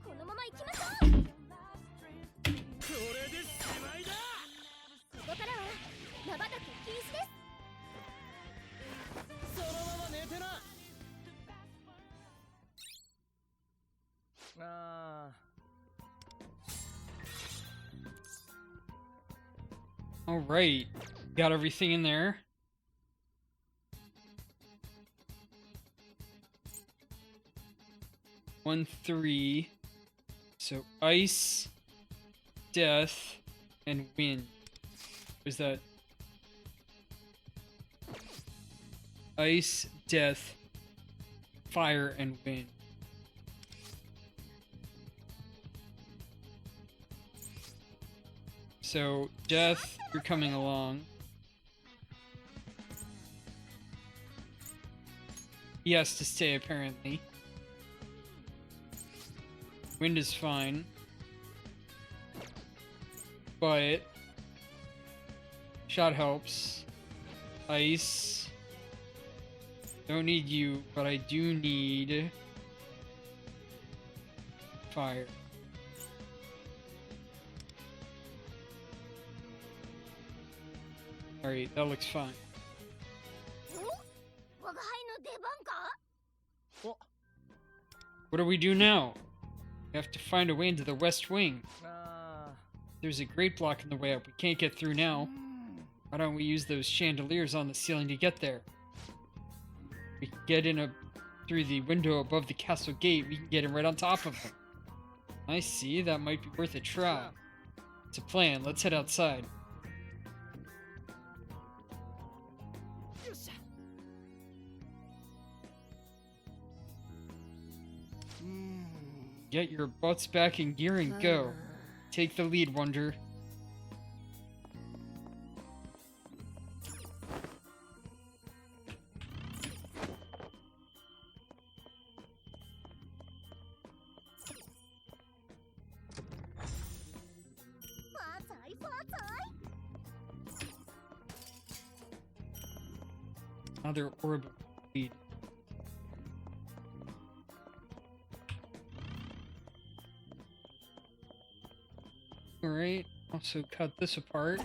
このまま行きましょう。これでしまいだ。ここからは瞬き禁止です。そのまま寝てな。All right, got everything in there. One, 3. So ice, death, and wind. Was that ice, death, fire, and wind? So, death, you're coming along. He has to stay, apparently. Wind is fine. But shot helps. Ice. Don't need you, but I do need fire. Alright, that looks fine. 我が輩の出番か？ What do we do now? We have to find a way into the West Wing. There's a great block in the way up. We can't get through now. Why don't we use those chandeliers on the ceiling to get there? We can get in through the window above the castle gate. We can get in right on top of them. I see. That might be worth a try. It's a plan. Let's head outside. Get your butts back in gear and go. Take the lead, Wonder. Another orb of lead. Alright, also cut this apart.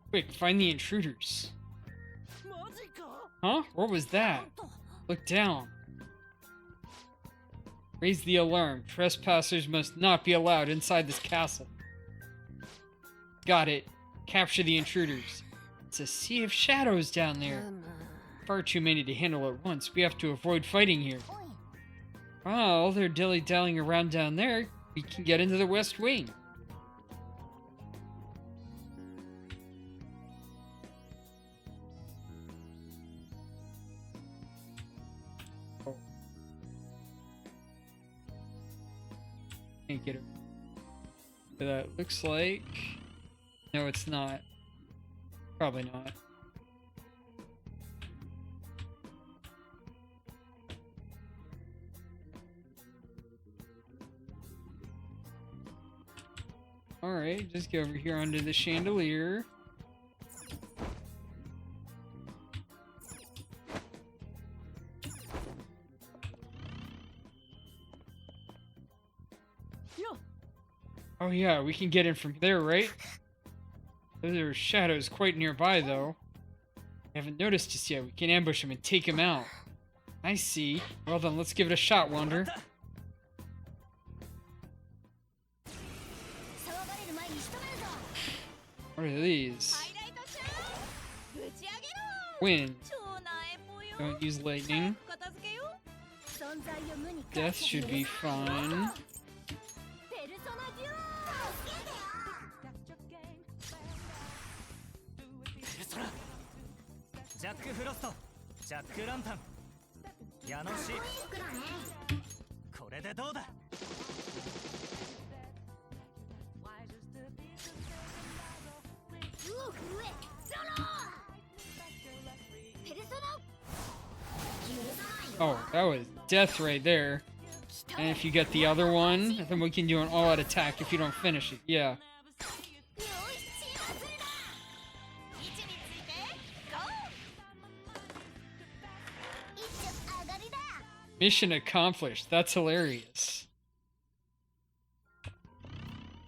Quick, find the intruders. Huh? What was that? Look down. Raise the alarm. Trespassers must not be allowed inside this castle. Got it. Capture the intruders. It's a sea of shadows down there. far too many to handle at once. We have to avoid fighting here. While they're dilly-dallying around down there, we can get into the West Wing. Oh. Can't get it. That looks like... No, it's not. Probably not. Alright, just go over here under the chandelier. Oh yeah, we can get in from there, right? There are shadows quite nearby, though. I haven't noticed just yet. We can ambush him and take him out. I see. Well then, let's give it a shot, Wander. What are these? Wind. Don't use lightning. Death should be fine. Oh, that was death right there. And if you get the other one, then we can do an all-out attack if you don't finish it. Yeah. Mission accomplished. That's hilarious.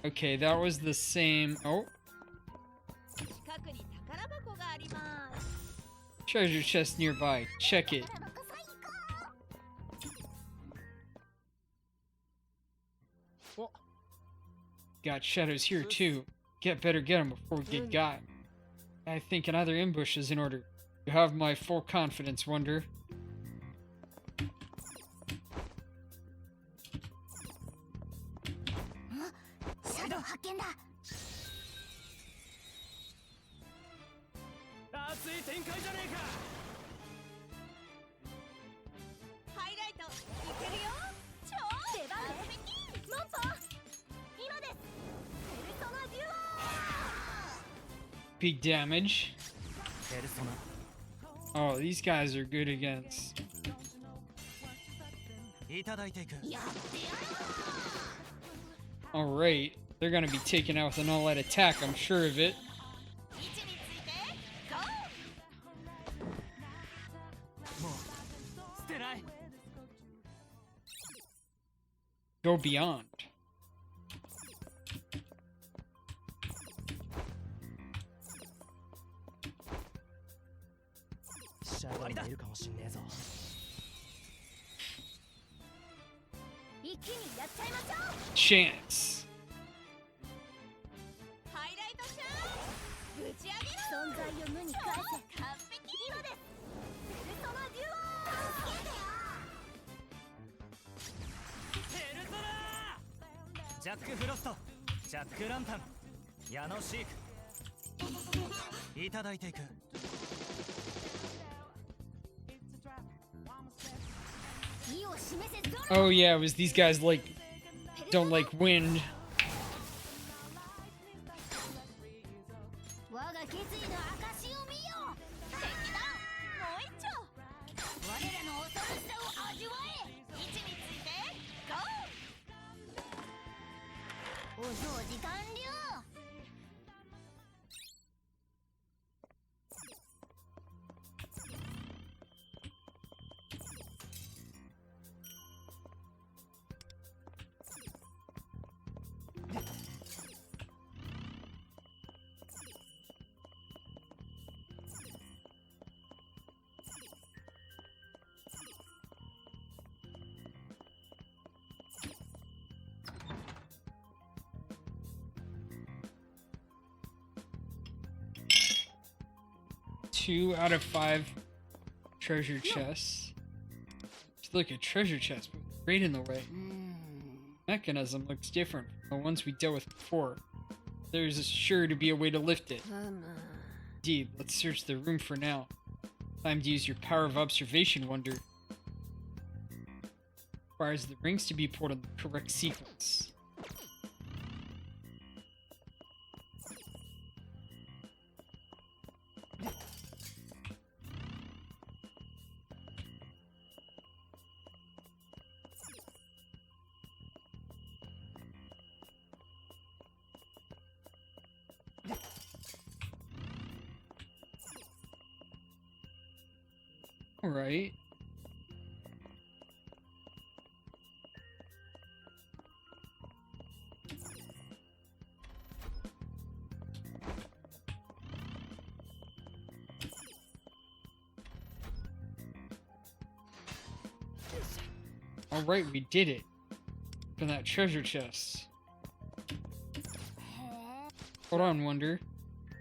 Okay, that was the same... Oh. Treasure chest nearby. Check it. Got shadows here too. Better get them before we get got. I think another ambush is in order. You have my full confidence, Wonder. Big damage. Oh, these guys are good against. Alright, they're gonna be taken out with an all-out attack, I'm sure of it. Go beyond. Chance. Oh yeah, it was these guys like don't like wind. Two out of 5 Treasure chest. It's like a treasure chest, but right in the way. Mechanism looks different from the ones we dealt with before. There's sure to be a way to lift it. Indeed, let's search the room for now. Time to use your power of observation, Wonder. Requires the rings to be pulled in the correct sequence. Alright. Alright, we did it. From that treasure chest. Hold on, Wonder.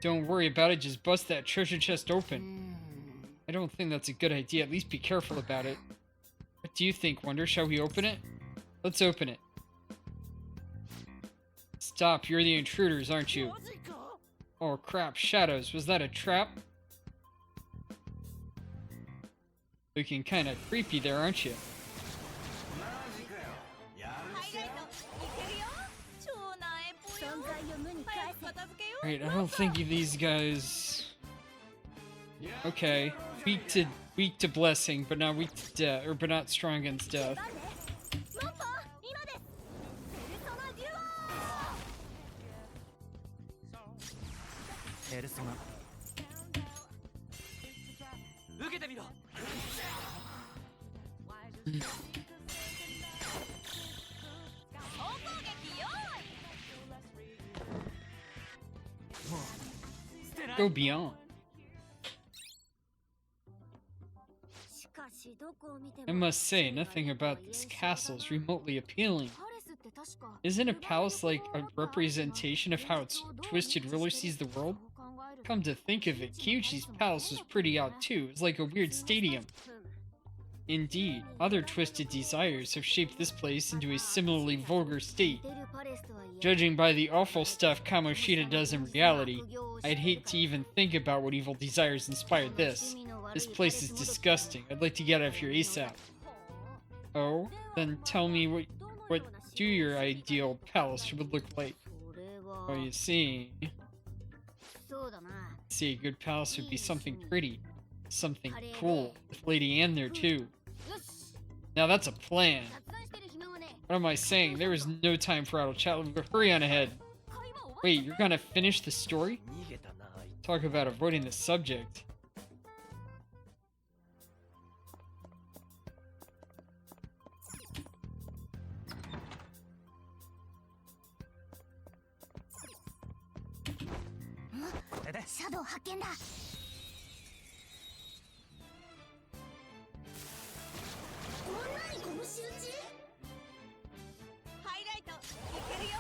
Don't worry about it, just bust that treasure chest open. I don't think that's a good idea, at least be careful about it. What do you think, Wonder? Shall we open it? Let's open it. Stop, you're the intruders, aren't you? Oh crap, Shadows, was that a trap? Looking kinda creepy there, aren't you? Right, I don't think these guys... Okay, weak to blessing, but not weak to death, or but not strong against death. Go beyond. I must say, nothing about this castle is remotely appealing. Isn't a palace like a representation of how its twisted ruler sees the world? Come to think of it, Kyuchi's palace was pretty odd too. It's like a weird stadium. Indeed, other twisted desires have shaped this place into a similarly vulgar state. Judging by the awful stuff Kamoshida does in reality, I'd hate to even think about what evil desires inspired this. This place is disgusting. I'd like to get out of here ASAP. Oh? Then tell me what do your ideal palace would look like? Oh, you see. See, a good palace would be something pretty. Something cool. With Lady Anne there too. Now that's a plan. What am I saying? There is no time for idle chat. Hurry on ahead. Wait, you're gonna finish the story? Talk about avoiding the subject. Shadow 発見だ。何この仕打ち？ハイライトいけるよ。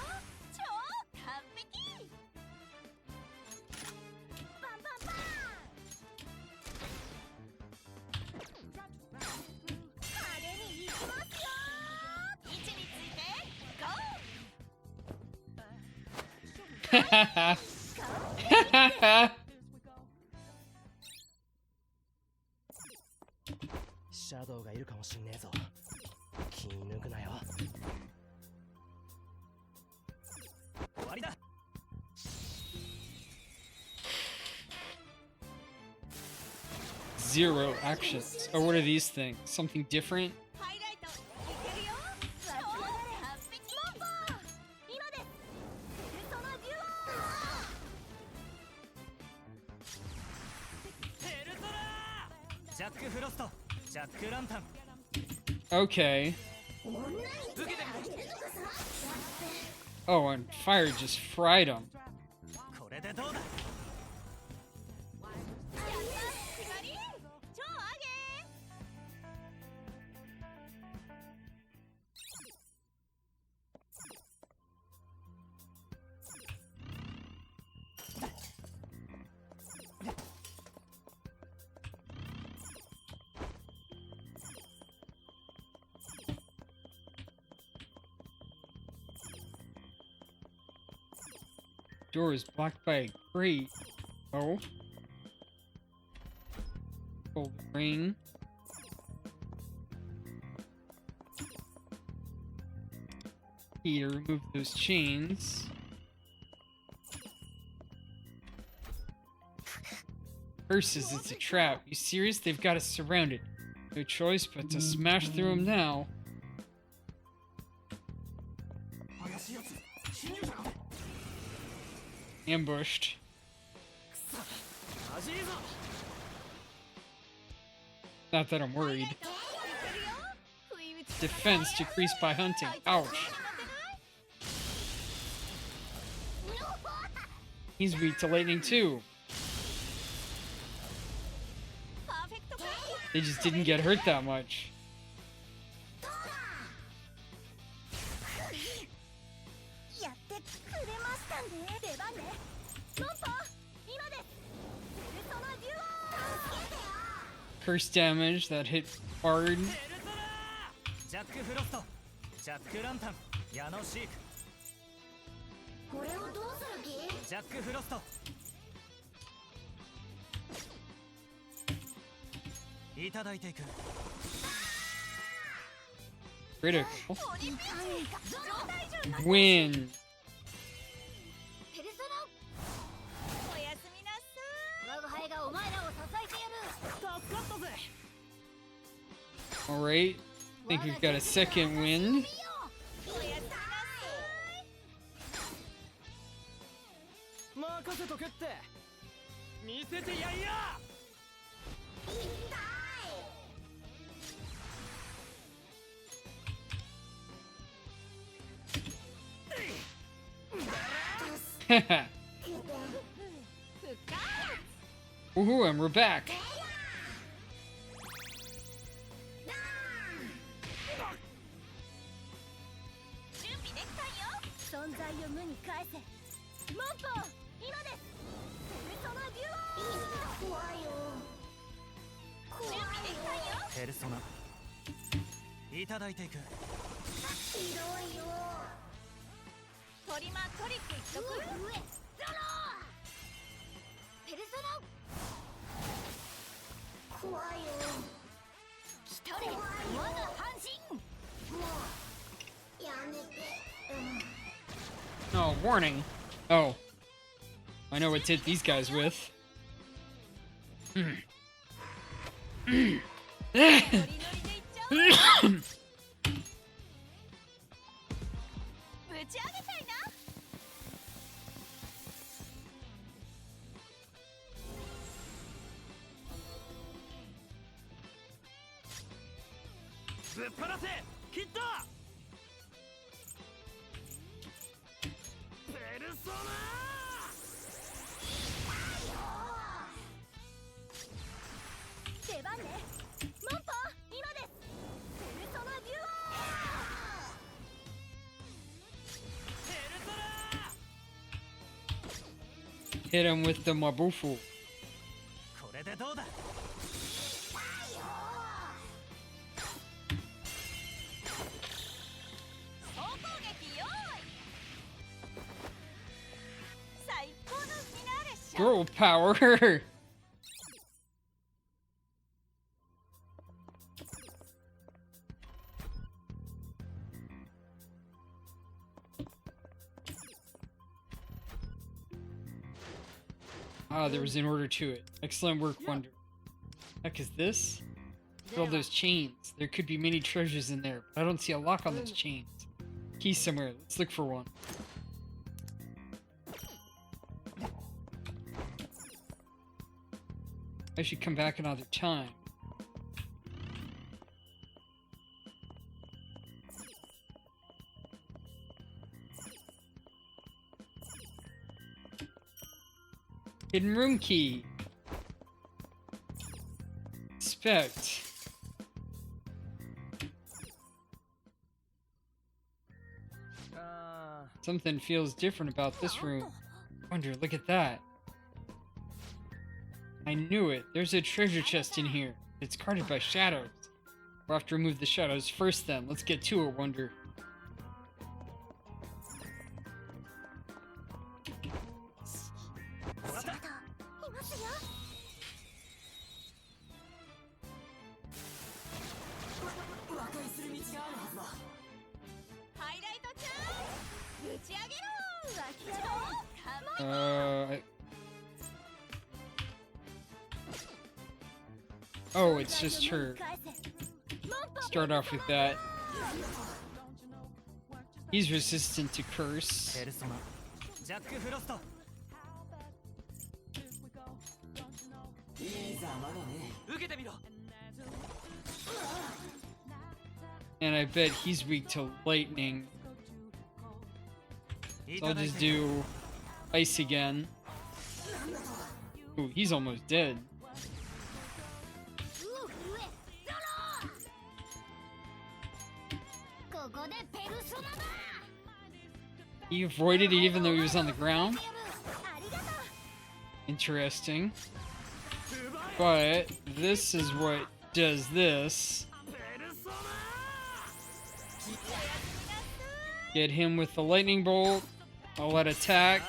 超完璧。バンバンバン。派手に行きますよ。位置についてゴー。Ha ha ha. シャドウがいるかもしんねえぞ。気抜くなよ。終わりだ。Zero actions. Oh, what are these things? Something different? Okay. Oh, and fire just fried him. Door is blocked by a grate. Oh. Gold ring. Key to remove those chains. Curses, it's a trap. You serious? They've got us surrounded. No choice but to smash through them now. Ambushed. Not that I'm worried. Defense decreased by hunting. Ouch. He's weak to lightning too. They just didn't get hurt that much. Curse damage that hit hard. Critical. Win. Alright. I think we've got a second win. Woohoo, and we're back. Oh, warning. Oh. I know what to hit these guys with. Hit him with the Mabufu. Girl power. Ah, there was an order to it. Excellent work, Wonder. Heck is this? Look at all those chains. There could be many treasures in there, but I don't see a lock on those chains. Key somewhere. Let's look for one. I should come back another time. Hidden room key. Inspect. Something feels different about this room. Wonder, look at that. I knew it. There's a treasure chest in here. It's guarded by shadows. We'll have to remove the shadows first then. Let's get to it, Wonder. Oh, it's just her. Start off with that. He's resistant to curse. ペルソナジャック・フロストいいざまだね受けてみろ And I bet he's weak to lightning. So I'll just do ice again. Ooh, he's almost dead. He avoided it even though he was on the ground. Interesting. But this is what does this. Get him with the lightning bolt. I'll let attack.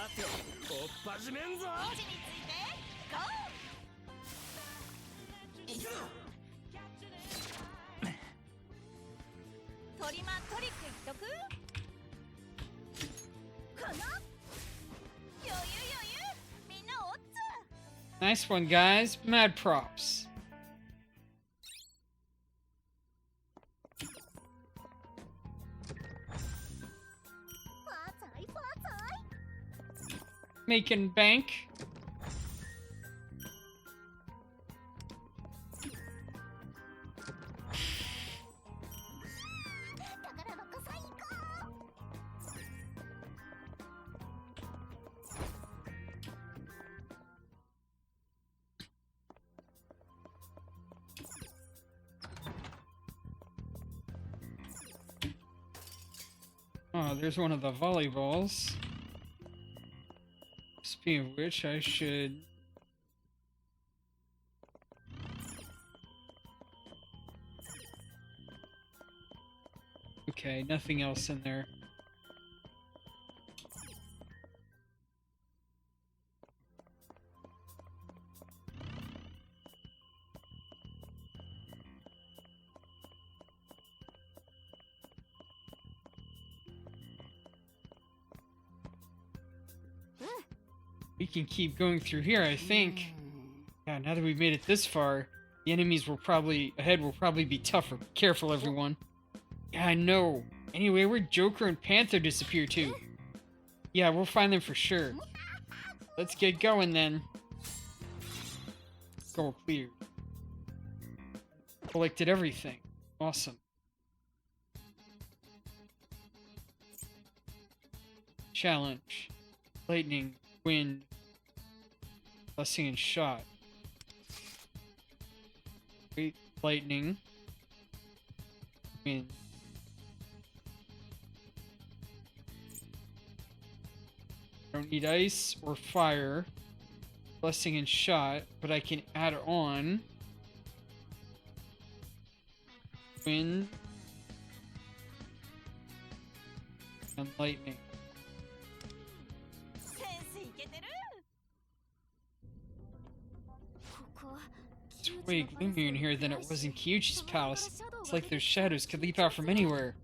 Nice one, guys. Mad props. Making bank. Oh, there's one of the volleyballs. Speaking of which, I should... Okay, nothing else in there. We can keep going through here, I think. Yeah, now that we've made it this far, the enemies ahead will probably be tougher. Careful, everyone. Yeah, I know. Anyway, where'd Joker and Panther disappear to? Yeah, we'll find them for sure. Let's get going then. Goal clear. Collected everything. Awesome. Challenge. Lightning. Wind. Blessing and shot. Wait, lightning. Wind. I don't need ice or fire. Blessing and shot, but I can add on wind and lightning. It's way gloomier in here than it was in Kyuchi's palace. It's like those shadows could leap out from anywhere.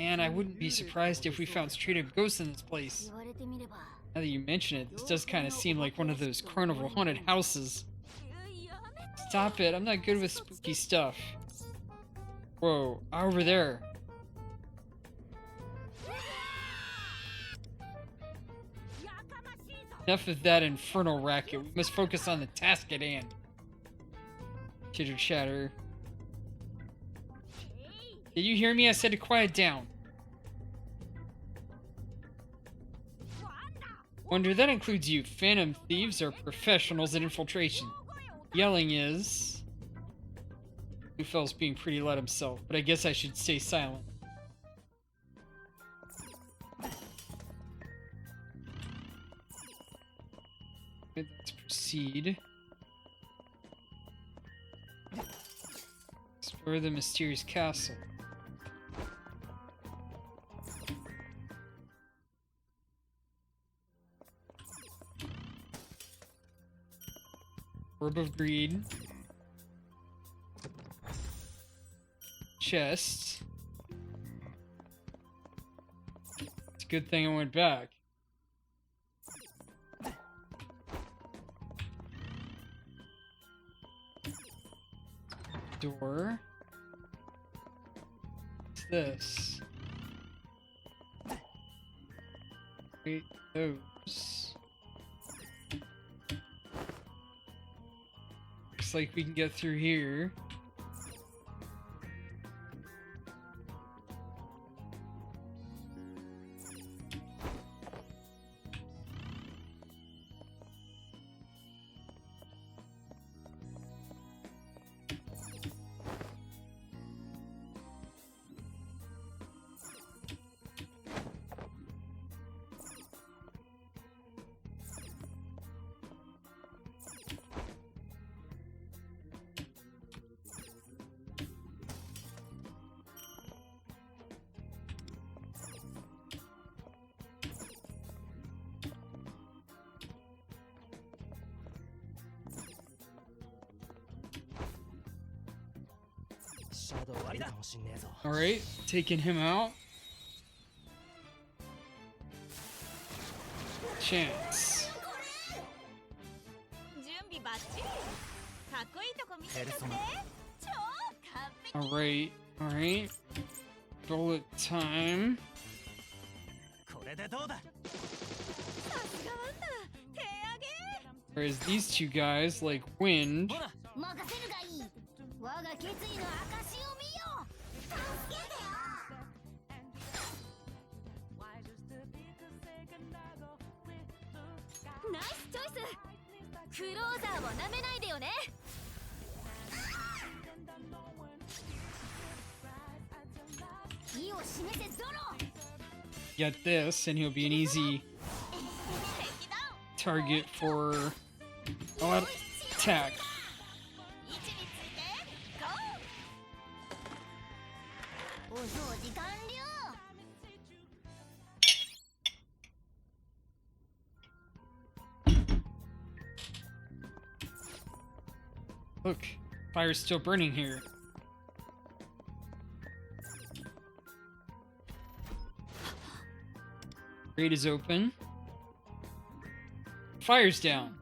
And I wouldn't be surprised if we found straight up ghosts in this place. Now that you mention it, this does kind of seem like one of those carnival haunted houses. Stop it, I'm not good with spooky stuff. Whoa, over there. Enough of that infernal racket. We must focus on the task at hand. Chitter chatter. Did you hear me? I said to quiet down. Wonder that includes you. Phantom thieves are professionals at infiltration. Yelling is... Blue Fell's being pretty loud himself, but I guess I should stay silent. Let's proceed. Explore the mysterious castle. Orb of Greed. Chest. Let's good thing I went back. Door. What's this? Wait, those. Looks like we can get through here. Alright, taking him out. Chance. Alright, alright. Bullet time. Whereas these two guys like wind. Get this, and he'll be an easy target for attack. Look, fire's still burning here. Grate is open. Fire's down.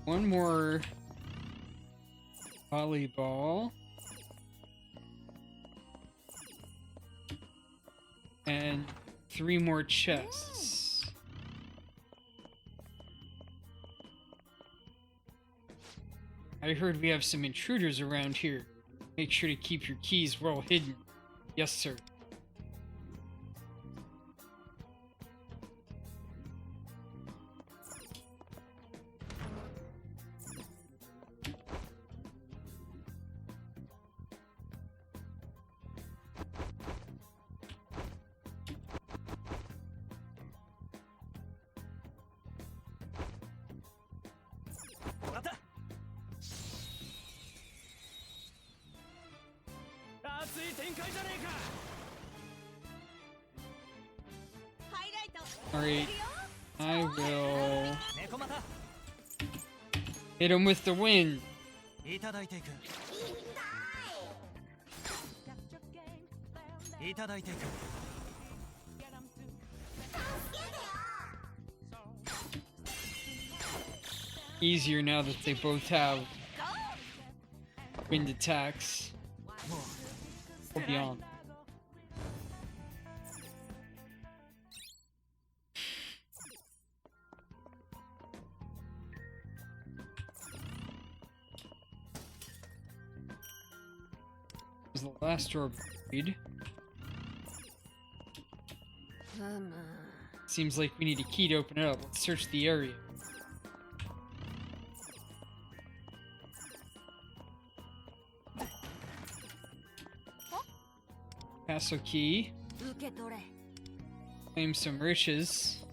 One more volleyball. And 3 more chests. I heard we have some intruders around here. Make sure to keep your keys well hidden. Yes, sir. Alright, I will hit him with the wind. Easier now that they both have wind attacks. Or beyond. Was the last door buried? Seems like we need a key to open it up. Let's search the area. Castle key. Claim some riches.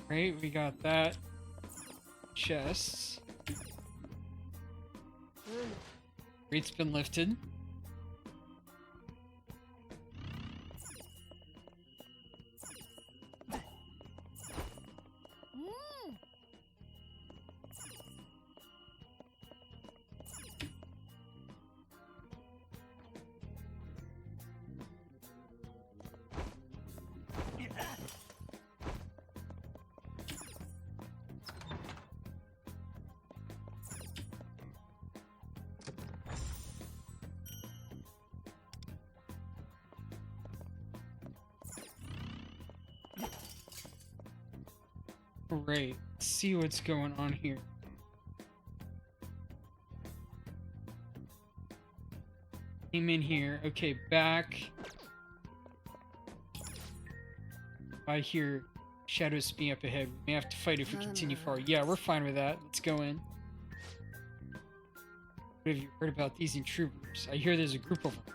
Right, we got that. Chests. Weight's been lifted. Alright, let's see what's going on here. Came in here. Okay, back. I hear shadows spinning up ahead. We may have to fight if we continue forward. Yeah, we're fine with that. Let's go in. What have you heard about these intruders? I hear there's a group of them.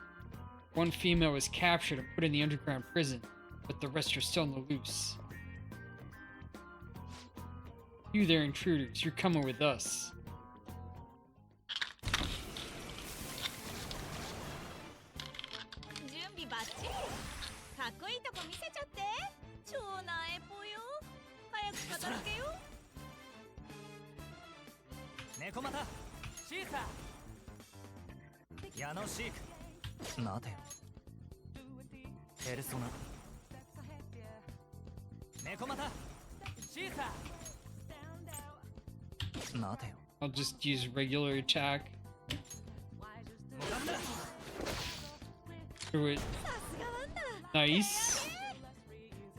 One female was captured and put in the underground prison, but the rest are still on the loose. You there, intruders. You're coming with us. I'll just use regular attack. Do it. Nice.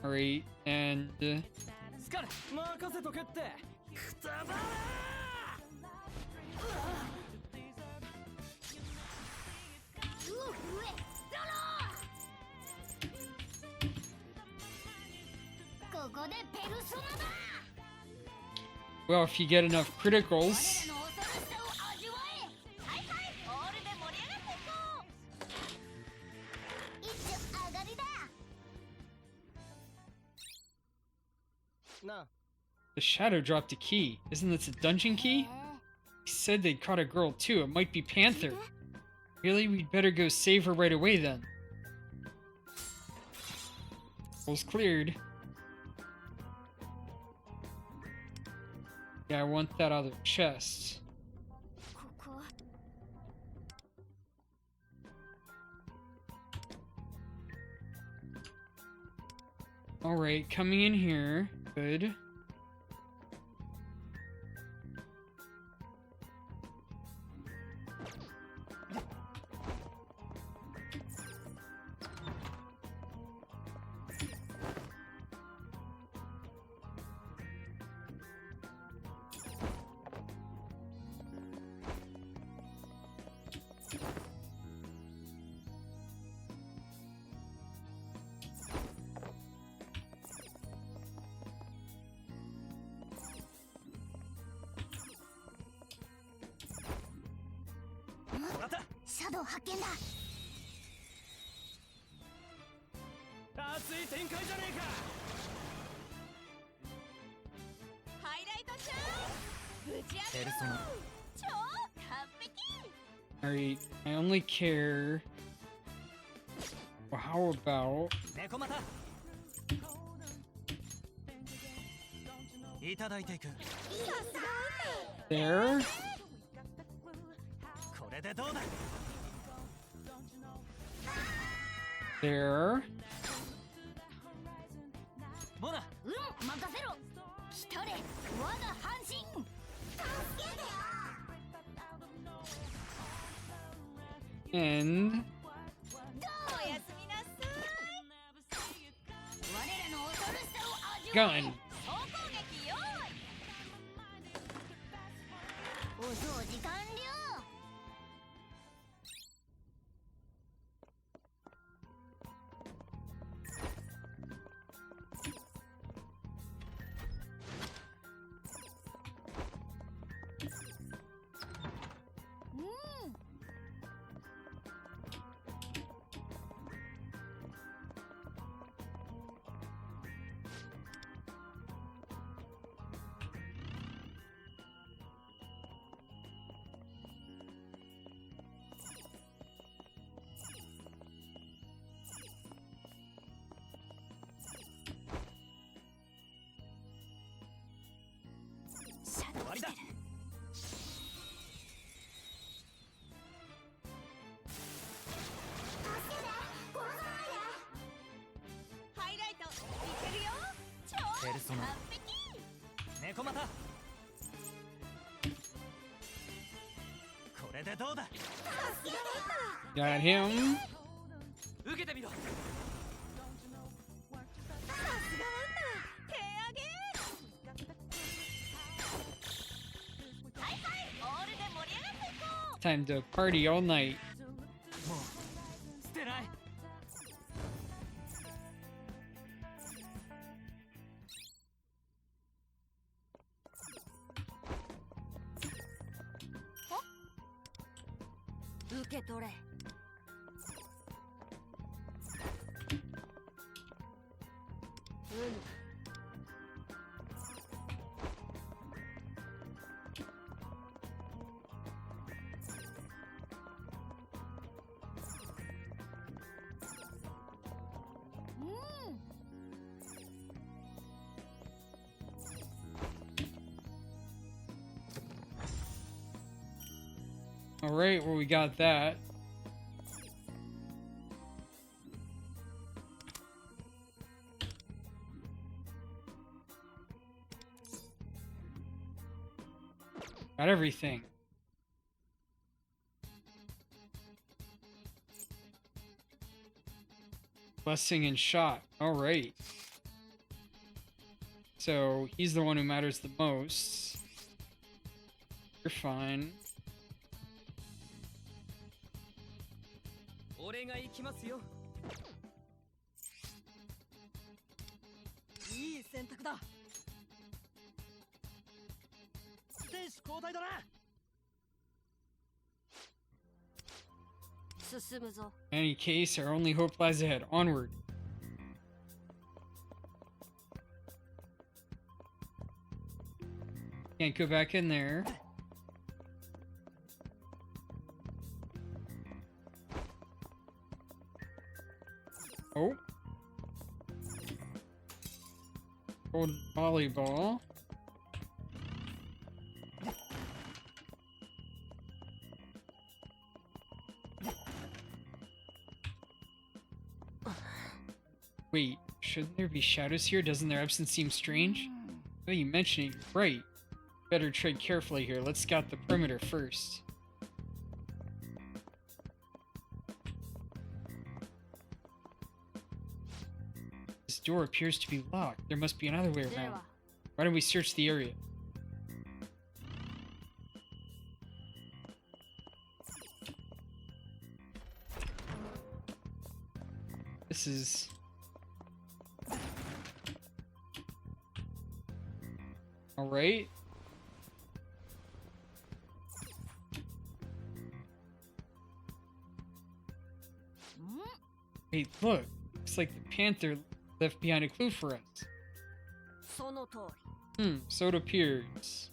Alright, and... well, if you get enough criticals... The shadow dropped a key. Isn't this a dungeon key? He said they'd caught a girl too. It might be Panther. Really? We'd better go save her right away then. Hole's cleared. Yeah, I want that other chest. Alright, coming in here. Good. Alright, I only care... Well, how about... There? There? And... gun. その猫股これでどうだ Got him. 受けてみろ Time to party all night. もう捨てない 受け取れ。All right, well, we got that. Got everything. Blessing and shot. All right. So he's the one who matters the most. You're fine. 俺が行きますよいい選択だ選手交代だな進むぞ。 In any case, our only hope lies ahead. Onward. Can't go back in there. Oh. Old volleyball. Wait, shouldn't there be shadows here? Doesn't their absence seem strange? Oh, you mentioned it, you're right. Better tread carefully here. Let's scout the perimeter first. This door appears to be locked. There must be another way around. Why don't we search the area? This is... Alright. Hey, look. Looks like the panther left behind a clue for us. その通り。 So it appears.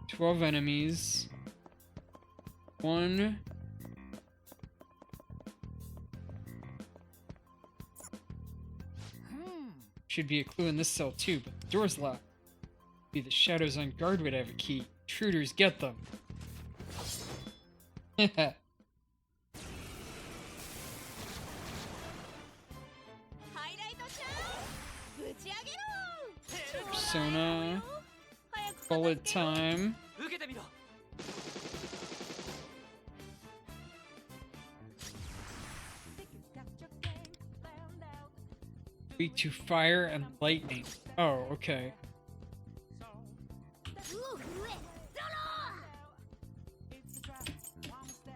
"12 enemies. 1. Should be a clue in this cell too, but the door's locked. Be the shadows on guard would have a key. Intruders, get them." Persona. Bullet time. 受けてみろ Weak to fire and lightning. Oh, okay.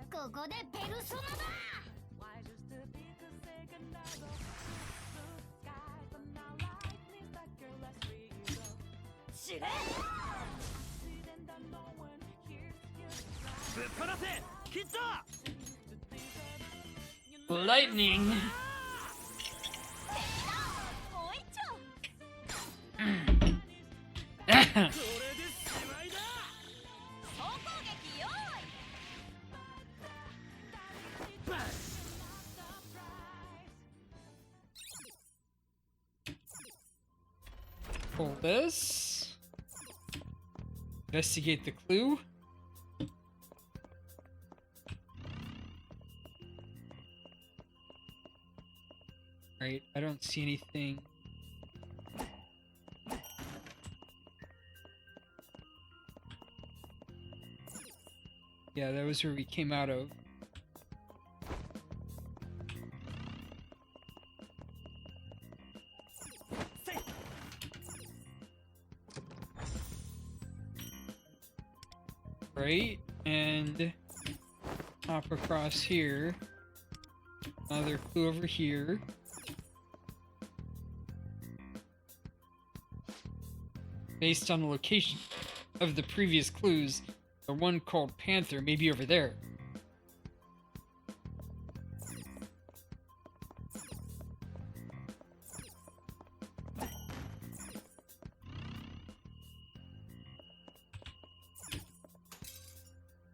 ここでペルソナだ。ぶっ放せキッド Lightning. about this. Investigate the clue. Right, I don't see anything. Yeah, that was where we came out of. Right, and hop across here. Another clue over here. Based on the location of the previous clues, the one called Panther may be over there.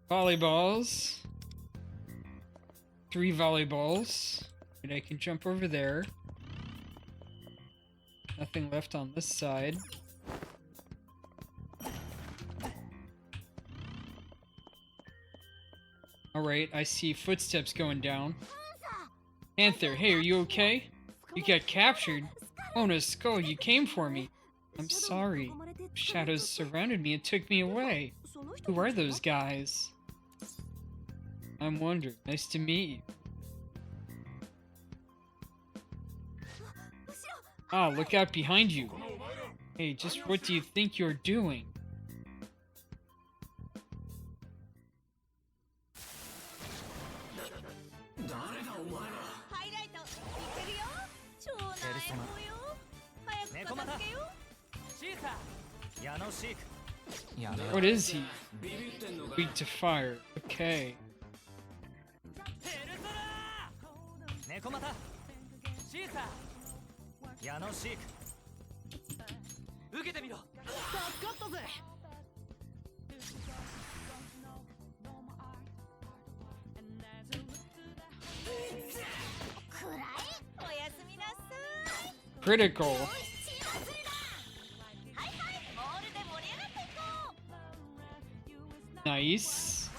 Volleyballs. 3 volleyballs. And I can jump over there. Nothing left on this side. Alright, I see footsteps going down. Panther, hey, are you okay? You got captured. Oh no, Skull, you came for me. I'm sorry. Shadows surrounded me and took me away. Who are those guys? I'm wondering. Nice to meet you. Ah, look out behind you. Hey, just what do you think you're doing? What is he? Weak to fire. Okay. Critical. Nice.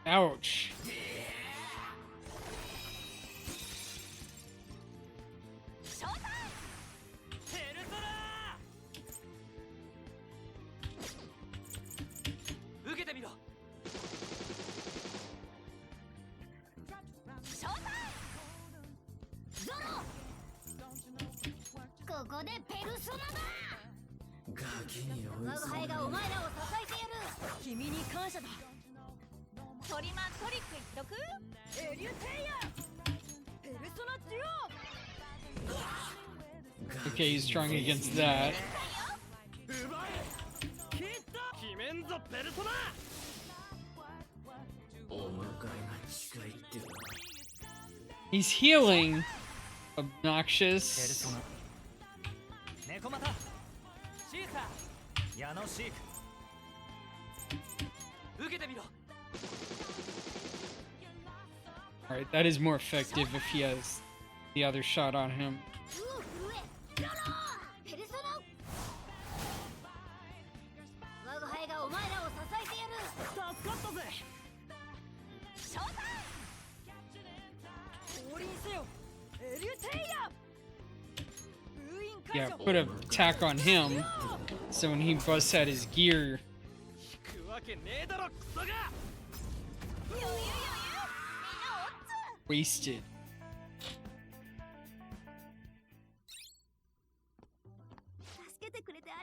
Ouch. Okay, he's strong against that. He's healing. Obnoxious. Alright, that is more effective if he has the other shot on him. Yeah, put an attack on him, so when he busts out his gear... Wasted.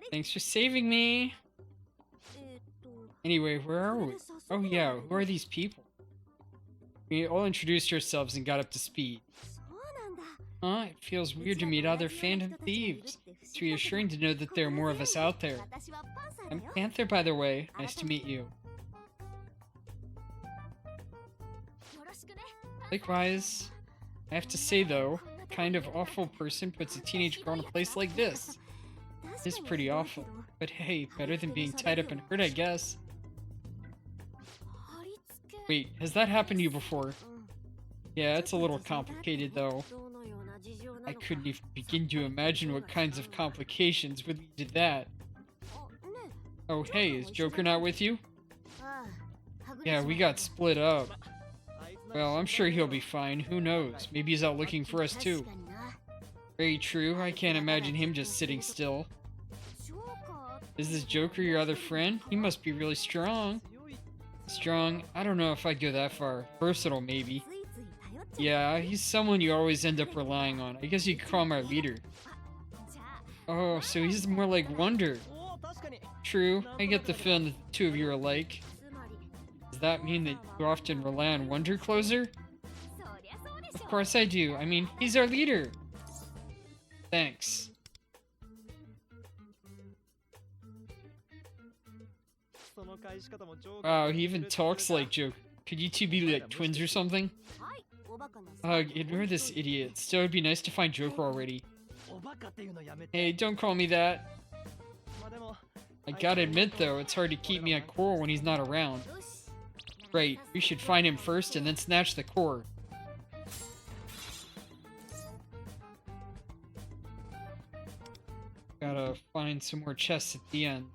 Thanks for saving me! Anyway, where are we? Oh yeah, who are these people? We all introduced ourselves and got up to speed. Huh? It feels weird to meet other phantom thieves. It's reassuring to know that there are more of us out there. I'm Panther, by the way. Nice to meet you. Likewise. I have to say, though, kind of awful person puts a teenage girl in a place like this? It's pretty awful. But hey, better than being tied up and hurt, I guess. Wait, has that happened to you before? Yeah, it's a little complicated though. I couldn't even begin to imagine what kinds of complications would lead to that. Oh hey, is Joker not with you? Yeah, we got split up. Well, I'm sure he'll be fine. Who knows? Maybe he's out looking for us too. Very true. I can't imagine him just sitting still. Is this Joker your other friend? He must be really strong. Strong? I don't know if I'd go that far. Versatile, maybe. Yeah, he's someone you always end up relying on. I guess you could call him our leader. Oh, so he's more like Wonder. True. I get the feeling that the two of you are alike. Does that mean that you often rely on Wonder Closer? Of course I do. I mean, he's our leader. Thanks. Wow, he even talks like Joker. Could you two be like twins or something? Ignore this idiot. Still, it'd be nice to find Joker already. Hey, don't call me that. I gotta admit though, it's hard to keep me at core when he's not around. Right, we should find him first and then snatch the core. Gotta find some more chests at the end.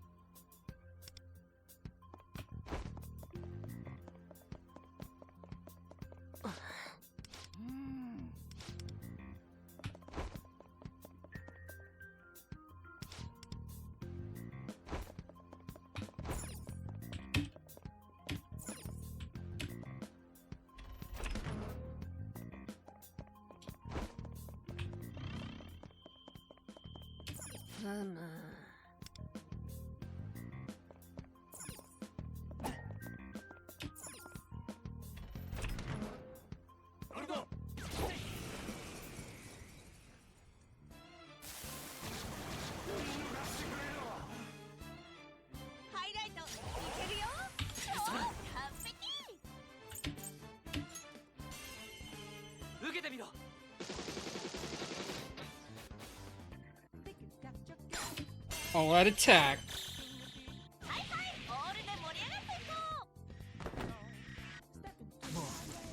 All out attack.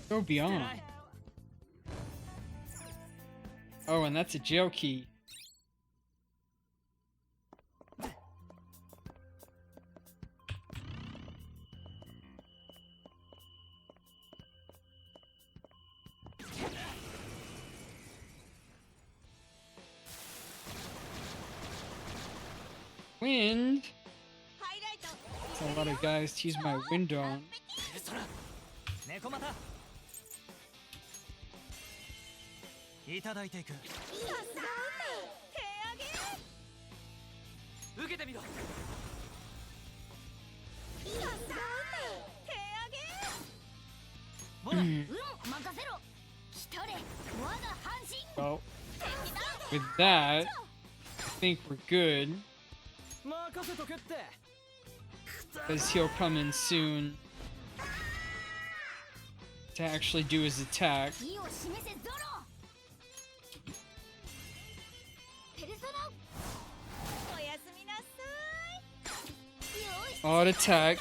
Go beyond. Oh, and that's a jail key. Wind? That's a lot of guys to use my wind on. Well, with that, I think we're good. Because he'll come in soon to actually do his attack. Odd attack.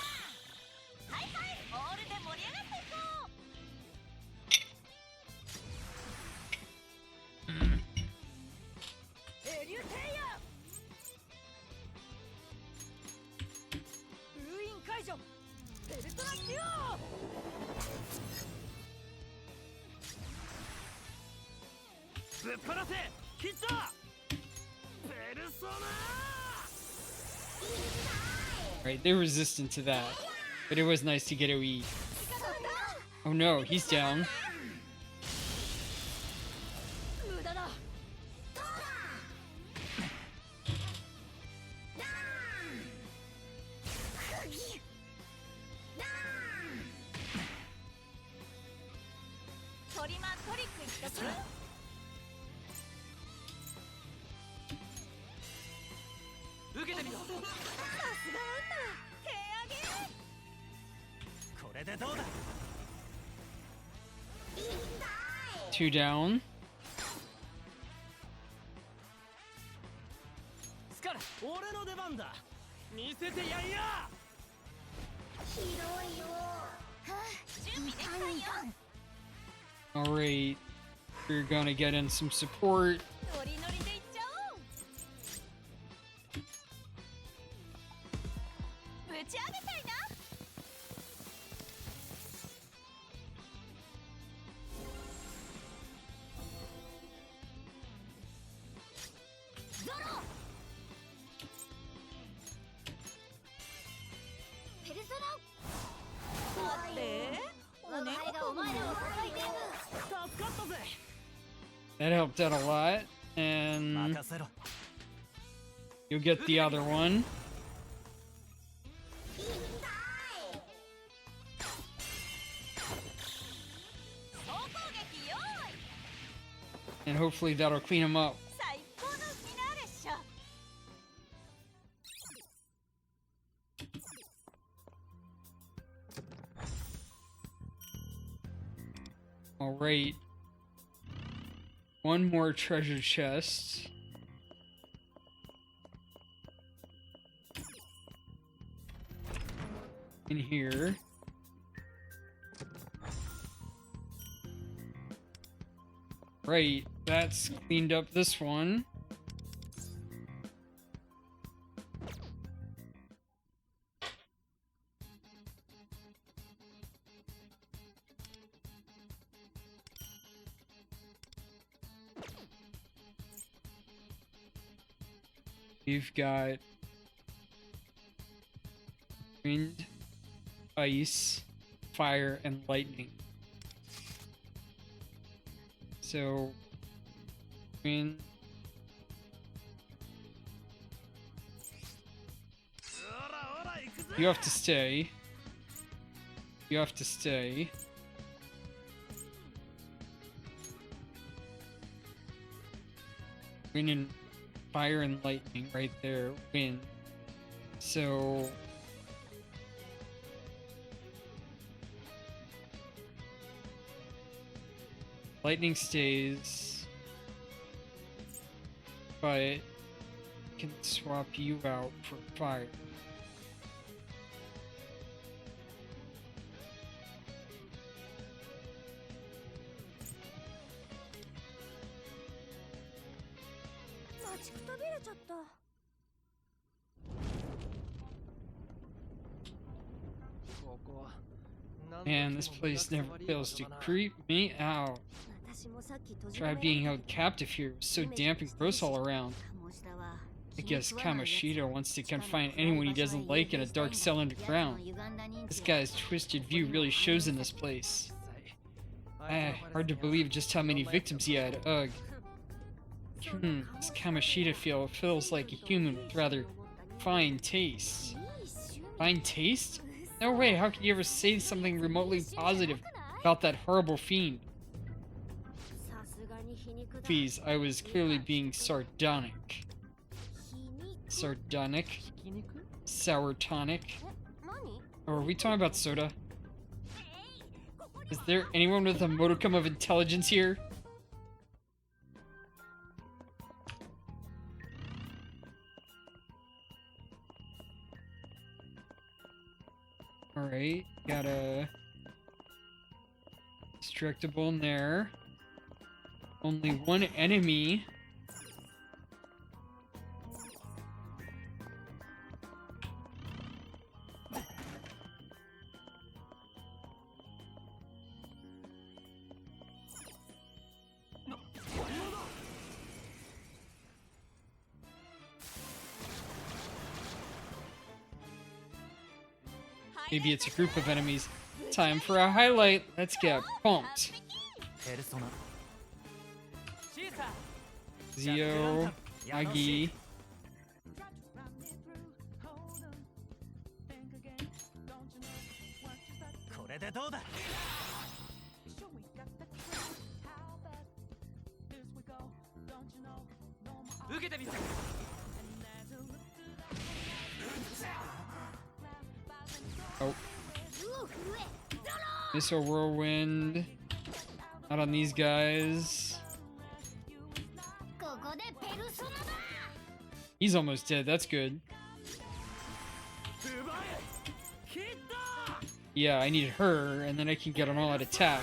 Right, they're resistant to that, but it was nice to get OE. Oh no, he's down. Two down. がれ、俺の出番だ。見せてやんや。広いよ。準備できたよ。Alright, we're gonna get in some support. ノリノリでいっちゃおう。ぶち上げたいな。ゾロ。ペルソナ。待って。お前がお前らを叩いてる。助かったぜ。That helped out a lot, and 任せろ。 you'll get the other one. And hopefully that'll clean him up. 最高のフィナーレっしょ。Alright. One more treasure chest. In here. Right, that's cleaned up this one. We've got wind, ice, fire, and lightning. So, wind. You have to stay. You have to stay. Wind and fire and lightning right there. Wind. So lightning stays, but can swap you out for fire. Man, this place never fails to creep me out. Try being held captive here. It was so damp and gross all around. I guess Kamoshida wants to confine anyone he doesn't like in a dark cell underground. This guy's twisted view really shows in this place. Hard to believe just how many victims he had. Ugh. This Kamoshida feels like a human with rather fine taste. Fine taste? No way, how could you ever say something remotely positive about that horrible fiend? Please, I was clearly being sardonic. Sardonic? Sour tonic? Or are we talking about soda? Is there anyone with a modicum of intelligence here? Alright, got a destructible in there. Only one enemy. Maybe it's a group of enemies. Time for a highlight. Let's get pumped. Zio, Agi. Oh. Missile Whirlwind. Not on these guys. He's almost dead. That's good. Yeah, I need her, and then I can get an all-out attack.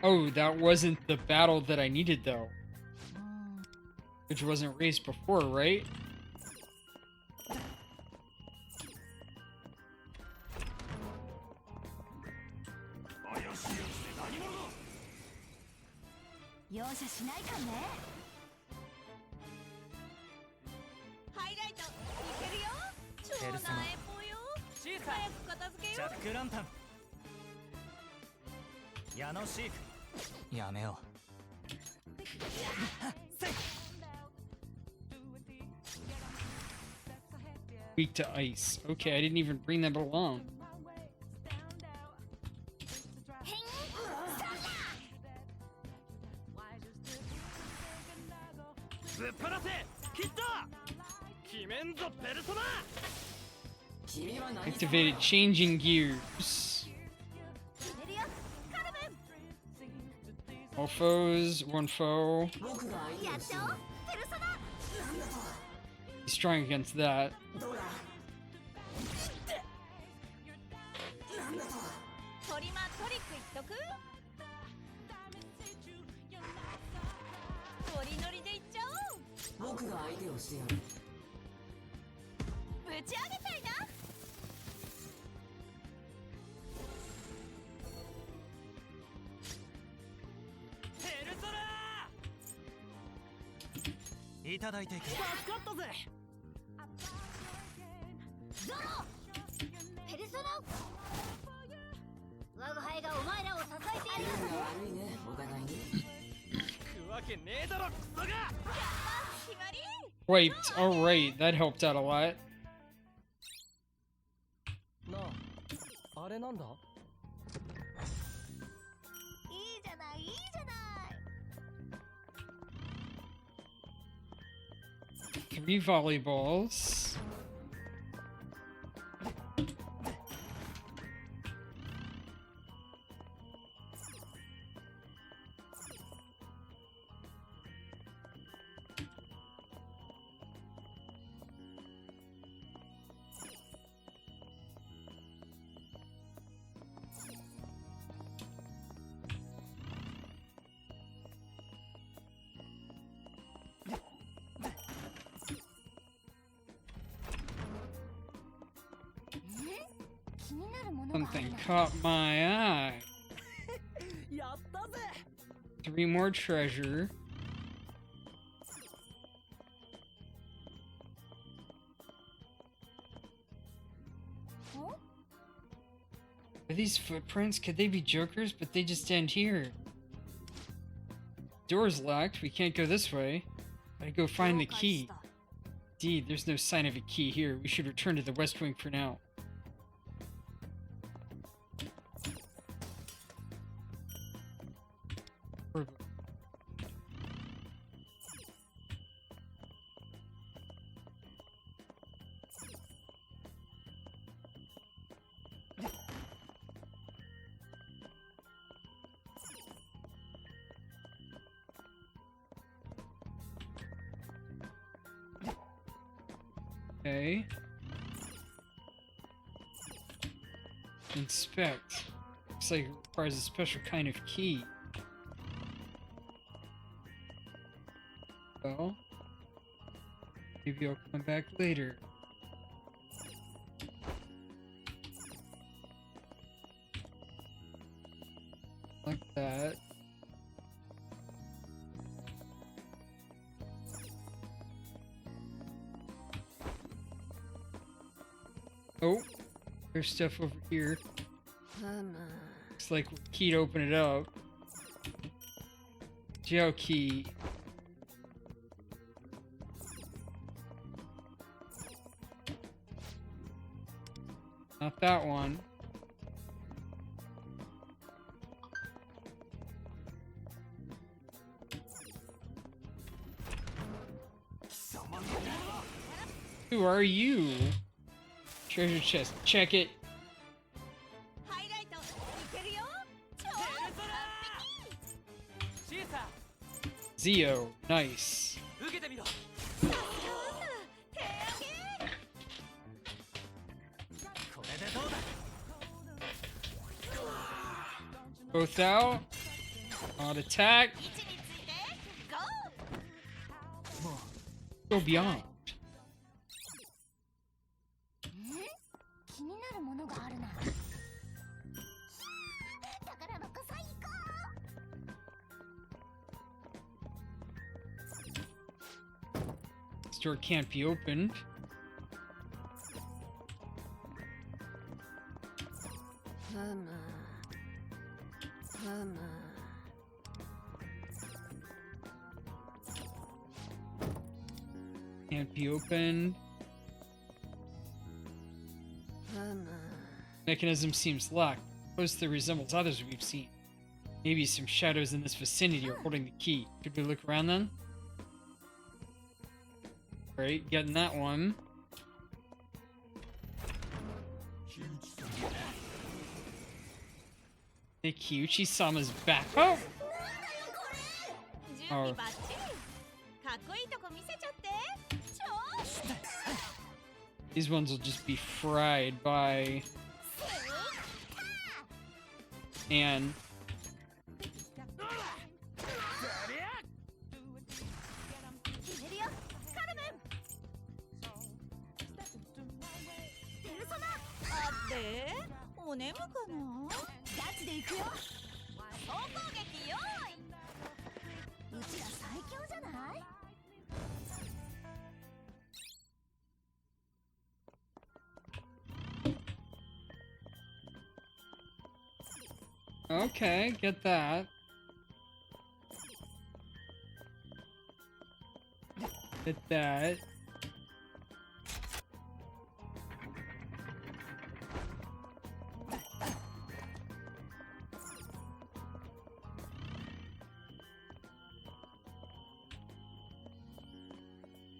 Oh, that wasn't the battle that I needed, though. Which wasn't raised before, right? Weak to ice. Okay, I didn't even bring that along. Activated changing gears. All foes, one foe. He's strong against that. Wiped. Alright, that helped out a lot. なあ、あれなんだ? Three volleyballs. Something caught my eye. 3 more treasure. Are these footprints? Could they be Jokers? But they just end here. Door's locked. We can't go this way. Gotta go find the key. Indeed, there's no sign of a key here. We should return to the West Wing for now. Okay. Inspect. Looks like it requires a special kind of key. Well, maybe I'll come back later. Like that. Oh, there's stuff over here. Looks like we're key to open it up. Gel key. Not that one. Who are you? Treasure chest. Check it. Zio. Nice. Both out. On attack. Go beyond. 気になるものがあるな。宝箱最高。 This door can't be opened. Can't be opened. Mechanism seems locked. Closely resembles others we've seen. Maybe some shadows in this vicinity are holding the key. Could we look around then? Right, getting that one. Hey, Kyuchi-sama's back. Oh! Oh. These ones will just be fried by... And... Okay, get that. Get that.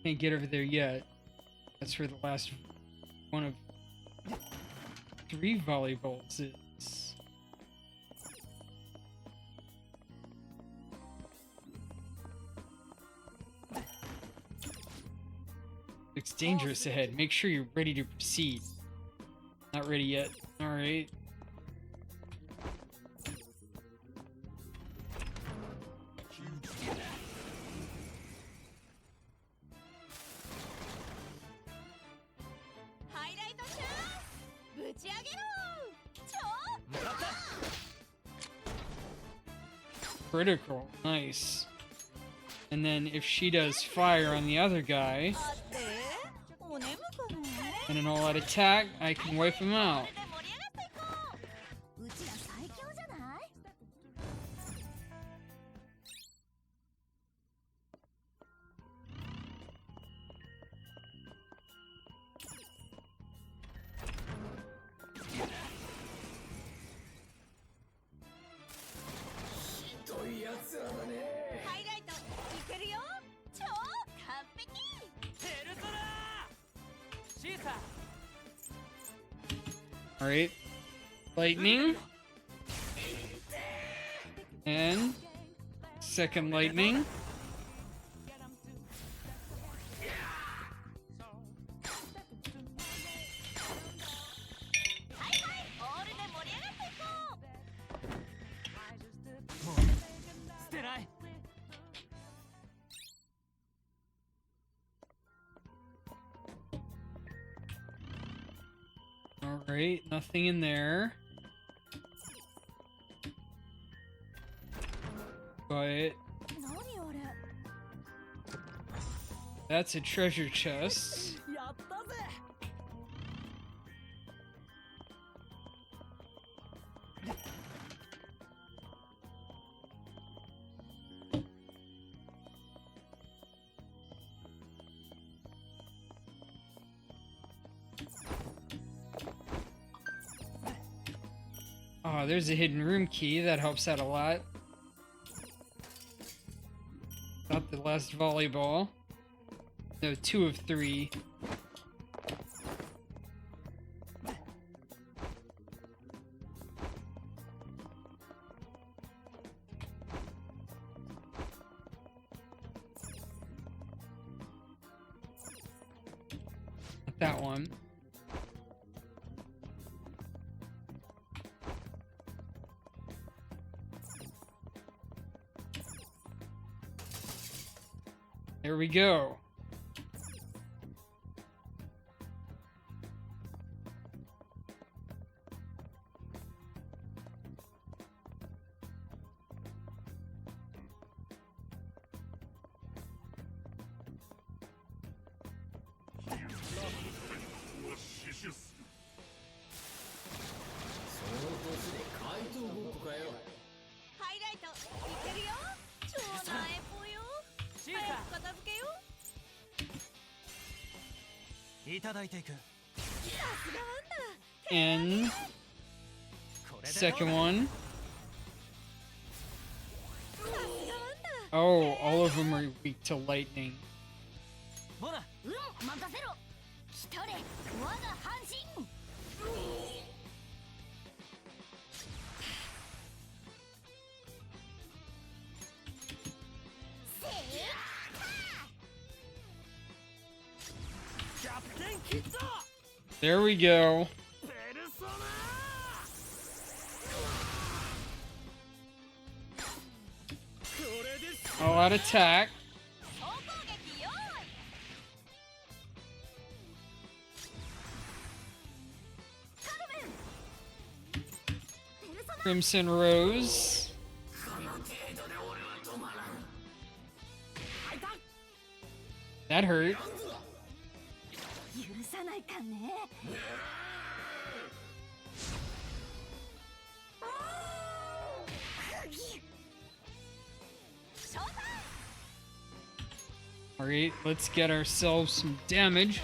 Can't get over there yet. That's where the last one of 3 volleyballs is. Looks dangerous ahead. Make sure you're ready to proceed. Not ready yet. Alright. Critical. Nice. And then if she does fire on the other guy, and an all-out attack, I can wipe him out. Alright. Lightning. And second lightning. Alright, nothing in there. But that's a treasure chest. Oh, there's a hidden room key. That helps out a lot. Not the last volleyball. No, 2 of 3. not that one. There we go. And second one. Oh, all of them are weak to lightning. There we go. All out attack. Crimson Rose. That hurt. Alright, let's get ourselves some damage.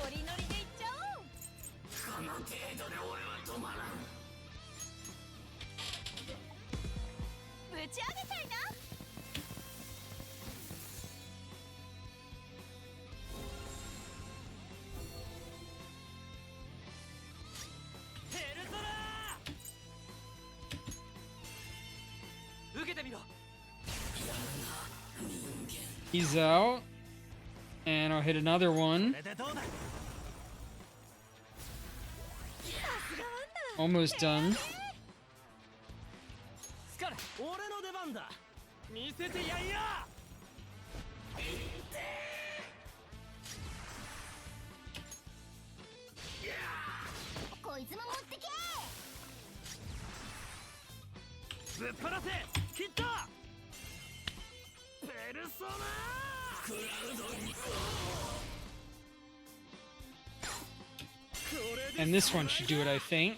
He's out. And I'll hit another one. Almost done. And this one should do it, I think.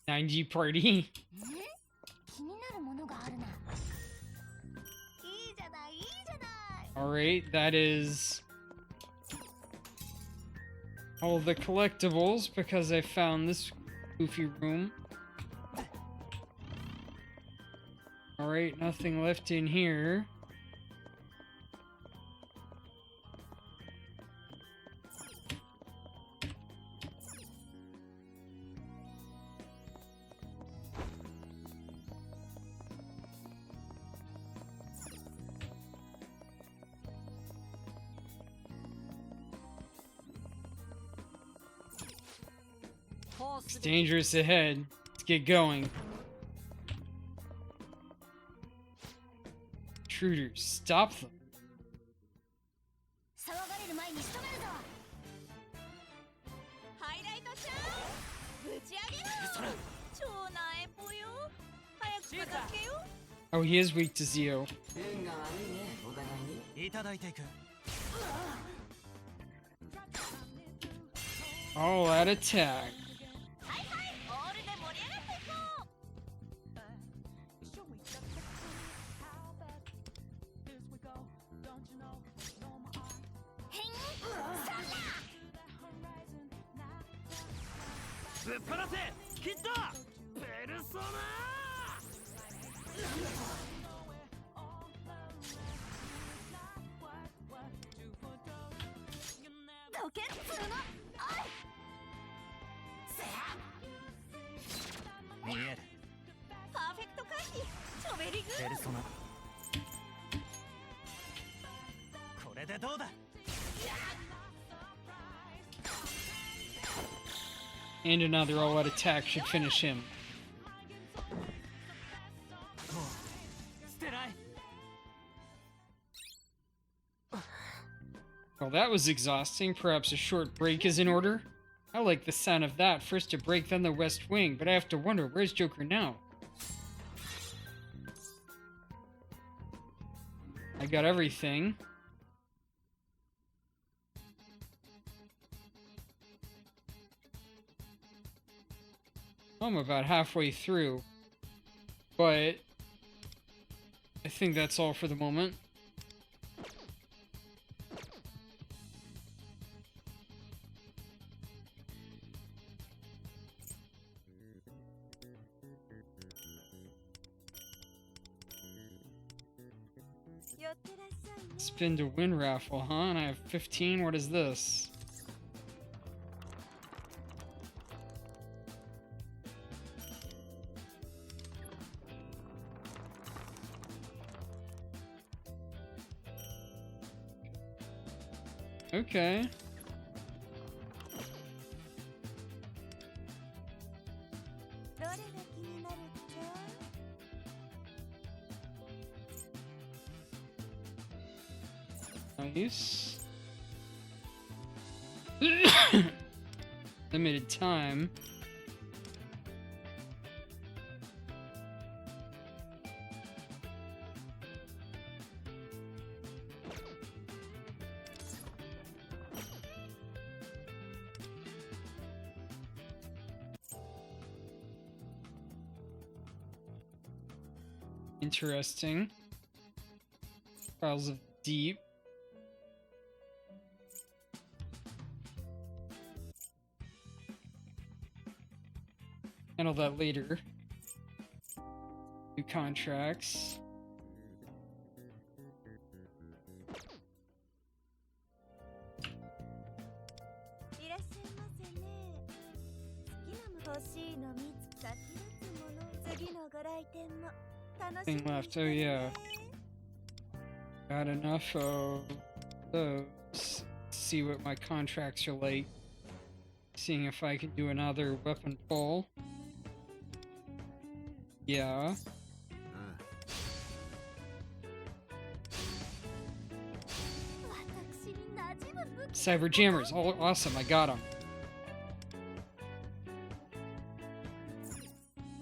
9G party. Alright, that is all the collectibles because I found this goofy room. Alright, nothing left in here. It's dangerous ahead. Let's get going. Intruders, stop them. Oh, he is weak to Zio. All out attack. ペルソナこれでどうだ And another all-out attack should finish him. もう捨てない Well, that was exhausting. Perhaps a short break is in order? I like the sound of that. First a break, then the West Wing. But I have to wonder, where's Joker now? I got everything. I'm about halfway through. But I think that's all for the moment. Spin to win raffle, huh? And I have 15. What is this? Okay. Nice. Limited time. Interesting. Trials of Deep. Handle that later. New contracts. Thing left. Oh yeah. Got enough of those. See what my contracts are like. Seeing if I can do another weapon pull. Yeah. Cyber Jammers. Oh, awesome. I got them.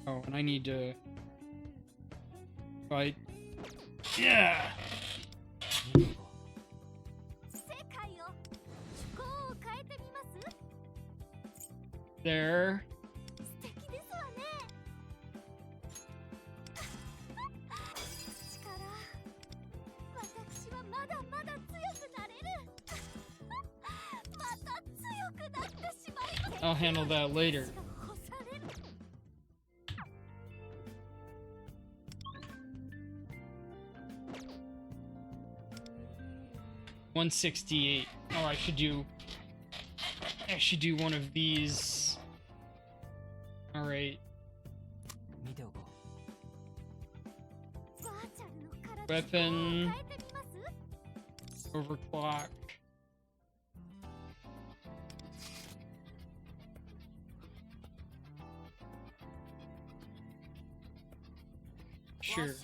Oh, and I need to fight. Yeah. There. I'll handle that later. $168. Oh, I should do one of these. All right. Weapon. Overclock. Sure.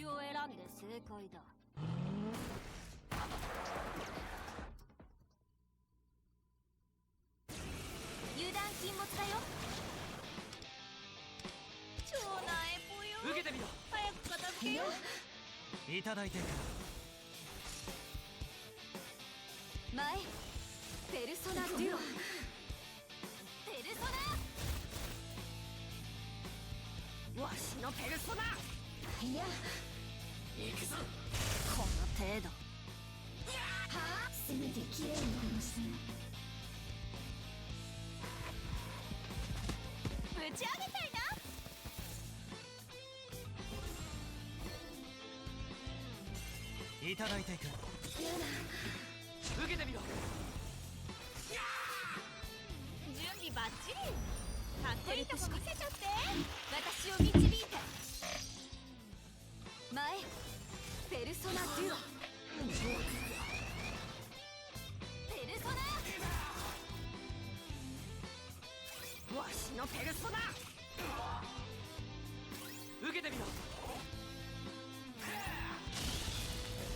受けてみろ。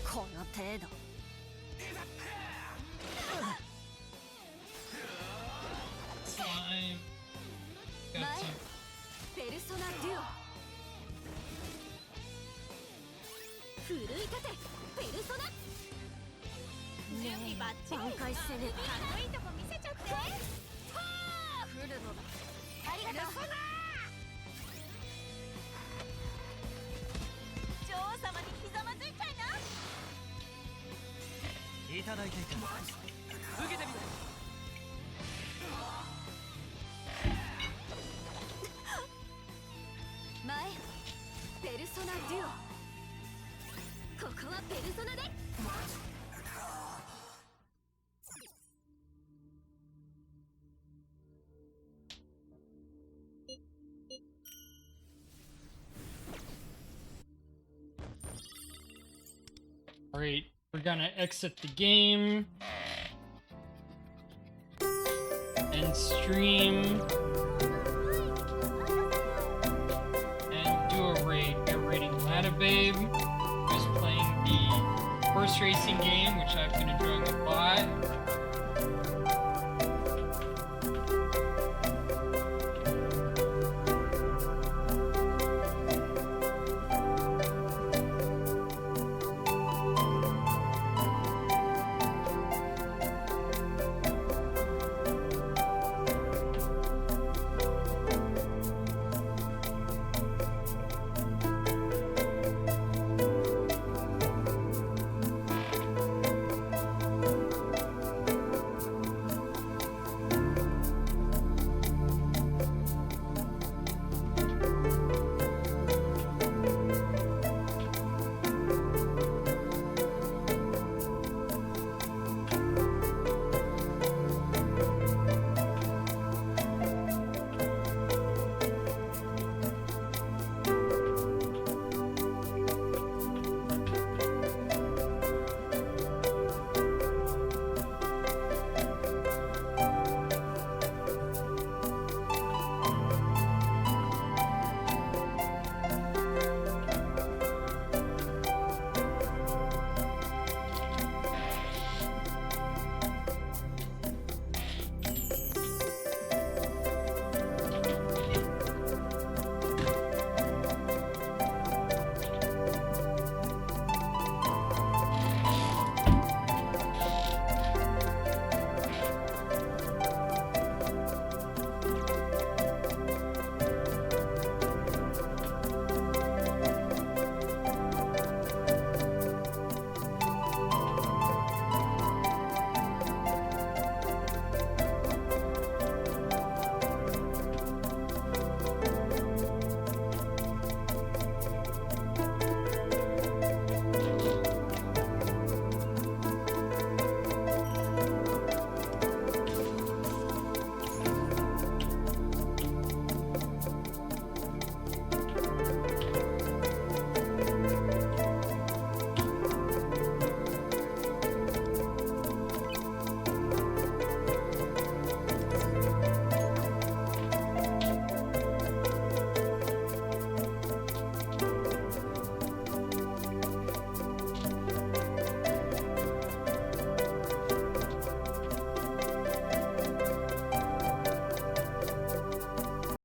この程度。Slime. Got some. ペルソナデュオ。奮い立てペルソナ。準備バッチリ。挽回せねば。かっこいいとこ見せちゃって。来るのだ。ありがとう。女王様にひざまずいちゃいな。いただいていた。受けてみろ。前ペルソナデュオ。ここはペルソナで。Alright, we're gonna exit the game. And stream. And do a raid. We're raiding Babe, who's playing the horse racing game, which I've been enjoying a lot.